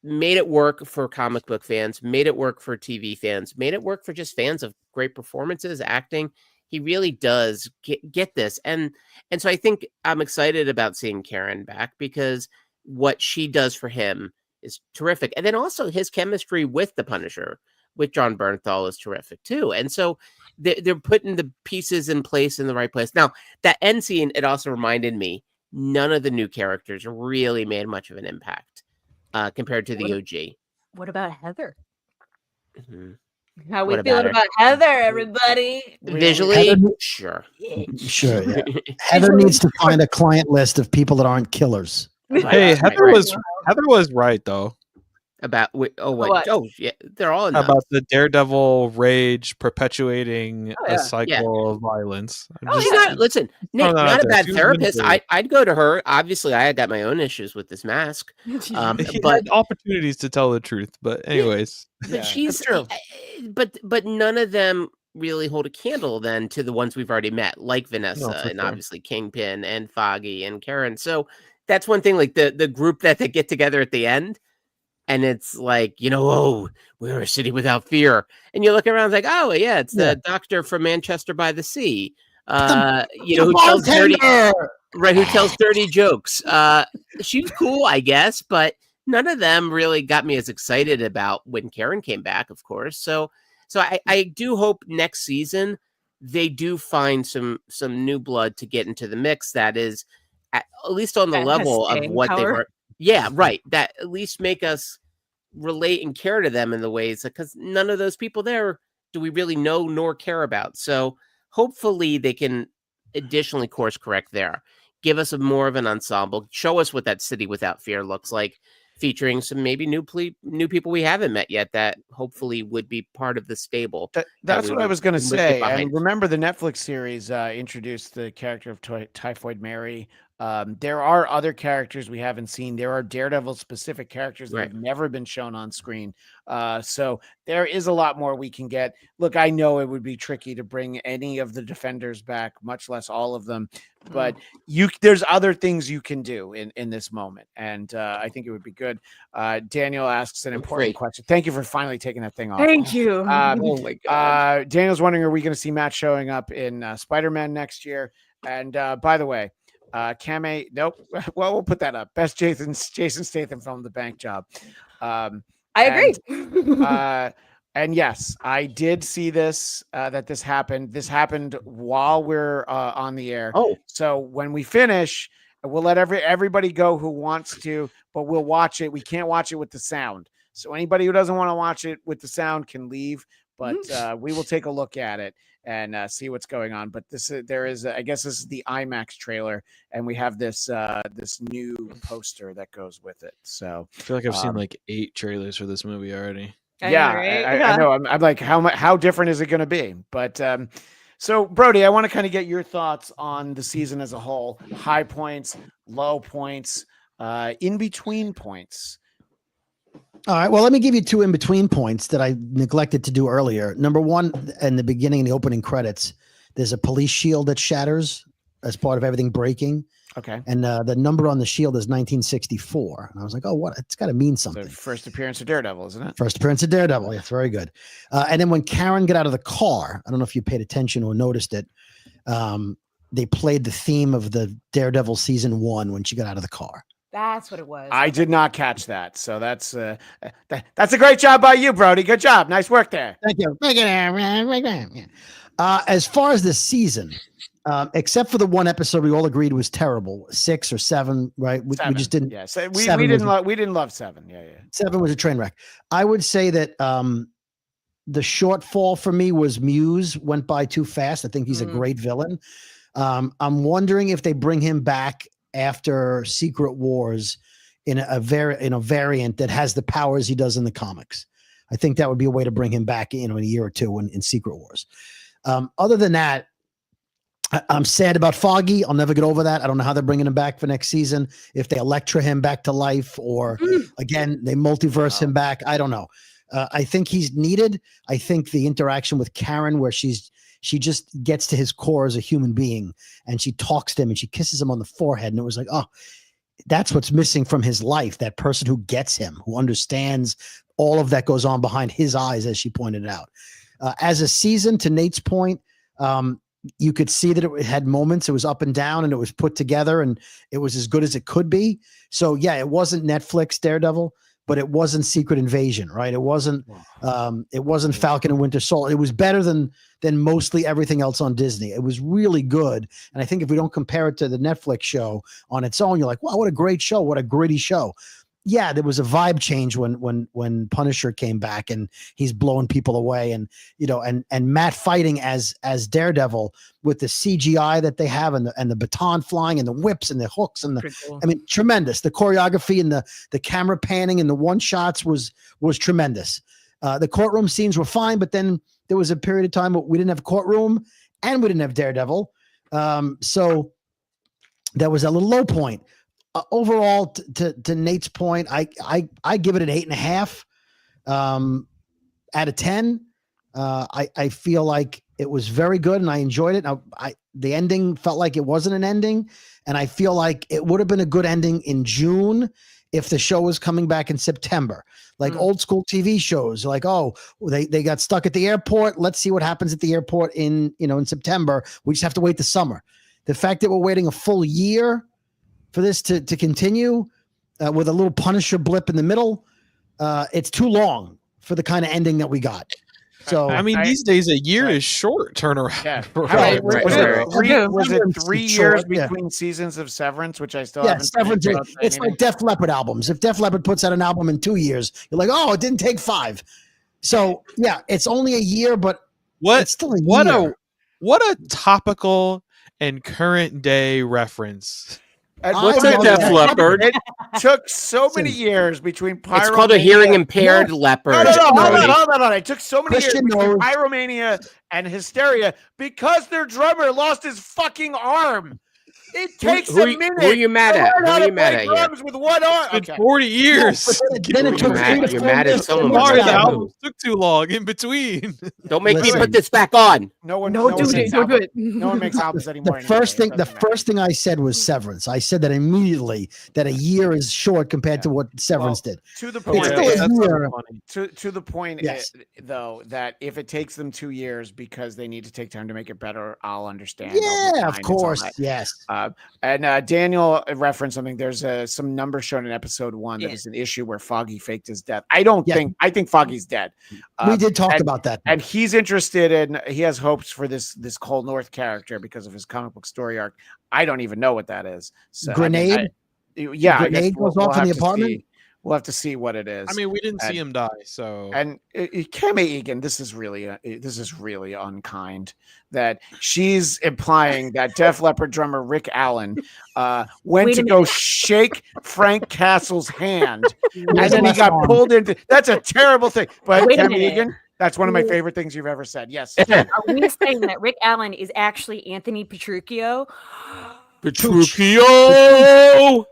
made it work for comic book fans, made it work for TV fans, made it work for just fans of great performances, acting. He really does get this. And so I think I'm excited about seeing Karen back because what she does for him is terrific. And then also his chemistry with the Punisher, with John Bernthal, is terrific too. And so they're putting the pieces in place in the right place. Now, that end scene, it also reminded me, none of the new characters really made much of an impact compared to the OG. What about Heather? Mm-hmm. How we What feeling about about Heather, everybody? Visually, Heather- sure. Sure. Yeah. Heather needs to find a client list of people that aren't killers. Hey, Heather was right though About what? What? Oh, yeah, they're all enough. about the Daredevil rage perpetuating yeah. a cycle of violence. She's not. Listen, Nick, that out not a there. bad She was therapist. really I'd go to her. Obviously, I got my own issues with this mask. He But had opportunities to tell the truth, but anyways, but she's true. But none of them really hold a candle then to the ones we've already met, like Vanessa and sure. obviously Kingpin and Foggy and Karen. So that's one thing. Like the group that they get together at the end. And it's like, oh, we're a city without fear. And you look around like, oh, yeah, it's the doctor from Manchester by the Sea. Who tells dirty jokes. She was cool, I guess, but none of them really got me as excited about when Karen came back, of course. So I do hope next season they do find some new blood to get into the mix that is at least on the level of what they've heard. Yeah, right. That at least make us relate and care to them in the ways, because none of those people there do we really know nor care about. So hopefully they can additionally course correct there. Give us more of an ensemble. Show us what that city without fear looks like, featuring some maybe new people we haven't met yet that hopefully would be part of the stable. That's what I was going to say. And remember, the Netflix series introduced the character of Typhoid Mary. There are other characters we haven't seen. There are Daredevil specific characters that have never been shown on screen. So there is a lot more we can get. Look, I know it would be tricky to bring any of the Defenders back, much less all of them, but there's other things you can do in this moment. And I think it would be good. Daniel asks an important question. Thank you for finally taking that thing off. Thank you. Oh my God. Daniel's wondering, are we going to see Matt showing up in Spider-Man next year? And by the way, Kame, nope. Well, we'll put that up. Best Jason Statham film, The Bank Job. I agree. And yes, I did see this, that this happened. This happened while we're on the air. Oh, so when we finish, we'll let everybody go who wants to, but we'll watch it. We can't watch it with the sound. So anybody who doesn't want to watch it with the sound can leave, but we will take a look at it and see what's going on. But I guess this is the IMAX trailer, and we have this new poster that goes with it. So I feel like I've seen like 8 trailers for this movie already. I know. I'm like, how different is it going to be? But so Brody, I want to kind of get your thoughts on the season as a whole. High points, low points, in between points. All right. Well, let me give you 2 in between points that I neglected to do earlier. Number 1, in the beginning, in the opening credits, there's a police shield that shatters as part of everything breaking. Okay. And the number on the shield is 1964. And I was like, oh, what? It's got to mean something. The first appearance of Daredevil, isn't it? First appearance of Daredevil. Yes, very good. And then when Karen got out of the car, I don't know if you paid attention or noticed it. They played the theme of the Daredevil season 1 when she got out of the car. That's what it was. I did not catch that. So that's a great job by you, Brody. Good job. Nice work there. Thank you. As far as this season, except for the one episode we all agreed was terrible, 6 or 7, right? We just didn't. Yeah, so we didn't love 7. Yeah. 7 was a train wreck. I would say that the shortfall for me was Muse went by too fast. I think he's a great villain. I'm wondering if they bring him back after Secret Wars in a variant that has the powers he does in the comics. I think that would be a way to bring him back, in a year or two in Secret Wars. Other than that, I'm sad about Foggy. I'll never get over that. I don't know how they're bringing him back for next season. If they Elektra him back to life, or again they multiverse him back, I don't know. I think he's needed. I think the interaction with Karen, where she just gets to his core as a human being, and she talks to him and she kisses him on the forehead, and it was like, oh, that's what's missing from his life. That person who gets him, who understands all of that goes on behind his eyes, as she pointed out. As a season, to Nate's point, you could see that it had moments. It was up and down, and it was put together, and it was as good as it could be. So yeah, it wasn't Netflix Daredevil, but it wasn't Secret Invasion, right? It wasn't Falcon and Winter Soldier. It was better than mostly everything else on Disney. It was really good. And I think if we don't compare it to the Netflix show on its own, you're like, wow, what a great show. What a gritty show. Yeah, there was a vibe change when Punisher came back and he's blowing people away, and and Matt fighting as Daredevil with the CGI that they have, and the baton flying and the whips and the hooks and Cool. I mean, tremendous. The choreography and the camera panning and the one shots was tremendous. The courtroom scenes were fine, but then there was a period of time where we didn't have courtroom and we didn't have Daredevil, so that was a little low point. Overall, to Nate's point, I give it an 8.5 out of 10. I feel like it was very good and I enjoyed it. Now, the ending felt like it wasn't an ending, and I feel like it would have been a good ending in June if the show was coming back in September. Like old school TV shows, like, oh, they got stuck at the airport. Let's see what happens at the airport in September. We just have to wait the summer. The fact that we're waiting a full year for this to continue with a little Punisher blip in the middle, it's too long for the kind of ending that we got. So I mean, these days a year is short turnaround. Yeah. Right. Was it 3 Short, years between seasons of Severance, which I still Yeah, haven't Severance. finished about It's anything? like Def Leppard albums. If Def Leppard puts out an album in 2 years, you're like, oh, it didn't take 5. So yeah, it's only a year, but it's still a year. What a topical and current day reference. What's a Def Leppard? It took so many years between Pyromania. It's called a hearing impaired leopard. No, Brody. hold on. It took so many Christian years between knows. Pyromania and Hysteria because their drummer lost his fucking arm. It takes a minute. Who are you mad at? to learn Who how are to you mad play at here? drums with one arm. It's been 40 years. Then it took 3 to 4 You're mad at years. someone to with Sorry, learn the that. album took too long in between. Don't make me Listen. put this back on. No one Don't do it. No one makes albums anymore. The first thing I said was Severance. I said that immediately, that a year is short compared to what Severance did. To the It's point, still a year. to the point, Yes. though, that if it takes them 2 years because they need to take time to make it better, I'll understand. Yeah, of course. Yes. And Daniel referenced something. There's some numbers shown in episode 1 that is an issue where Foggy faked his death. I think Foggy's dead. We did talk about that. And he's interested in, he has hopes for this Cole North character because of his comic book story arc. I don't even know what that is. So, Grenade? Grenade goes off in the apartment? We'll have to see what it is. I mean, we didn't see him die, so. And Kame Egan, this is really unkind that she's implying that Def Leppard drummer Rick Allen went to go shake Frank Castle's hand, and then he got pulled into. That's a terrible thing. But Wait a Kame minute. Egan, that's one of my favorite things you've ever said. Yes. Are we saying that Rick Allen is actually Anthony Petruchio? Petruchio!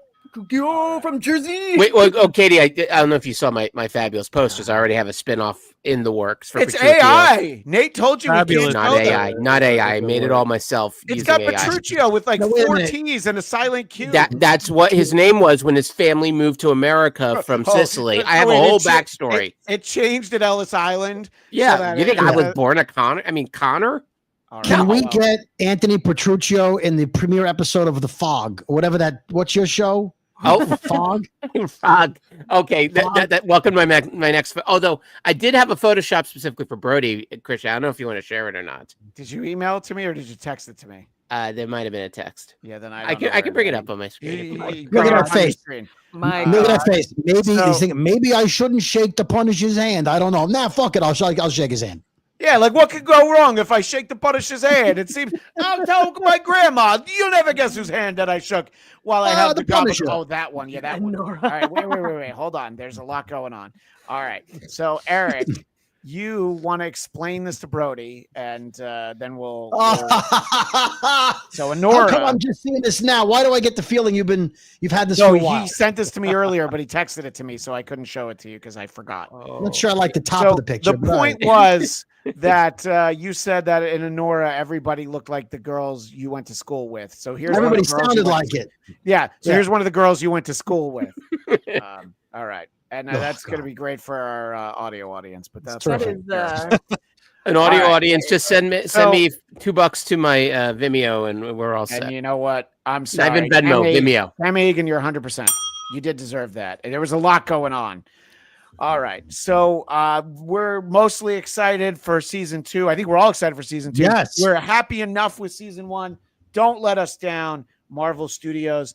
From Jersey. Wait, well, Katie, I don't know if you saw my fabulous posters. I already have a spin-off in the works for It's Petruchio. AI. Nate told you we Fabulous. can't Not spell that. AI, not AI. I made it all myself. It's using got AI. Petruchio with like No, wait a 4 minute. T's and a silent Q. That's what his name was when his family moved to America from Sicily. I have a wait, whole it cha- backstory. It changed at Ellis Island. Yeah, that you think it- I was born a Connor? I mean, Connor? All Can right, we well, get Anthony Petruchio in the premiere episode of The Fog? Whatever that, what's your show? Oh, The Fog? Fog. Okay, that welcome my next. Although I did have a Photoshop specifically for Brody, Christian. I don't know if you want to share it or not. Did you email it to me or did you text it to me? There might have been a text. Yeah, then I can bring it up on my screen. if you like. Look at that face. My Look at God. that face. Maybe So- he's thinking, maybe I shouldn't shake the Punisher's hand. I don't know. Nah, fuck it. I'll shake his hand. Yeah, like what could go wrong if I shake the Punisher's hand? It seems I'll tell my grandma. You'll never guess whose hand that I shook while I held the goblet. Oh, that one. Yeah, that one. All right, wait. Hold on. There's a lot going on. All right. So, Eric, you want to explain this to Brody, and then we'll So, Honora. How come I'm just seeing this now? Why do I get the feeling you've had this for a while? He sent this to me earlier, but he texted it to me, so I couldn't show it to you because I forgot. I'm not sure I like the top of the picture. The point was that you said that in Honora, everybody looked like the girls you went to school with. So here's everybody sounded like it. Yeah. So here's one of the girls you went to school with. All right. And that's going to be great for our audio audience, but that's an audio audience. Just send me $2 to my Vimeo, and we're all set. And you know what? I'm sorry. Not even Venmo, Vimeo. Sam Egan, you're 100%. You did deserve that. And there was a lot going on. All right. So we're mostly excited for season 2. I think we're all excited for season 2. Yes. We're happy enough with season 1. Don't let us down, Marvel Studios.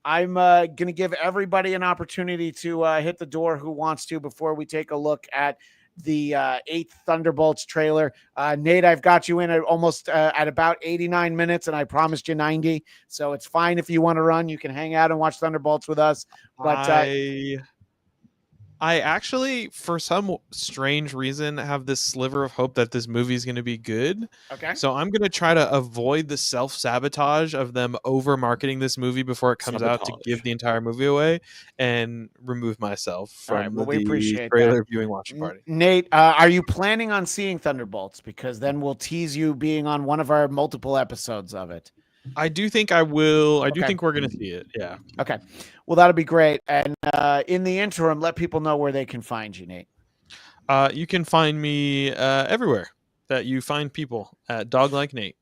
I'm going to give everybody an opportunity to hit the door who wants to before we take a look at the 8th Thunderbolts trailer. Nate, I've got you in at almost at about 89 minutes, and I promised you 90. So it's fine if you want to run. You can hang out and watch Thunderbolts with us. But I actually, for some strange reason, have this sliver of hope that this movie is going to be good. Okay. So I'm going to try to avoid the self-sabotage of them over-marketing this movie before it comes out to give the entire movie away and remove myself from the trailer viewing watch party. Nate, are you planning on seeing Thunderbolts? Because then we'll tease you being on one of our multiple episodes of it. I do think I will. I do think we're going to see it. Yeah. Okay. Well, that'll be great. And in the interim, let people know where they can find you, Nate. You can find me everywhere that you find people at Dog Like Nate.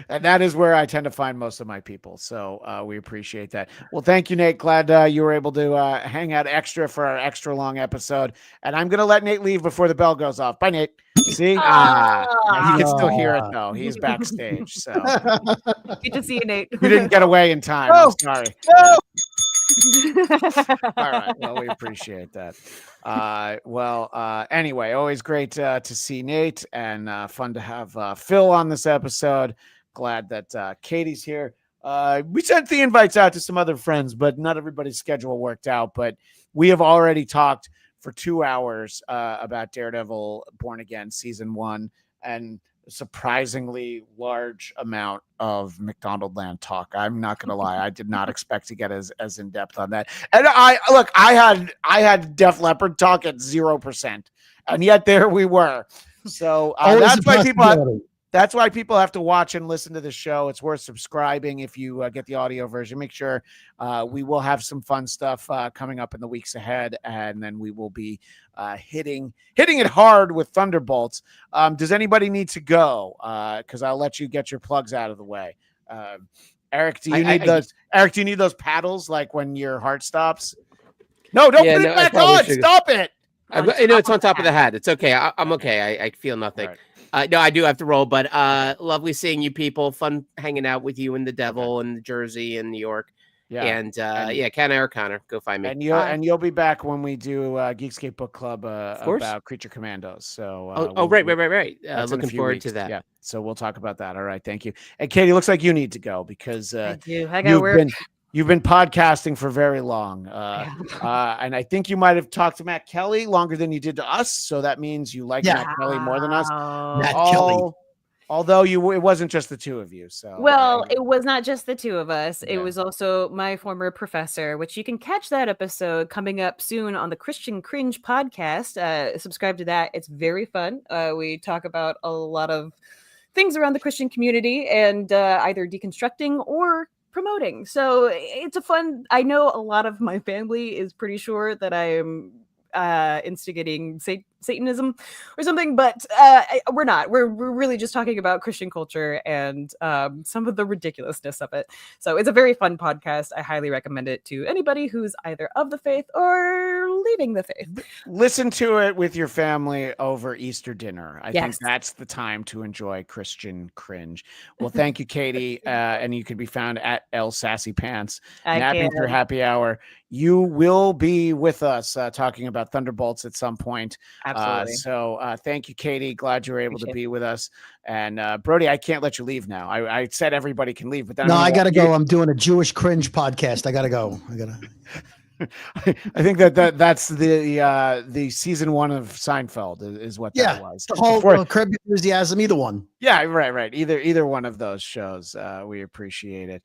And that is where I tend to find most of my people. So we appreciate that. Well, thank you, Nate. Glad you were able to hang out extra for our extra long episode. And I'm going to let Nate leave before the bell goes off. Bye, Nate. See? You can still hear it, though. He's backstage. So good to see you, Nate. You didn't get away in time. No. I'm sorry. No. All right. Well, we appreciate that. Anyway, always great to see Nate, and fun to have Phil on this episode. Glad that Katie's here. We sent the invites out to some other friends, but not everybody's schedule worked out. But we have already talked for 2 hours about Daredevil Born Again Season 1, and a surprisingly large amount of McDonaldland talk. I'm not going to lie. I did not expect to get as in depth on that. And I had Def Leppard talk at 0%, and yet there we were. So that's why people have to watch and listen to the show. It's worth subscribing if you get the audio version. Make sure we will have some fun stuff coming up in the weeks ahead, and then we will be hitting it hard with Thunderbolts. Does anybody need to go? Because I'll let you get your plugs out of the way. Eric, do you need those? Eric, do you need those paddles like when your heart stops? No, don't put it back on. Stop it. It's on top of the hat. It's okay. I'm okay. I feel nothing. Right. No, I do have to roll, but lovely seeing you people. Fun hanging out with you in the Devil and Jersey and New York. Yeah. And Connor, go find me. And you'll be back when we do Geekscape Book Club about Creature Commandos. So right. Looking forward to that. Yeah. So we'll talk about that. All right. Thank you. And Katie, looks like you need to go because you've been podcasting for very long. And I think you might have talked to Matt Kelly longer than you did to us. So that means you like Matt Kelly more than us. Matt Kelly. Although it wasn't just the two of you. So it was not just the two of us. Yeah. It was also my former professor, which you can catch that episode coming up soon on the Christian Cringe podcast. Subscribe to that. It's very fun. We talk about a lot of things around the Christian community and either deconstructing or promoting. So it's I know a lot of my family is pretty sure that I am instigating Satanism or something, but we're not. We're really just talking about Christian culture and some of the ridiculousness of it. So it's a very fun podcast. I highly recommend it to anybody who's either of the faith or leaving the faith. Listen to it with your family over Easter dinner. I think Yes. that's the time to enjoy Christian cringe. Well, thank you, Katie. And you can be found at El Sassy Pants. Napping through happy hour. You will be with us talking about Thunderbolts at some point. Absolutely. So thank you, Katie. Glad you were able to be with us. And Brody, I can't let you leave now. I said everybody can leave, but then no, I gotta go. I'm doing a Jewish cringe podcast. I gotta go. I think that's the season 1 of Seinfeld is what that was. The whole Curb Your Enthusiasm, either one. Yeah, right. Either one of those shows. We appreciate it.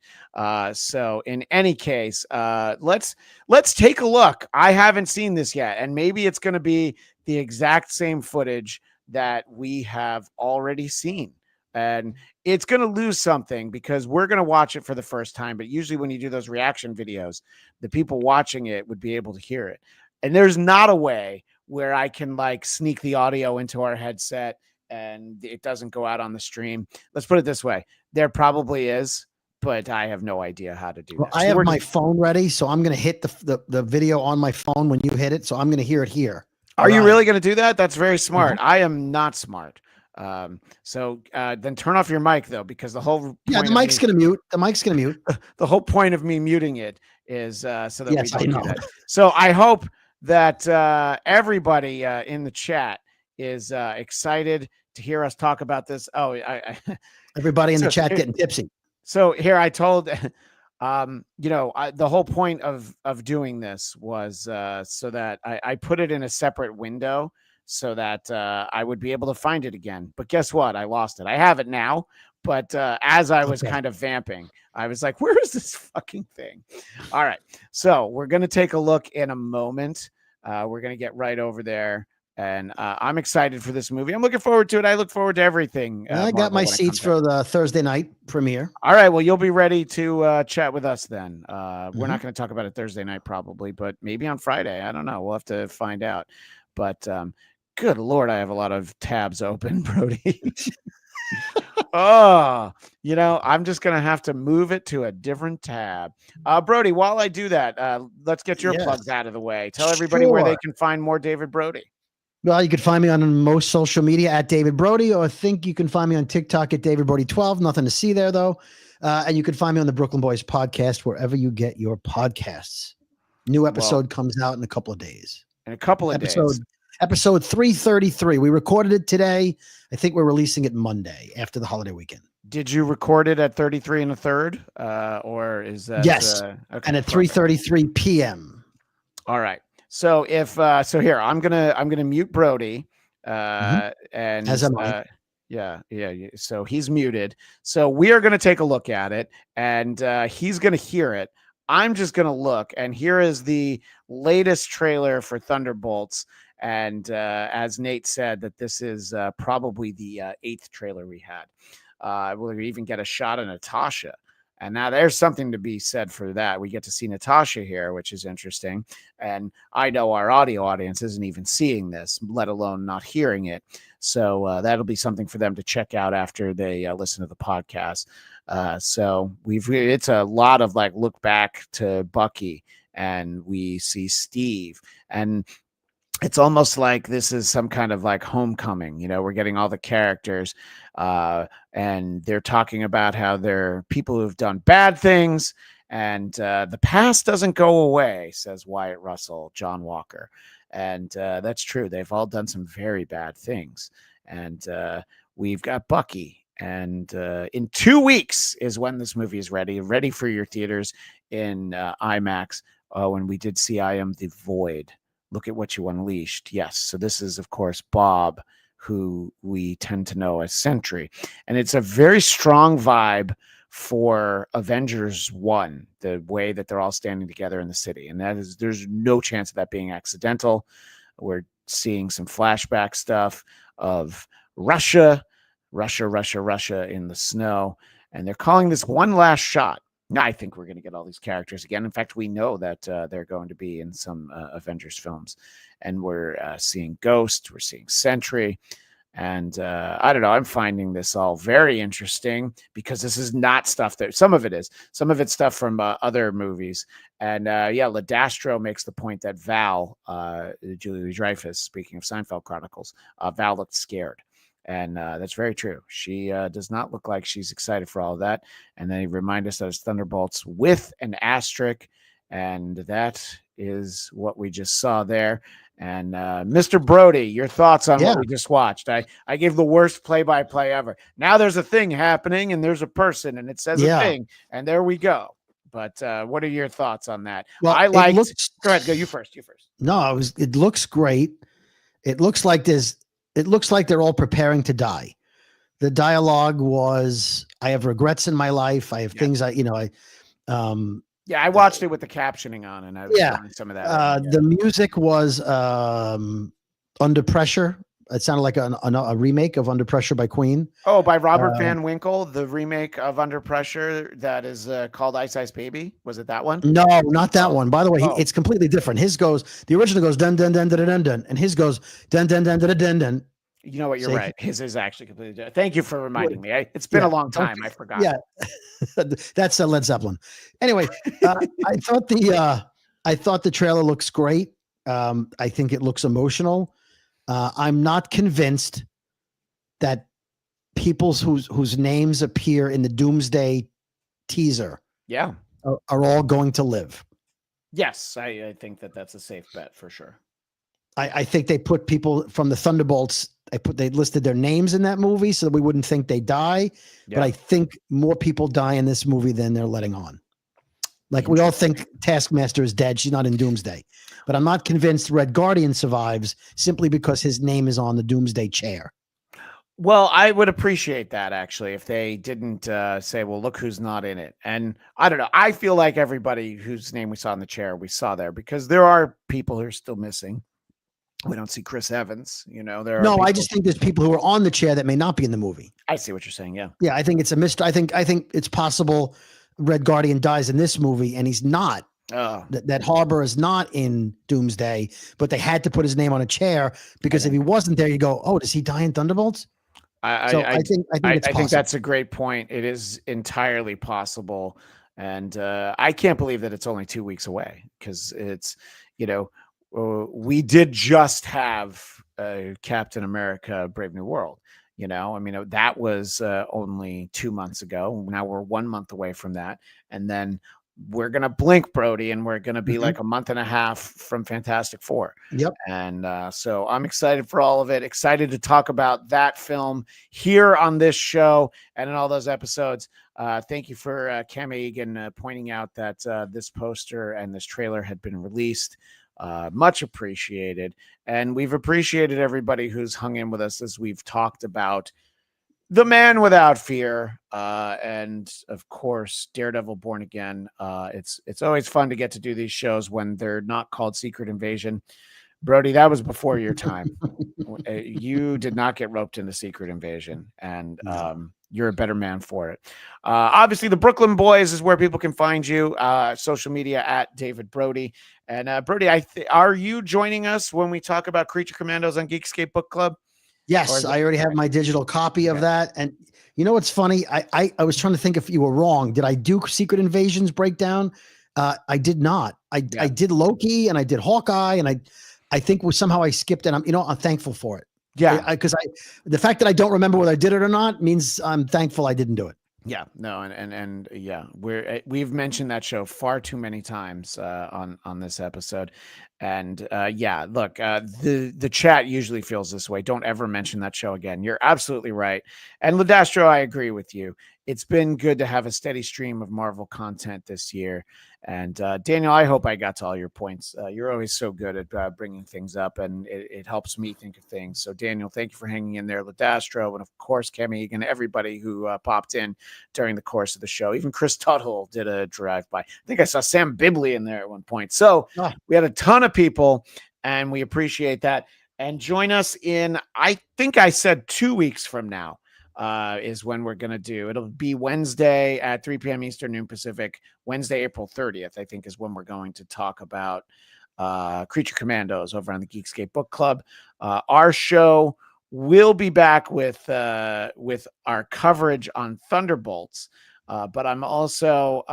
So in any case, let's take a look. I haven't seen this yet, and maybe it's going to be the exact same footage that we have already seen. And it's going to lose something because we're going to watch it for the first time. But usually when you do those reaction videos, the people watching it would be able to hear it. And there's not a way where I can like sneak the audio into our headset and it doesn't go out on the stream. Let's put it this way. There probably is, but I have no idea how to do that. I have my phone ready, so I'm going to hit the video on my phone when you hit it. So I'm going to hear it here. Are you really going to do that? That's very smart. I am not smart. So then turn off your mic though, because the whole the mic's gonna mute. The mic's gonna mute. The whole point of me muting it is so that we don't do that. So I hope that everybody in the chat is excited to hear us talk about this. Oh, everybody in the chat getting tipsy. So here I told the whole point of doing this was so that I put it in a separate window so that I would be able to find it again. But guess what? I lost it. I have it now. But as I was kind of vamping, I was like, where is this fucking thing? All right. So we're going to take a look in a moment. We're going to get right over there. And I'm excited for this movie. I'm looking forward to it. I look forward to everything. I got my seats for the Thursday night premiere. All right. Well, you'll be ready to chat with us then. We're not going to talk about it Thursday night probably, but maybe on Friday. I don't know. We'll have to find out. But good Lord, I have a lot of tabs open, Brody. I'm just going to have to move it to a different tab. Brody, while I do that, let's get your plugs out of the way. Tell everybody where they can find more David Brody. Well, you can find me on most social media at David Brody, or I think you can find me on TikTok at David Brody 12. Nothing to see there, though. And you can find me on the Brooklyn Boys podcast, wherever you get your podcasts. New episode comes out in a couple of days. In a couple of days. Episode 333. We recorded it today. I think we're releasing it Monday after the holiday weekend. Did you record it at 33 1/3? Or is that? Yes. Okay, and at 3:33 p.m. All right. So so here, I'm gonna mute Brody. And as am I. Yeah. So he's muted. So we are gonna take a look at it, and he's gonna hear it. I'm just gonna look, and here is the latest trailer for Thunderbolts. And as Nate said, that this is probably the 8th trailer we had. We'll even get a shot of Natasha. And now there's something to be said for that. We get to see Natasha here, which is interesting. And I know our audio audience isn't even seeing this, let alone not hearing it. So that'll be something for them to check out after they listen to the podcast. So it's a lot of like look back to Bucky, and we see Steve, and it's almost like this is some kind of like homecoming. We're getting all the characters and they're talking about how they're people who've done bad things, and the past doesn't go away, says Wyatt Russell, John Walker. And that's true. They've all done some very bad things. And we've got Bucky. And in 2 weeks is when this movie is ready for your theaters in IMAX. Oh, and we did see I Am the Void. Look at what you unleashed. Yes. So this is, of course, Bob, who we tend to know as Sentry. And it's a very strong vibe for Avengers 1, the way that they're all standing together in the city. And there's no chance of that being accidental. We're seeing some flashback stuff of Russia in the snow. And they're calling this One Last Shot. I think we're going to get all these characters again. In fact, we know that they're going to be in some Avengers films. And we're seeing Ghost. We're seeing Sentry. And I don't know, I'm finding this all very interesting because this is not stuff that some of it's stuff from other movies. And Ladastro makes the point that Val, Julie Louis-Dreyfus, speaking of Seinfeld Chronicles, Val looked scared. And that's very true. She does not look like she's excited for all of that. And then he reminds us that it's Thunderbolts with an asterisk. And that is what we just saw there. And Mr. Brody, your thoughts on what we just watched? I gave the worst play-by-play ever. Now there's a thing happening, and there's a person, and it says a thing, and there we go. But what are your thoughts on that? Well, I liked. Go ahead, go. You first. No, it looks great. It looks like they're all preparing to die. The dialogue was, I have regrets in my life. I have things I watched it with the captioning on, and I was learning some of that. The music was Under Pressure. It sounded like a remake of Under Pressure by Queen. Oh, by Robert Van Winkle, the remake of Under Pressure that is called Ice Ice Baby. Was it that one? No, not that one. By the way, it's completely different. The original goes dun dun dun dun dun dun, and his goes dun dun dun dun dun dun. You know what? You're right. His is actually completely different. Thank you for reminding me. It's been a long time. I forgot. Yeah, that's Led Zeppelin. Anyway, I thought the trailer looks great. I think it looks emotional. I'm not convinced that people whose names appear in the Doomsday teaser, are all going to live. Yes, I think that's a safe bet for sure. I think they put people from the Thunderbolts. They listed their names in that movie so that we wouldn't think they die. Yeah. But I think more people die in this movie than they're letting on. Like we all think Taskmaster is dead. She's not in Doomsday. But I'm not convinced Red Guardian survives simply because his name is on the Doomsday chair. Well, I would appreciate that actually if they didn't say, well, look who's not in it. And I don't know. I feel like everybody whose name we saw in the chair, we saw there because there are people who are still missing. We don't see Chris Evans, I just think there's people who are on the chair that may not be in the movie. I see what you're saying. Yeah. Yeah. I think it's a mystery. I think it's possible Red Guardian dies in this movie and he's not. That Harbor is not in Doomsday, but they had to put his name on a chair because if he wasn't there, you go, oh, does he die in Thunderbolts? I think that's a great point. It is entirely possible. And I can't believe that it's only 2 weeks away because it's, we did just have Captain America Brave New World. That was only 2 months ago. Now we're 1 month away from that. And then we're going to blink, Brody, and we're going to be like a month and a half from Fantastic Four. Yep. And so I'm excited for all of it. Excited to talk about that film here on this show and in all those episodes. Thank you for Cam Egan pointing out that this poster and this trailer had been released. Much appreciated. And we've appreciated everybody who's hung in with us as we've talked about The Man Without Fear, and of course, Daredevil Born Again. It's always fun to get to do these shows when they're not called Secret Invasion. Brody, that was before your time. You did not get roped into Secret Invasion, and you're a better man for it. Obviously, the Brooklyn Boys is where people can find you. Social media at David Brody. And Brody, are you joining us when we talk about Creature Commandos on Geekscape Book Club? Yes, I already have my digital copy of that. And you know what's funny? I was trying to think if you were wrong. Did I do Secret Invasions breakdown? I did not. I did Loki and I did Hawkeye, and I think somehow I skipped it. I'm thankful for it. Yeah, because the fact that I don't remember whether I did it or not means I'm thankful I didn't do it. Yeah, no, and yeah, we've mentioned that show far too many times on this episode, and look, the chat usually feels this way. Don't ever mention that show again. You're absolutely right, and Ladastro, I agree with you. It's been good to have a steady stream of Marvel content this year. And Daniel, I hope I got to all your points. You're always so good at bringing things up, and it helps me think of things. So, Daniel, thank you for hanging in there. Ladastro, and of course, Cam Egan, everybody who popped in during the course of the show. Even Chris Tuttle did a drive-by. I think I saw Sam Bibley in there at one point. So we had a ton of people, and we appreciate that. And join us in, I think I said 2 weeks from now. Is when we're going to do. It'll be Wednesday at 3 p.m. Eastern, noon Pacific. Wednesday, April 30th, I think, is when we're going to talk about Creature Commandos over on the Geekscape Book Club. Our show we'll be back with our coverage on Thunderbolts. But I'm also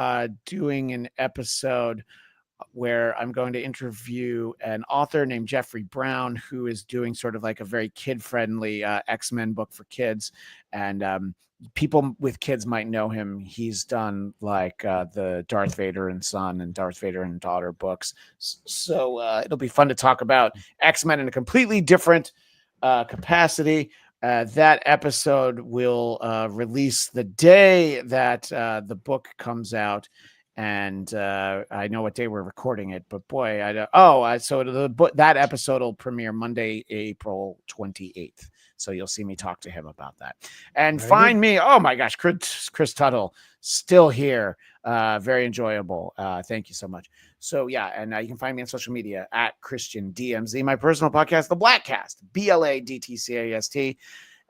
doing an episode where I'm going to interview an author named Jeffrey Brown, who is doing sort of like a very kid-friendly X-Men book for kids. And people with kids might know him. He's done like the Darth Vader and Son and Darth Vader and Daughter books. So it'll be fun to talk about X-Men in a completely different capacity. That episode will release the day that the book comes out. And I know what day we're recording it, but boy, I don't. Oh, so that episode will premiere Monday, April 28th. So you'll see me talk to him about that. And Very find good. me. Oh my gosh, Chris Tuttle still here. Very enjoyable. Thank you so much. So yeah, and you can find me on social media at Christian DMZ. My personal podcast, The Blattcast, BLADTCAST,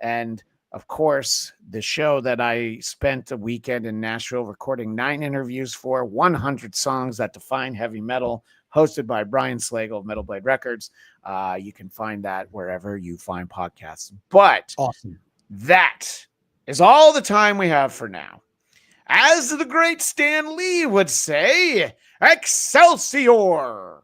and of course, the show that I spent a weekend in Nashville recording 9 interviews for 100 songs that define heavy metal, hosted by Brian Slagle of Metal Blade Records. You can find that wherever you find podcasts. But Awesome. That is all the time we have for now. As the great Stan Lee would say, Excelsior!